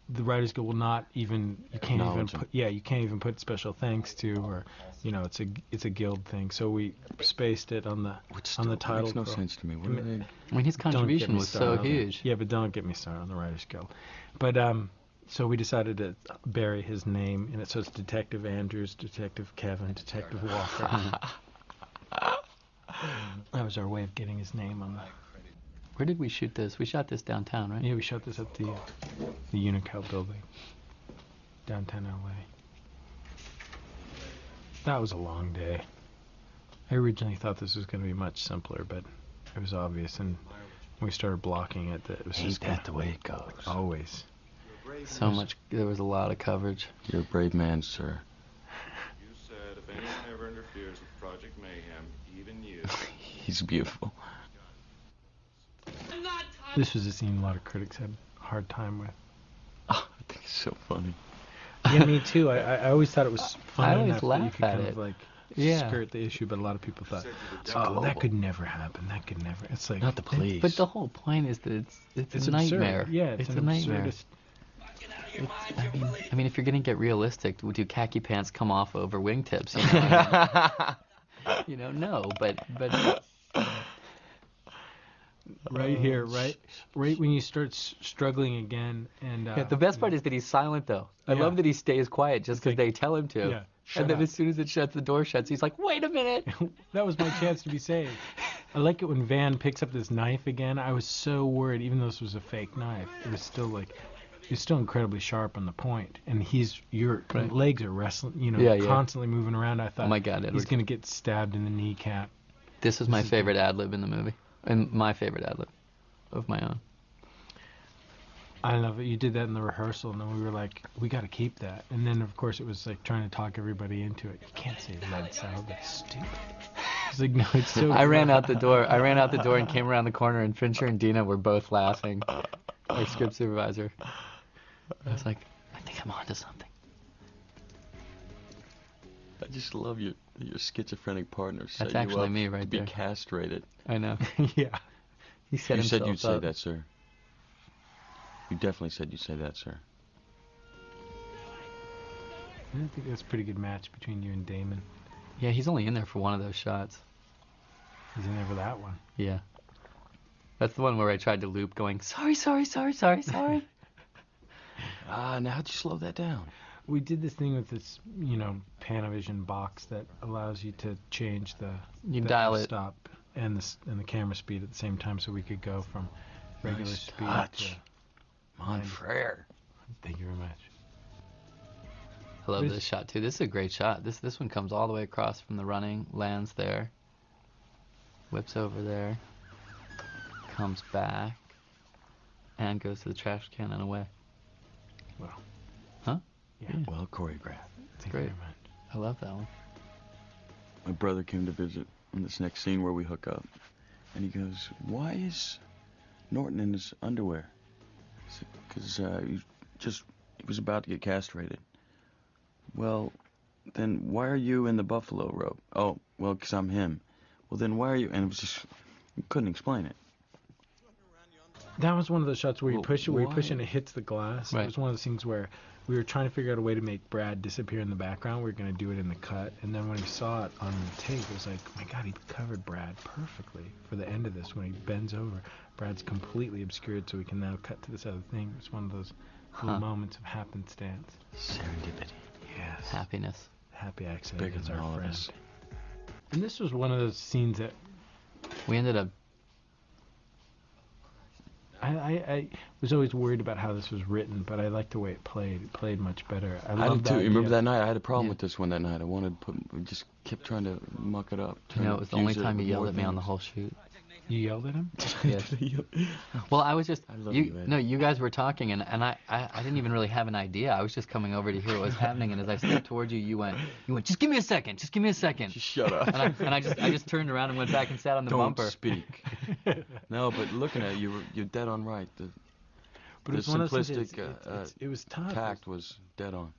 The Writers Guild will not even. You can't even put special thanks to, or it's a guild thing. So we spaced it on the title. Makes no sense to me. What are they? I mean, his contribution was so huge. Yeah, but don't get me started on the Writers Guild. But so we decided to bury his name in it. So it's Detective Andrews, Detective Kevin, Detective Walker. That was our way of getting his name on the. Where did we shoot this? We shot this downtown, right? Yeah, we shot this at the Unical building, downtown LA. That was a long day. I originally thought this was going to be much simpler, but it was obvious, and when we started blocking it, that it was just the way it goes. Always. There was a lot of coverage. You're a brave man, sir. You said if anyone ever interferes with Project Mayhem, even you. He's beautiful. This was a scene a lot of critics had a hard time with. Oh, I think it's so funny. Yeah, me too. I always thought it was funny enough that you could kind of like skirt the issue, but a lot of people thought, that could never happen. That could never. It's like not the police. But the whole point is that it's a nightmare. Absurd. Yeah, it's a nightmare. I mean, if you're gonna get realistic, do khaki pants come off over wingtips? No, but. Right here, right when you start struggling again, and the best part is that he's silent though. I love that he stays quiet just because they tell him to. Yeah, and then as soon as the door shuts, he's like, "Wait a minute." That was my chance to be saved. I like it when Van picks up this knife again. I was so worried, even though this was a fake knife. It was still incredibly sharp on the point, and your legs are wrestling, constantly moving around. I thought, oh my God, he's gonna get stabbed in the kneecap. This is my favorite ad lib in the movie. And my favorite ad lib of my own. I love it. You did that in the rehearsal, and then we were like, we got to keep that. And then, of course, it was like trying to talk everybody into it. You can't say lead cell. That's stupid. It's like, no, it's so I ran out the door. I ran out the door and came around the corner, and Fincher and Dina were both laughing. Our script supervisor. I was like, I think I'm onto something. I just love your schizophrenic partner. That's actually me right to be there. castrated. I know. Yeah. He set You said himself you'd say up. that, sir. You definitely said you'd say that, sir. I think that's a pretty good match between you and Damon. Yeah, he's only in there for one of those shots. He's in there for that one. Yeah. That's the one where I tried to loop going, sorry. Now how'd you slow that down? We did this thing with this, Panavision box that allows you to change the dial it. stop and the camera speed at the same time, so we could go from regular Nice speed touch. to. Mon frere. Thank you very much. I love this shot too. This is a great shot. This one comes all the way across from the running, lands there, whips over there, comes back, and goes to the trash can and away. Wow. Huh? Yeah. Well choreographed. It's great. I love that one. My brother came to visit in this next scene where we hook up, and he goes, "Why is Norton in his underwear?" Because he was about to get castrated. Well, then why are you in the buffalo robe? Oh, well, because I'm him. Well, then why are you? And it was just, you couldn't explain it. That was one of those shots where you push it, where you push why? and it hits the glass. Right. It was one of those things where we were trying to figure out a way to make Brad disappear in the background. We were going to do it in the cut, and then when we saw it on the tape, it was like, oh my God, he covered Brad perfectly for the end of this. When he bends over, Brad's completely obscured, so we can now cut to this other thing. It's one of those little moments of happenstance. Serendipity. Yes. Happiness. Happy accident Bigger is than our all of friend. us. And this was one of those scenes that We ended up. I was always worried about how this was written, but I liked the way it played. It played much better. I loved did too. the You remember idea. that night? I had a problem Yeah. with this one that night. We just kept trying to muck it up. You know, it was the only time you yelled at me on the whole shoot. You yelled at him? Yes. Well, I was just. I love you, Ed. No, you guys were talking, and I didn't even really have an idea. I was just coming over to hear what was happening, and as I stepped towards you, you went, just give me a second. Just shut up. And I just turned around and went back and sat on the Don't bumper. speak. No, but looking at you, you're dead on right. But The it's one of those things, simplistic it was tough. tact was dead on.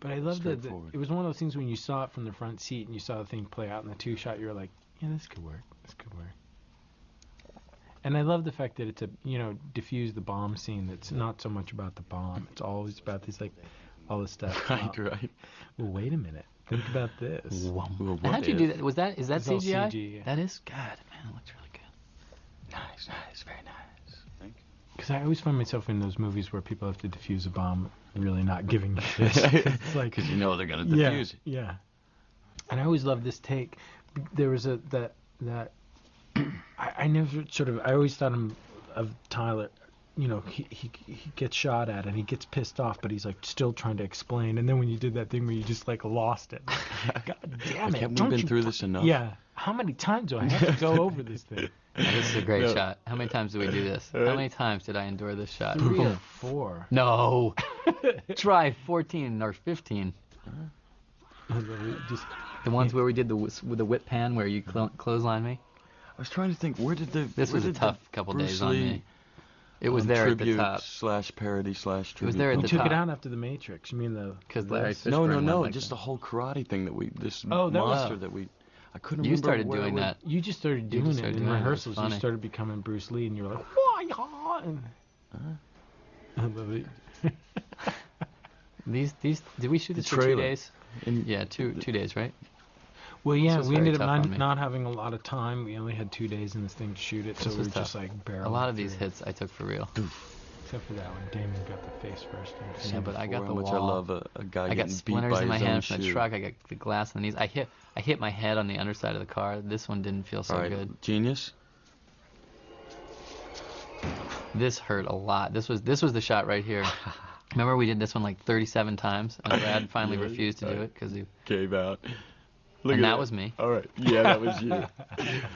But I loved that straightforward. it was one of those things when you saw it from the front seat and you saw the thing play out in the two shot, you were like, yeah, this could work. This could work. And I love the fact that it's diffuse the bomb scene. That's not so much about the bomb. It's always about these all this stuff. Right. Well, wait a minute. Think about this. Well, what How'd you if? do that? Is that It's all CGI? CG, yeah. That is. God, man, it looks really good. Nice, very nice. Thank you. Because I always find myself in those movies where people have to defuse a bomb, really not giving a shit. It's like, Because you know they're gonna defuse it. Yeah. And I always loved this take. There was I never I always thought of Tyler. He gets shot at and he gets pissed off, but he's like still trying to explain. And then when you did that thing where you just like lost it, God damn it! Haven't we been through this enough? Yeah. How many times do I have to go over this thing? This is a great No. shot. How many times did we do this? How many times did I endure this shot? 3 or 4. No. Try 14 or 15. Just The ones where we did with the whip pan where you clothesline me. I was trying to think, where did the This was a tough couple days on me. It was there at the tribute top. / parody / tribute. It was there at you the took top. it out after the Matrix. You mean the? Because Larry Fishburne No, went no, like just that. the whole karate thing that that was- monster that we. I couldn't You remember. started where doing we- that. You just started doing just it started in doing it. It was rehearsals. You funny. started becoming Bruce Lee, and you were like, "Why?" And I love it. These did we shoot The this for 2 trailer. days? Yeah, two days, right? Well, yeah, was we very ended tough up on me. not having a lot of time. We only had 2 days in this thing to shoot it, so This we was were just tough. like barreling A lot of these through. hits I took for real. Except for that one. Damon got the face first. And Yeah, but I got How the much wall. I love a guy I got getting beat splinters by in my his own hand from the shoe. truck. I got the glass on the knees. I hit my head on the underside of the car. This one didn't feel so All right, good. genius. This hurt a lot. This was the shot right here. Remember we did this one like 37 times, and Brad finally Yeah, refused to do it because he. Gave out. And that was me. All right. Yeah, that was you.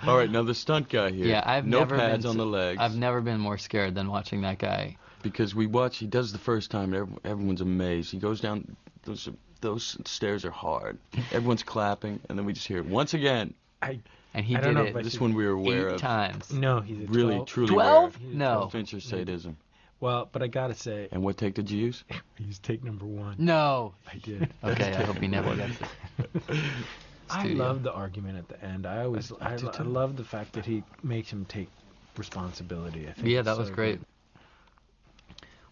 All right, now the stunt guy here. Yeah, I've no never pads been on the legs. I've never been more scared than watching that guy because we watch. He does the first time, and everyone's amazed. He goes down. Those stairs are hard. Everyone's clapping, and then we just hear it once again. And he I don't did know it if I This should- one we were aware 8 of. times. No, he's a Really, 12. truly 12? aware No. of Fincher's sadism. Well, but I gotta say, And what take did you use? I used take number 1. No. I did. Okay, I hope he never gets it. I Studio. love the argument at the end. I love the fact that he makes him take responsibility. I think Yeah, it's that was so great. good.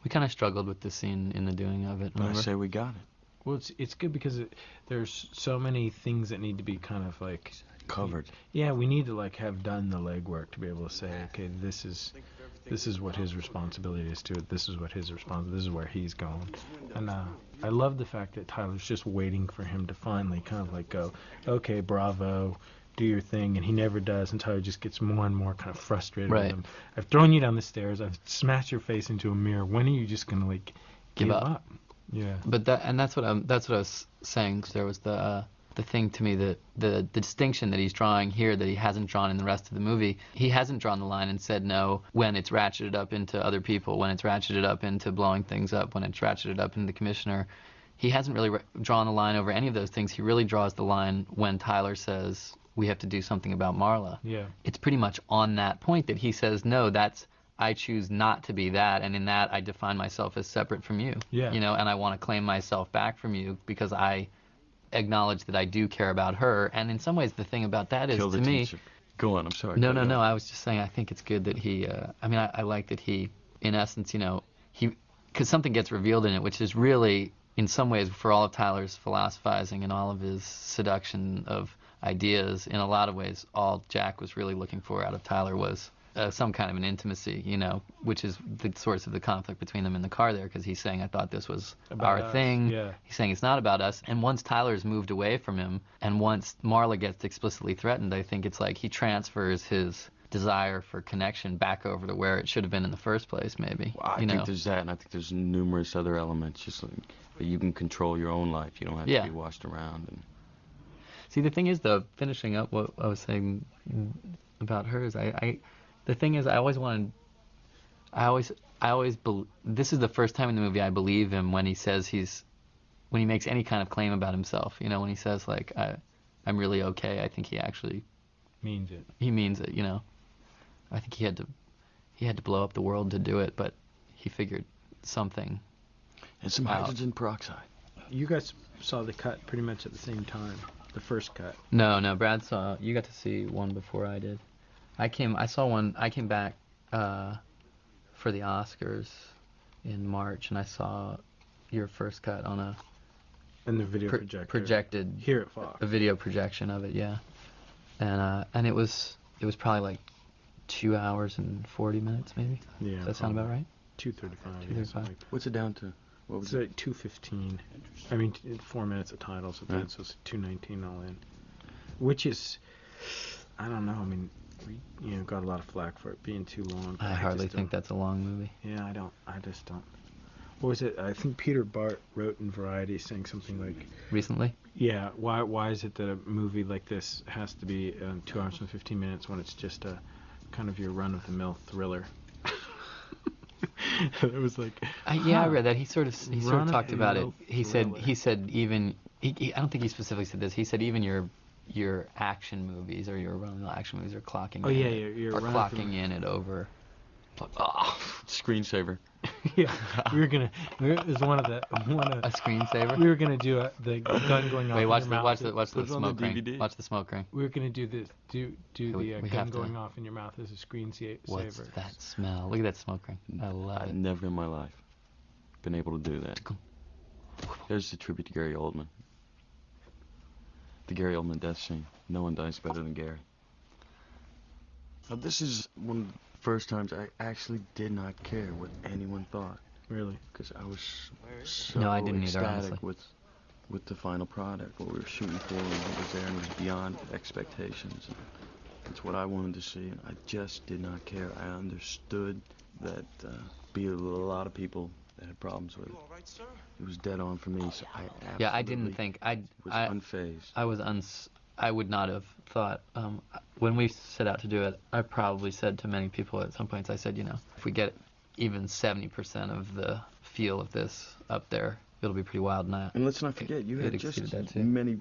We kind of struggled with the scene in the doing of it. But I Remember? say we got it. Well, it's good because there's so many things that need to be kind of like Covered. Yeah, we need to like have done the legwork to be able to say, okay, this is what his responsibility is to it. This is what his responsibility. This is where he's going. And I love the fact that Tyler's just waiting for him to finally kind of like go, okay, bravo, do your thing, and he never does, and Tyler just gets more and more kind of frustrated with Right. him. I've thrown you down the stairs. I've smashed your face into a mirror. When are you just gonna like give up? Yeah. But that's what I was saying. 'Cause there was the thing to me that the distinction that he's drawing here that he hasn't drawn in the rest of the movie. He hasn't drawn the line and said no when it's ratcheted up into other people, when it's ratcheted up into blowing things up, when it's ratcheted up into the commissioner. He hasn't really drawn the line over any of those things. He really draws the line when Tyler says we have to do something about Marla. Yeah. It's pretty much on that point that he says no. I choose not to be that, and in that I define myself as separate from you. Yeah. You know, and I want to claim myself back from you because I acknowledge that I do care about her. And in some ways, the thing about that is, Kill the to me, teacher. Go on. I'm sorry. no, cut no, you no. off. I was just saying, I think it's good that he. I like that he, in essence, because something gets revealed in it, which is really, in some ways, for all of Tyler's philosophizing and all of his seduction of ideas, in a lot of ways, all Jack was really looking for out of Tyler was some kind of an intimacy, which is the source of the conflict between them in the car there, because he's saying, I thought this was About our us, thing. yeah. He's saying it's not about us. And once Tyler's moved away from him, and once Marla gets explicitly threatened, I think it's like he transfers his desire for connection back over to where it should have been in the first place, maybe. Well, I think there's that, and I think there's numerous other elements. Just like that you can control your own life. You don't have Yeah. to be washed around. And See, the thing is, though, finishing up what I was saying about hers, the thing is, I always, this is the first time in the movie I believe him when he says when he makes any kind of claim about himself, when he says, like, I'm really okay, I think he actually Means it. He means it, I think he had to blow up the world to do it, but he figured something. And some out. hydrogen peroxide. You guys saw the cut pretty much at the same time. The first cut. No, Brad you got to see one before I did. I came back for the Oscars in March, and I saw your first cut on a And the video projector. projected Here at Fox. a video projection of it, yeah. And it was probably like 2 hours and 40 minutes, maybe. Yeah. Does that sound about right? 2:35. 2:35. What's it down to? What was It's it? like 2:15. I mean, 4 minutes of title, so Yeah. that's so it's 2:19 all in. Which is, I don't know. I mean, we got a lot of flack for it being too long. but I hardly just think don't- that's a long movie. Yeah, I just don't. What was it? I think Peter Bart wrote in Variety saying something like, Recently? "Yeah, why is it that a movie like this has to be 2 hours and 15 minutes when it's just a kind of your run-of-the-mill thriller?" It was like, I read that. He sort of talked about it. Run-of-the-mill He said even I don't think he specifically said this. He said even your action movies or your run-of-the-mill action movies are clocking. Oh, in yeah, it, your are run-of-the-mill- clocking in at over. Screensaver. yeah, we were gonna. It was one of. A screensaver. We were gonna do the gun going off. Wait, in watch your the mouth. watch the Put it on the smoke ring. DVD. Watch the smoke ring. We were gonna do this. Do we the gun have to- going off in your mouth as a screensaver. What's that smell? Look at that smoke ring. I love I've it. never in my life been able to do that. There's the tribute to Gary Oldman. The Gary Oldman death scene. No one dies better than Gary. Now, this is one of the first times I actually did not care what anyone thought. Really? Because I was so No, I didn't either, ecstatic honestly. with the final product, what we were shooting for, and what was there, and it was beyond expectations. And it's what I wanted to see, and I just did not care. I understood that be a lot of people that had problems with it. It was dead on for me, so I absolutely Yeah, I didn't think was unfazed. I would not have thought when we set out to do it. I probably said to many people at some points. I said, if we get even 70% of the feel of this up there, it'll be pretty wild. And let's not forget, you had just as many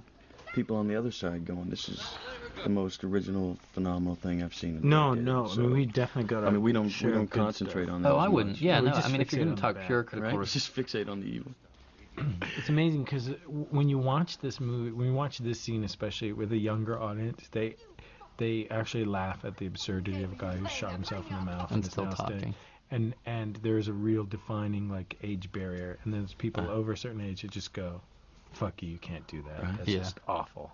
people on the other side going, this is the most original, phenomenal thing I've seen in No, decades. no. So, I mean, we definitely got. I mean, we don't concentrate on that. Oh, as I wouldn't. much. Yeah, We no. just I mean, if you're fixate going on to the talk bad, pure critical, Right? Just fixate on the evil. It's amazing because when you watch this movie, when you watch this scene, especially with a younger audience, they actually laugh at the absurdity of a guy who shot himself in the mouth and is still now talking. And there's a real defining like age barrier, and there's people over a certain age that just go, "Fuck you, you can't do that. Right. That's just awful."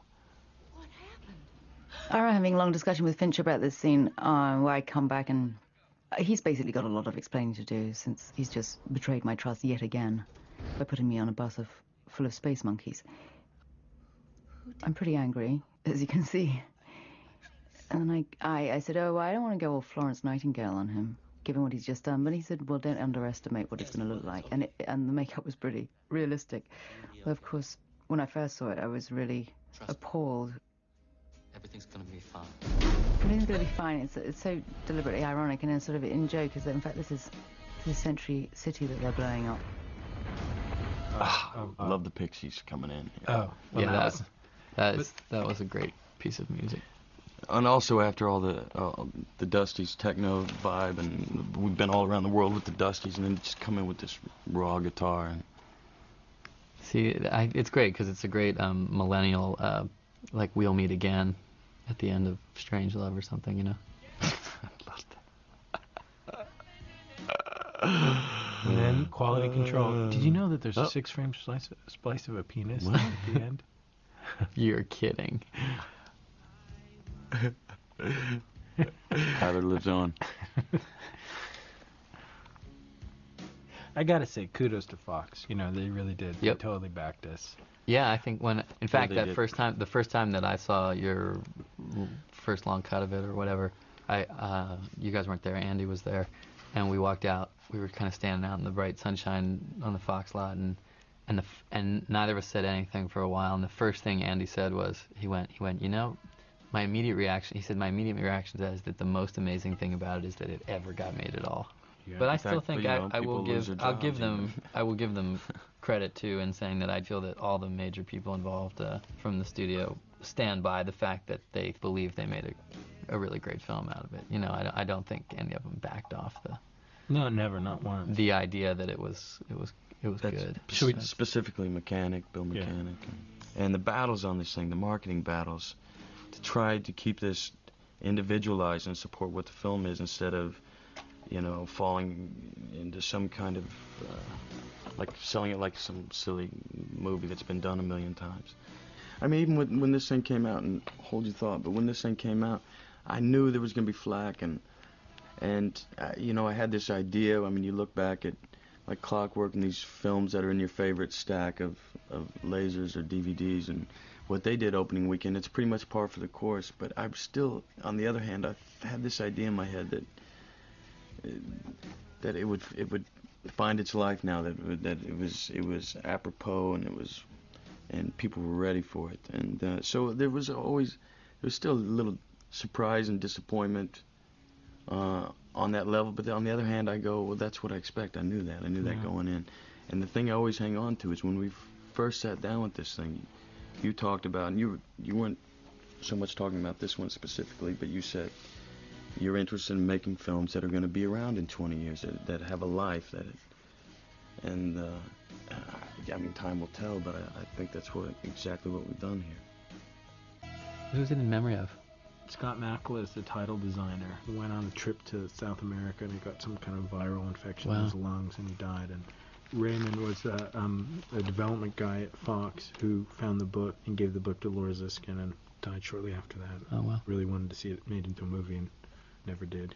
I remember having a long discussion with Fincher about this scene where I come back and he's basically got a lot of explaining to do since he's just betrayed my trust yet again by putting me on a bus full of space monkeys. I'm pretty angry, as you can see. And then I said, oh, I don't want to go all Florence Nightingale on him, given what he's just done. But he said, well, don't underestimate what it's going to look like. And the makeup was pretty realistic. Well, of course, when I first saw it, I was really appalled. Everything's gonna be fine. Everything's going to be fine. It's so deliberately ironic and then sort of in joke, is that in fact this is Century City that they're blowing up. Love the Pixies coming in. Oh, well, Yeah, that was a great piece of music. And also after all the Dusties techno vibe, and we've been all around the world with the Dusties, and then just come in with this raw guitar. And See, it's great because it's a great millennial, like We'll Meet Again at the end of Strange Love or something, you know? And then quality control. Did you know that there's a 6-frame splice of a penis at the end? You're kidding. Tyler lives on. I gotta say, kudos to Fox. You know, they really did. Yep. They totally backed us. Yeah, I think in fact, they that did. the first time that I saw your first long cut of it or whatever, you guys weren't there. Andy was there, and we walked out. We were kind of standing out in the bright sunshine on the Fox lot, and neither of us said anything for a while. And the first thing Andy said was, he went, you know, my immediate reaction. He said my immediate reaction is that the most amazing thing about it is that it ever got made at all. Yeah. But I In still fact, think you know, I will people lose give their jobs I will give them credit too in saying that I feel that all the major people involved from the studio stand by the fact that they believe they made a really great film out of it. You know, I don't think any of them backed off No, never, not once. the idea that it was good. Specifically Bill Mechanic, and the battles on this thing, the marketing battles, to try to keep this individualized and support what the film is instead of, you know, falling into some kind of like selling it like some silly movie that's been done a million times. I mean, even when this thing came out, and hold your thought, but when this thing came out, I knew there was going to be flack, and you know, I had this idea. I mean, you look back at like Clockwork and these films that are in your favorite stack of lasers or DVDs, and what they did opening weekend, it's pretty much par for the course. But I'm still, on the other hand, I had this idea in my head that it would find its life now, that it was apropos, and people were ready for it, and so there was still a little surprise and disappointment on that level. But on the other hand, I go, well, that's what I expect. I knew that going in, and the thing I always hang on to is when we first sat down with this thing, you talked about, and you weren't so much talking about this one specifically, but you said you're interested in making films that are going to be around in 20 years, that have a life, and I mean, time will tell, but I think that's exactly what we've done here. Who's it in memory of? Scott Mackle is the title designer. He went on a trip to South America and he got some kind of viral infection in his lungs and he died. And Raymond was a development guy at Fox who found the book and gave the book to Laura Ziskin and died shortly after that. Oh, wow. Really wanted to see it made into a movie and never did.